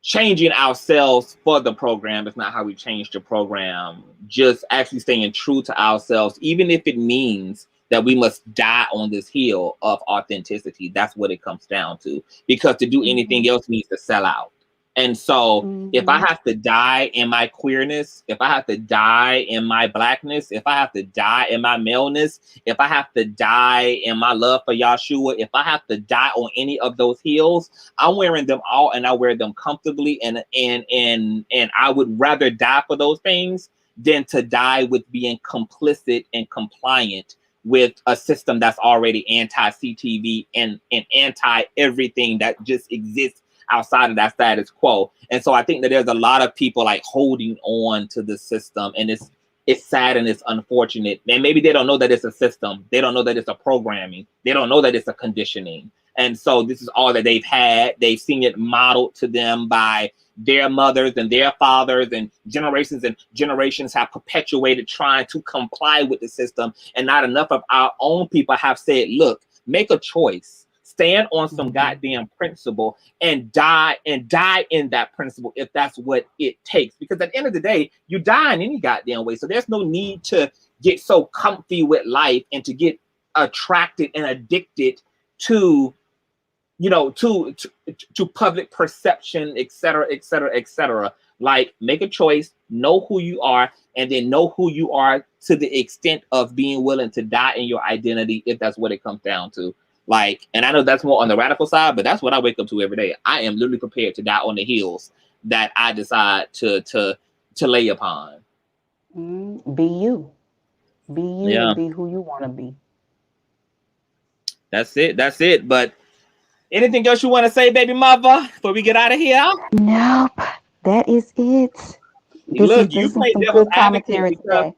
changing ourselves for the program is not how we change the program. Just actually staying true to ourselves, even if it means that we must die on this hill of authenticity. That's what it comes down to, because to do anything else means to sell out. And so if I have to die in my queerness, if I have to die in my Blackness, if I have to die in my maleness, if I have to die in my love for Yahshua, if I have to die on any of those hills, I'm wearing them all, and I wear them comfortably. And I would rather die for those things than to die with being complicit and compliant with a system that's already anti-CTV and anti-everything that just exists outside of that status quo. And so I think that there's a lot of people like holding on to the system, and it's sad and it's unfortunate. And maybe they don't know that it's a system. They don't know that it's a programming. They don't know that it's a conditioning. And so this is all that they've had. They've seen it modeled to them by their mothers and their fathers, and generations have perpetuated trying to comply with the system. And not enough of our own people have said, look, make a choice. stand on some goddamn principle and die in that principle if that's what it takes. Because at the end of the day, you die in any goddamn way. So there's no need to get so comfy with life and to get attracted and addicted to, you know, to public perception, et cetera, et cetera, et cetera. Like, make a choice, know who you are, and then know who you are to the extent of being willing to die in your identity if that's what it comes down to. Like, and I know that's more on the radical side, but that's what I wake up to every day. I am literally prepared to die on the hills that I decide to lay upon. Be you. Be you, Yeah. and be who you want to be. That's it. That's it. But anything else you want to say, baby mother, before we get out of here? Nope. That is it. Look, you played devil's advocate because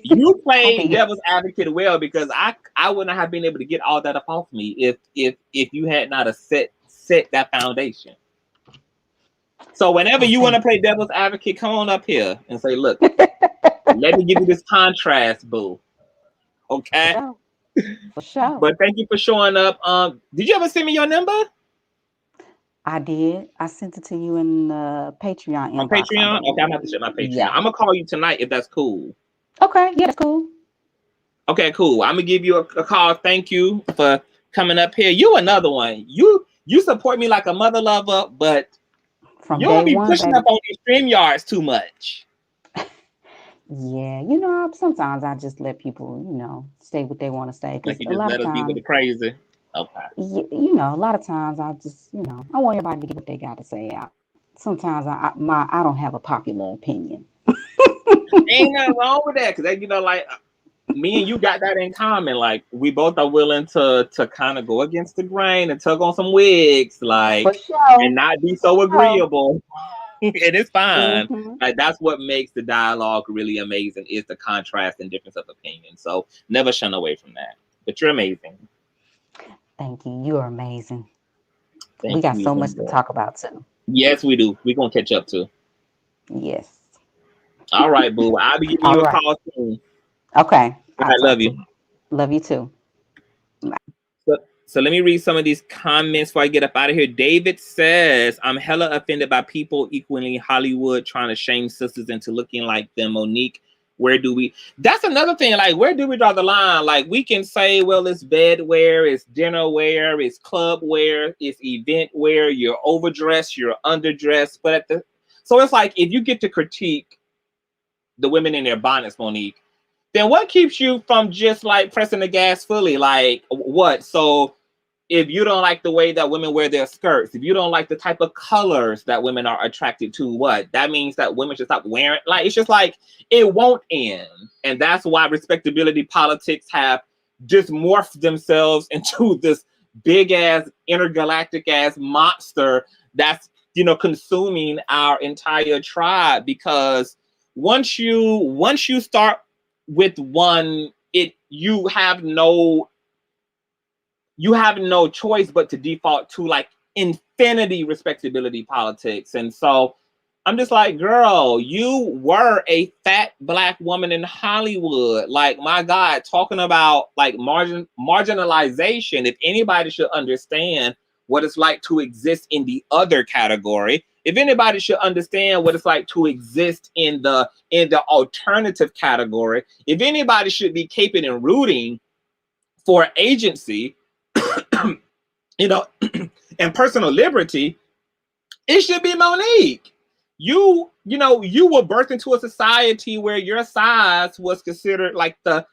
you played devil's advocate well, because I wouldn't have been able to get all that up off me if you had not a set that foundation. So whenever you want to play devil's advocate, come on up here and say, look, let me give you this contrast, boo. Okay? For sure. But thank you for showing up. Did you ever send me your number? I did. I sent it to you in Patreon. On Patreon? Okay, I'm going to have to check my Patreon. Yeah. I'm going to call you tonight if that's cool. Okay, yeah, that's cool. Okay, cool. I'm going to give you a call. Thank you for coming up here. You another one. You support me like a mother lover, but you don't be pushing up on these StreamYards too much. Yeah, you know, sometimes I just let people, you know, say what they want to say. Like you just let us be with the crazy. Okay. You know, a lot of times I just, you know, I want everybody to get what they got to say out. Sometimes I don't have a popular opinion. Ain't nothing wrong with that, because, you know, like, me and you got that in common. Like, we both are willing to kind of go against the grain and tug on some wigs, like, and not be so agreeable. And it's fine. Like, that's what makes the dialogue really amazing, is the contrast and difference of opinion. So never shun away from that. But you're amazing. Thank you. You are amazing. We got so much to talk about too. Yes, we do. We're gonna catch up too. Yes. All right, boo. I'll be giving you a call soon. Okay. I love you. Love you too. So let me read some of these comments before I get up out of here. David says, I'm hella offended by people equally Hollywood trying to shame sisters into looking like them. Monique, where do we? That's another thing. Like, where do we draw the line? Like, we can say, well, it's bed wear, it's dinner wear, it's club wear, it's event wear. You're overdressed, you're underdressed. But so it's like, if you get to critique the women in their bonnets, Monique, then what keeps you from just like pressing the gas fully? Like, what? So if you don't like the way that women wear their skirts, if you don't like the type of colors that women are attracted to, what? That means that women should stop wearing. Like, it's just like, it won't end. And that's why respectability politics have just morphed themselves into this big ass intergalactic ass monster that's, you know, consuming our entire tribe. Because once you start with one, you have no choice but to default to like infinity respectability politics. And so I'm just like, girl, you were a fat Black woman in Hollywood. Like, my God, talking about like marginalization. If anybody should understand what it's like to exist in the other category, if anybody should understand what it's like to exist in the alternative category, if anybody should be caping and rooting for agency, you know, and personal liberty, it should be Monique. You know, you were birthed into a society where your size was considered like the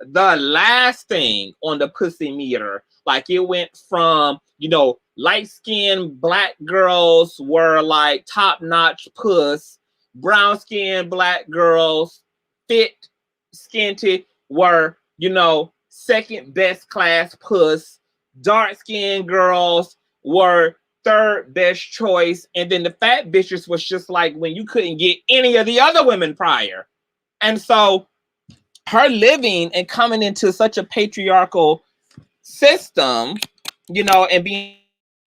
last thing on the pussy meter. Like, it went from, you know, light-skinned Black girls were like top-notch puss. Brown-skinned Black girls, fit, skinty, were, you know, second best class puss. Dark-skinned girls were third best choice. And then the fat bitches was just like when you couldn't get any of the other women prior. And so her living and coming into such a patriarchal system, you know, and being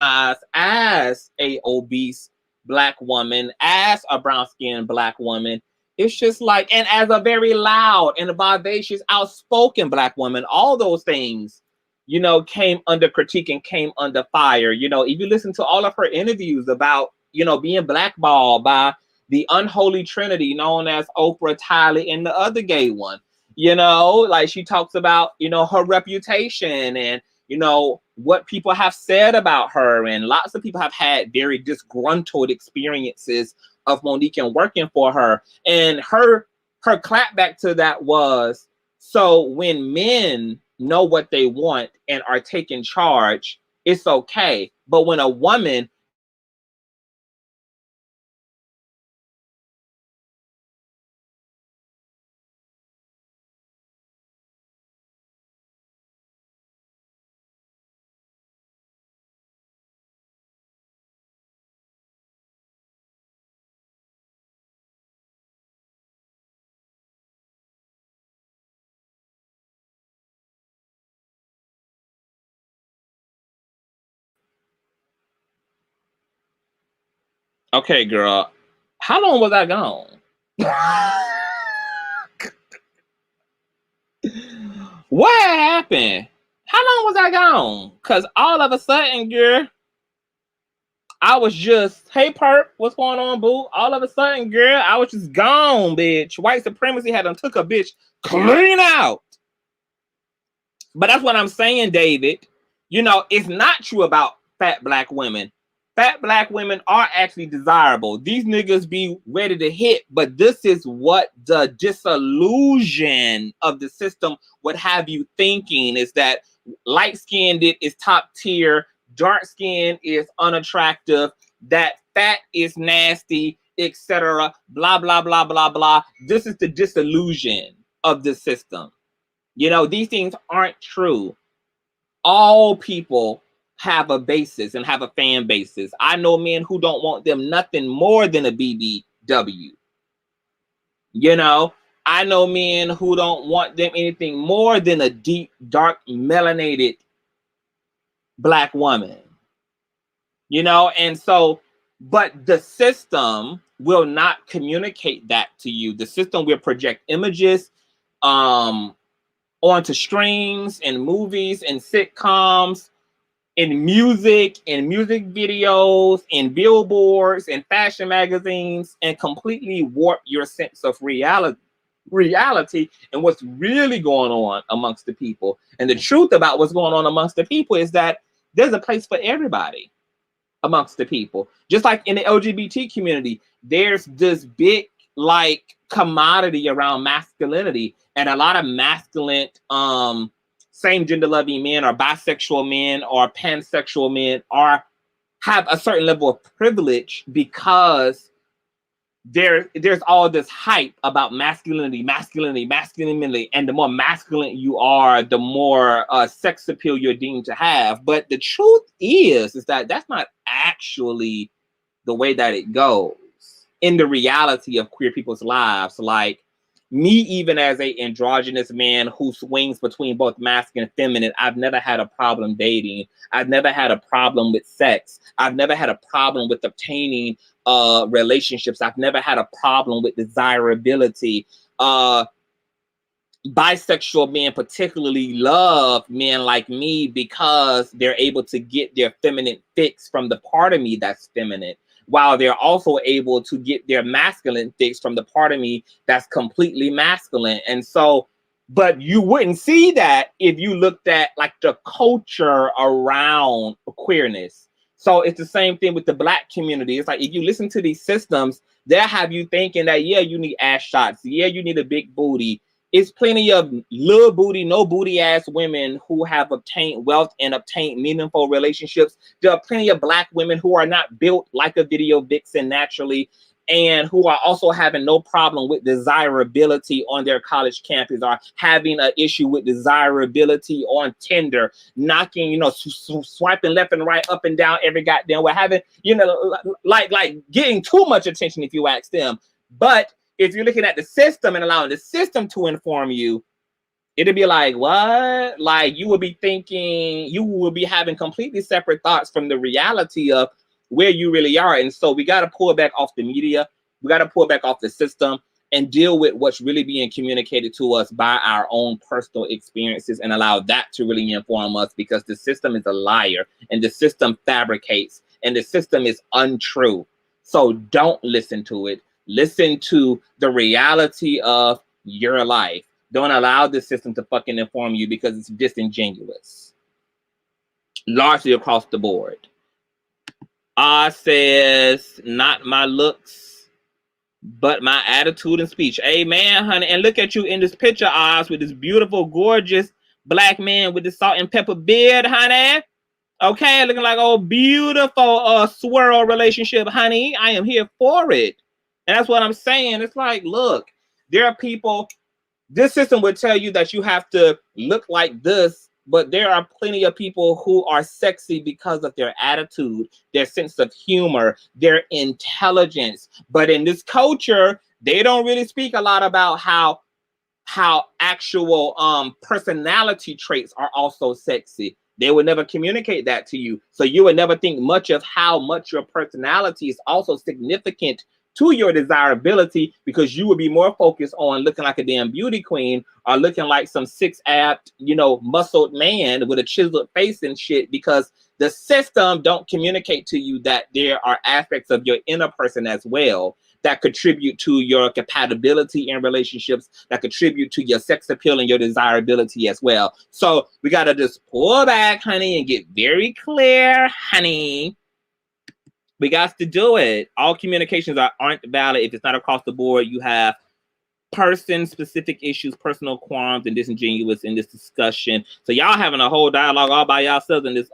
as a obese Black woman, as a brown-skinned Black woman, it's just like, and as a very loud and vivacious, outspoken Black woman, all those things you know, came under critique and came under fire. You know, if you listen to all of her interviews about, you know, being blackballed by the unholy trinity known as Oprah, Tyler, and the other gay one, you know, like she talks about, you know, her reputation and, you know, what people have said about her. And lots of people have had very disgruntled experiences of Monique and working for her. And her clapback to that was, so when men know what they want and are taking charge, it's okay. But when a woman okay, girl, how long was I gone? What happened? How long was I gone? Because all of a sudden, girl, I was just, hey, Perp, what's going on, boo? All of a sudden, girl, I was just gone, bitch. White supremacy had done took a bitch clean out. But that's what I'm saying, David. You know, it's not true about fat black women. Fat black women are actually desirable. These niggas be ready to hit, but this is what the disillusion of the system would have you thinking, is that light-skinned is top tier, dark skin is unattractive, that fat is nasty, etc. Blah, blah, blah, blah, blah. This is the disillusion of the system. You know, these things aren't true. All people have a basis and have a fan basis. I know men who don't want them nothing more than a BBW. You know, I know men who don't want them anything more than a deep, dark, melanated black woman. You know, and so, but the system will not communicate that to you. The system will project images, onto streams and movies and sitcoms, in music videos, in billboards and fashion magazines, and completely warp your sense of reality and what's really going on amongst the people. And the truth about what's going on amongst the people is that there's a place for everybody amongst the people. Just like in the LGBT community, there's this big like commodity around masculinity, and a lot of masculine same gender loving men or bisexual men or pansexual men have a certain level of privilege because there's all this hype about masculinity, and the more masculine you are, the more sex appeal you're deemed to have. But the truth is that that's not actually the way that it goes in the reality of queer people's lives. Like me, even as a androgynous man who swings between both masculine and feminine, I've never had a problem dating. I've never had a problem with sex. I've never had a problem with obtaining relationships. I've never had a problem with desirability. Bisexual men particularly love men like me because they're able to get their feminine fix from the part of me that's feminine, while they're also able to get their masculine fix from the part of me that's completely masculine. And so, but you wouldn't see that if you looked at like the culture around queerness. So it's the same thing with the black community. It's like, if you listen to these systems, they'll have you thinking that, yeah, you need ass shots. Yeah, you need a big booty. It's plenty of little booty, no booty ass women who have obtained wealth and obtained meaningful relationships. There are plenty of black women who are not built like a video vixen naturally, and who are also having no problem with desirability on their college campus, or having an issue with desirability on Tinder, knocking, you know, swiping left and right, up and down every goddamn way, having, you know, like getting too much attention if you ask them. But if you're looking at the system and allowing the system to inform you, it'll be like, what? Like, you will be thinking, you will be having completely separate thoughts from the reality of where you really are. And so we got to pull back off the media. We got to pull back off the system and deal with what's really being communicated to us by our own personal experiences and allow that to really inform us, because the system is a liar and the system fabricates and the system is untrue. So don't listen to it. Listen to the reality of your life. Don't allow the system to fucking inform you, because it's disingenuous. Largely across the board. Says, not my looks, but my attitude and speech. Amen, honey. And look at you in this picture, Oz, with this beautiful, gorgeous black man with the salt and pepper beard, honey. Okay, looking like a beautiful swirl relationship, honey. I am here for it. And that's what I'm saying. It's like, look, there are people, this system would tell you that you have to look like this, but there are plenty of people who are sexy because of their attitude, their sense of humor, their intelligence. But in this culture, they don't really speak a lot about how actual personality traits are also sexy. They would never communicate that to you. So you would never think much of how much your personality is also significant to your desirability, because you would be more focused on looking like a damn beauty queen or looking like some six-abs, muscled man with a chiseled face and shit, because the system don't communicate to you that there are aspects of your inner person as well that contribute to your compatibility in relationships, that contribute to your sex appeal and your desirability as well. So we got to just pull back, honey, and get very clear, honey. We got to do it. All communications aren't valid if it's not across the board. You have person-specific issues, personal qualms, and disingenuous in this discussion. So y'all having a whole dialogue all by yourselves in this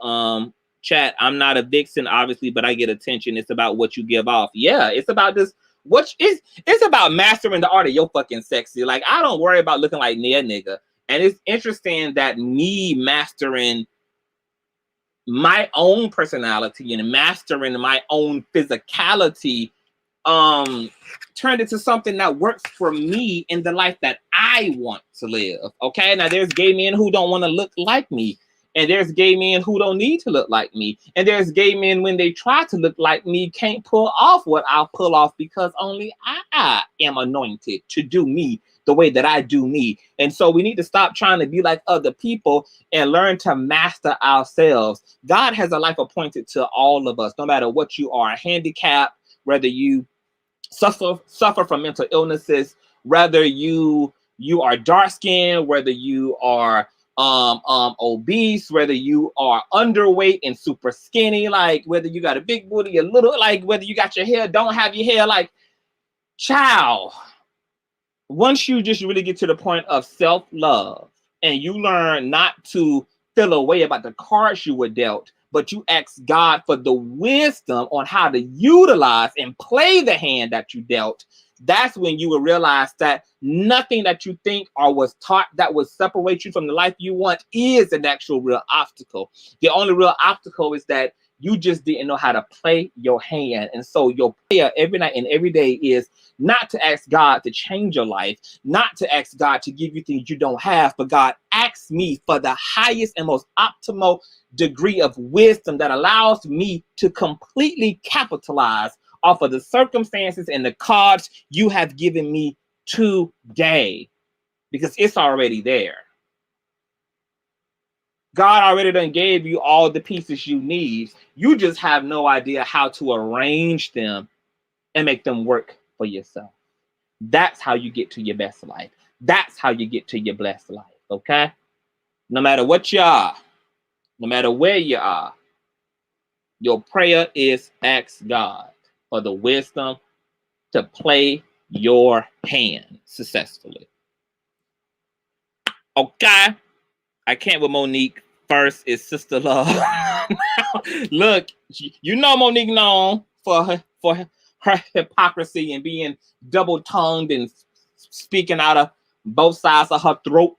chat. I'm not a vixen, obviously, but I get attention. It's about what you give off. Yeah, it's about this. It's about mastering the art of your fucking sexy. Like, I don't worry about looking like near nigga. And it's interesting that me mastering my own personality and mastering my own physicality turned into something that works for me in the life that I want to live. Okay, now there's gay men who don't want to look like me, and there's gay men who don't need to look like me, and there's gay men, when they try to look like me, can't pull off what I'll pull off, because only I am anointed to do me the way that I do me. And so we need to stop trying to be like other people and learn to master ourselves. God has a life appointed to all of us, no matter what you are, handicapped, whether you suffer from mental illnesses, whether you are dark skinned, whether you are obese, whether you are underweight and super skinny, like whether you got a big booty, a little, like whether you got your hair, don't have your hair, like, child. Once you just really get to the point of self-love and you learn not to feel a way about the cards you were dealt, but you ask God for the wisdom on how to utilize and play the hand that you dealt, that's when you will realize that nothing that you think or was taught that would separate you from the life you want is an actual real obstacle. The only real obstacle is that you just didn't know how to play your hand. And so your prayer every night and every day is not to ask God to change your life, not to ask God to give you things you don't have, but God, ask me for the highest and most optimal degree of wisdom that allows me to completely capitalize off of the circumstances and the cards you have given me today, because it's already there. God already done gave you all the pieces you need. You just have no idea how to arrange them and make them work for yourself. That's how you get to your best life. That's how you get to your blessed life, okay? No matter what you are, no matter where you are, your prayer is ask God for the wisdom to play your hand successfully. Okay? I can't with Monique. First is Sister Love. Look, you know Monique known for her hypocrisy and being double-tongued and speaking out of both sides of her throat.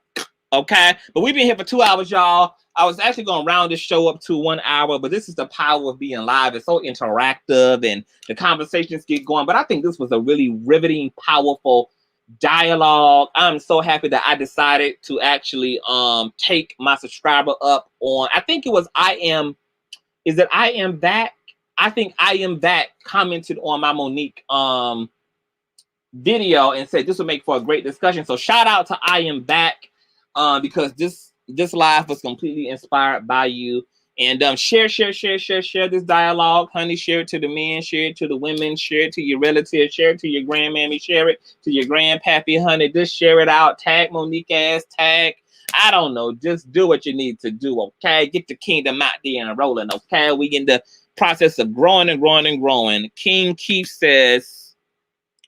Okay? But we've been here for 2 hours, y'all. I was actually going to round this show up to 1 hour, but this is the power of being live. It's so interactive and the conversations get going. But I think this was a really riveting, powerful dialogue. I'm so happy that I decided to actually take my subscriber up on, I think it was I Am That? I think I Am That commented on my Monique video and said this would make for a great discussion. So shout out to I Am Back, because this live was completely inspired by you. And share this dialogue, honey. Share it to the men, share it to the women, share it to your relatives, share it to your grandmammy, share it to your grandpappy, honey. Just share it out. Tag Monique ass, tag. I don't know. Just do what you need to do, okay? Get the kingdom out there and rolling, okay? We in the process of growing and growing and growing. King Keith says,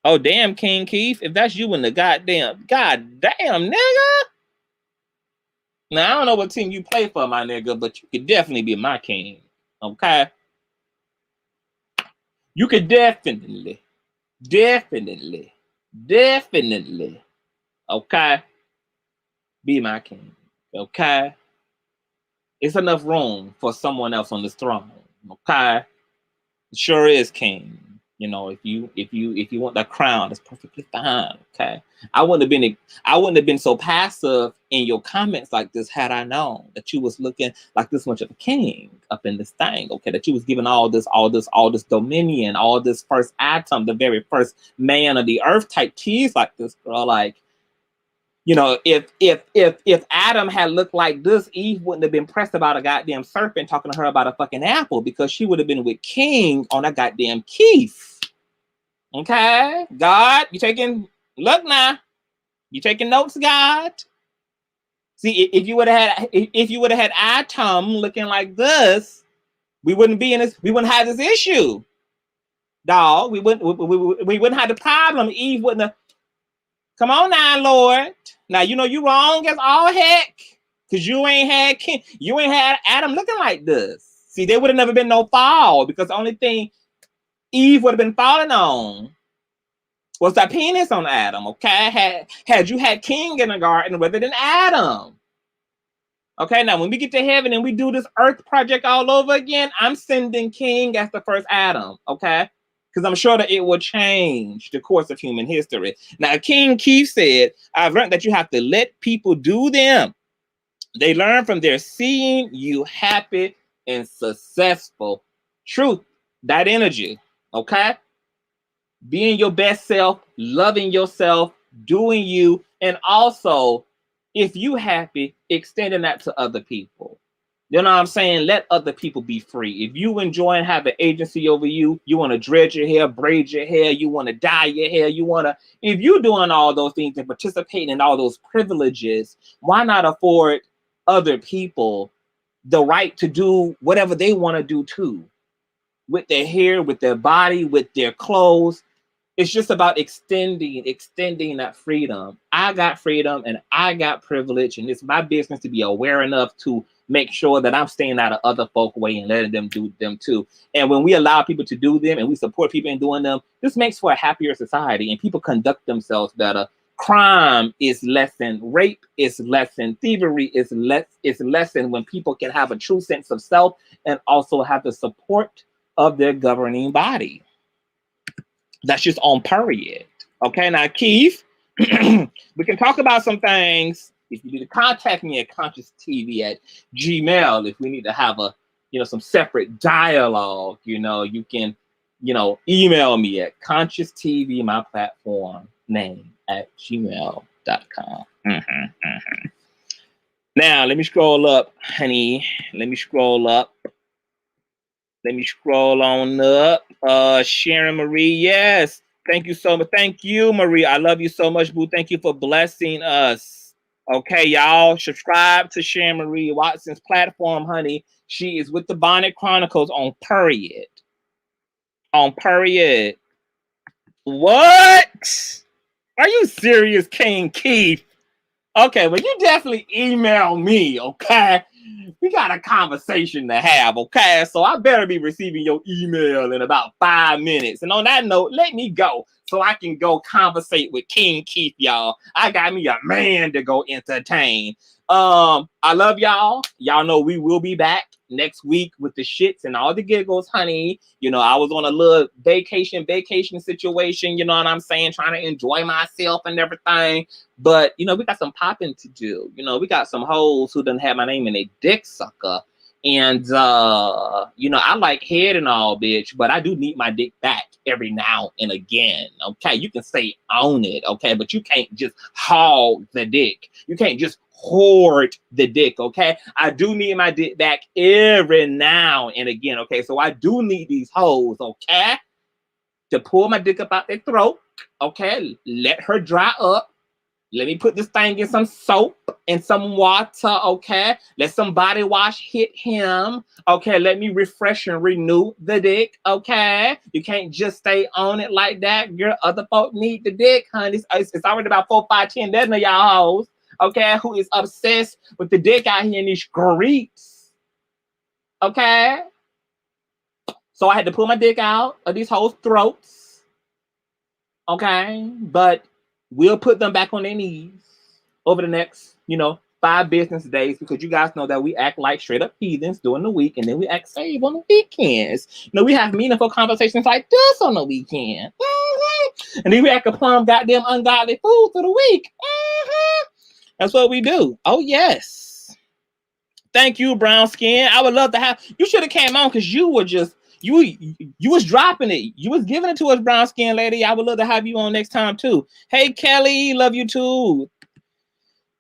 oh, damn, King Keith, if that's you in the goddamn, nigga. Now, I don't know what team you play for, my nigga, but you could definitely be my king, okay? You could definitely, okay, be my king, okay? It's enough room for someone else on this throne, okay? It sure is, king. You know, if you want that crown, it's perfectly fine. Okay. I wouldn't have been so passive in your comments like this had I known that you was looking like this much of a king up in this thing. Okay, that you was giving all this dominion, all this first atom, the very first man of the earth type tease like this, girl. Like, you know, if Adam had looked like this, Eve wouldn't have been pressed about a goddamn serpent talking to her about a fucking apple, because she would have been with King on that goddamn Keith. Okay, God, you taking notes, God? See, if you would have had Adam looking like this, we wouldn't have this issue, dog. We wouldn't have the problem. Eve wouldn't have. Come on now, Lord. Now, you know you wrong as all heck, because you ain't had Adam looking like this. See, there would have never been no fall, because the only thing Eve would have been falling on was that penis on Adam, okay? Had you had King in the garden rather than Adam. Okay, now when we get to heaven and we do this earth project all over again, I'm sending King as the first Adam, okay? Because I'm sure that it will change the course of human history. Now, King Keith said, I've learned that you have to let people do them. They learn from their seeing you happy and successful. Truth, that energy, okay? Being your best self, loving yourself, doing you, and also, if you happy, extending that to other people. You know what I'm saying? Let other people be free. If you enjoy and have an agency over you, you want to dread your hair, braid your hair, you want to dye your hair, if you're doing all those things and participating in all those privileges, why not afford other people the right to do whatever they want to do too? With their hair, with their body, with their clothes. It's just about extending that freedom. I got freedom and I got privilege, and it's my business to be aware enough to make sure that I'm staying out of other folk way and letting them do them too. And when we allow people to do them and we support people in doing them, this makes for a happier society and people conduct themselves better. Crime is lessened, rape is lessened, thievery is lessened when people can have a true sense of self and also have the support of their governing body. That's just on period. Okay, now Keith, we can talk about some things. If you need to contact me at CONSCIOUSTV@gmail.com, if we need to have some separate dialogue, you can, email me at CONSCIOUSTV, my platform name, @gmail.com. Now, let me scroll up, honey. Let me scroll on up. Sharon Marie, yes. Thank you so much. Thank you, Marie. I love you so much, boo. Thank you for blessing us. Okay, y'all, subscribe to Sharon Marie Watson's platform, honey. She is with the Bonnet Chronicles on period. On period. What? Are you serious, King Keith? Okay, well, you definitely email me, okay? We got a conversation to have, okay? So I better be receiving your email in about 5 minutes. And on that note, let me go so I can go conversate with King Keith, y'all. I got me a man to go entertain. I love y'all. Y'all know we will be back next week with the shits and all the giggles, honey. I was on a little vacation situation, you know what I'm saying? Trying to enjoy myself and everything. But, we got some popping to do. We got some hoes who done had my name in a dick sucker. And you know, I like head and all, bitch, but I do need my dick back every now and again. Okay, you can stay on it, okay, but you can't just hog the dick. You can't just hoard the dick, okay? I do need my dick back every now and again, okay? So I do need these hoes, okay, to pull my dick up out their throat, okay? Let her dry up. Let me put this thing in some soap and some water, okay? Let some body wash hit him, okay? Let me refresh and renew the dick, okay? You can't just stay on it like that, girl. Other folk need the dick, honey. It's already about 4, 5, 10 dozen of y'all hoes, okay, who is obsessed with the dick out here in these streets, okay? So I had to pull my dick out of these hoes' throats, okay? But we'll put them back on their knees over the next, you know, 5 business days, because you guys know that we act like straight up heathens during the week, and then we act saved on the weekends. You know, we have meaningful conversations like this on the weekend. And then we act a plum goddamn ungodly fool through the week. That's what we do. Oh, yes. Thank you, brown skin. I would love to have, you should have came on, because you were just, you was dropping it. You was giving it to us, brown skin lady. I would love to have you on next time too. Hey, Kelly, love you too.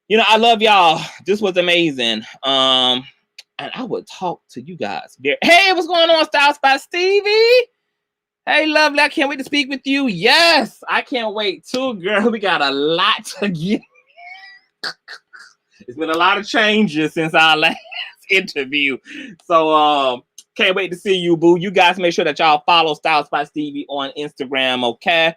You know, I love y'all. This was amazing. And I would talk to you guys. Hey, what's going on, Styles by Stevie? Hey, lovely. I can't wait to speak with you. Yes, I can't wait too, girl. We got a lot to get. It's been a lot of changes since our last interview. So, can't wait to see you, boo. You guys make sure that y'all follow Styles by Stevie on Instagram, okay?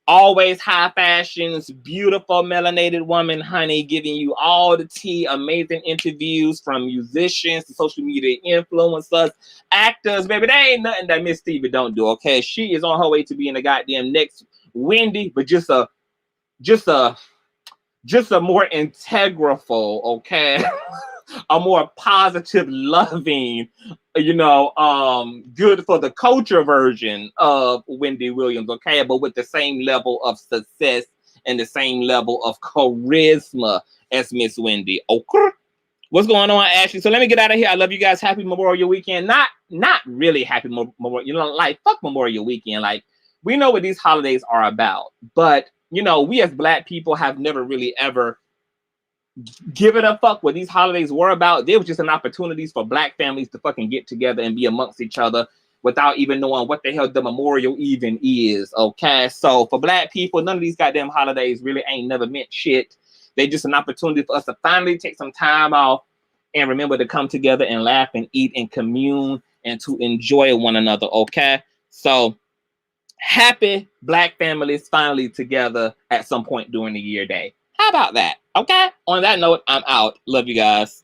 Always high fashions, beautiful melanated woman, honey, giving you all the tea, amazing interviews from musicians to social media influencers, actors, baby. There ain't nothing that Miss Stevie don't do, okay? She is on her way to being the goddamn next Wendy, but just a more integral, okay? A more positive, loving, you know, good for the culture version of Wendy Williams, okay? But with the same level of success and the same level of charisma as Miss Wendy. Okay? What's going on, Ashley? So let me get out of here. I love you guys. Happy Memorial Weekend. Not really happy Memorial, you know, like, fuck Memorial Weekend. Like, we know what these holidays are about. But, you know, we as Black people have never really ever given a fuck what these holidays were about. They were just an opportunities for Black families to fucking get together and be amongst each other without even knowing what the hell the memorial even is, okay? So for Black people, none of these goddamn holidays really ain't never meant shit. They just an opportunity for us to finally take some time off and remember to come together and laugh and eat and commune and to enjoy one another, okay? So happy Black families finally together at some point during the year day. How about that? Okay. On that note, I'm out. Love you guys.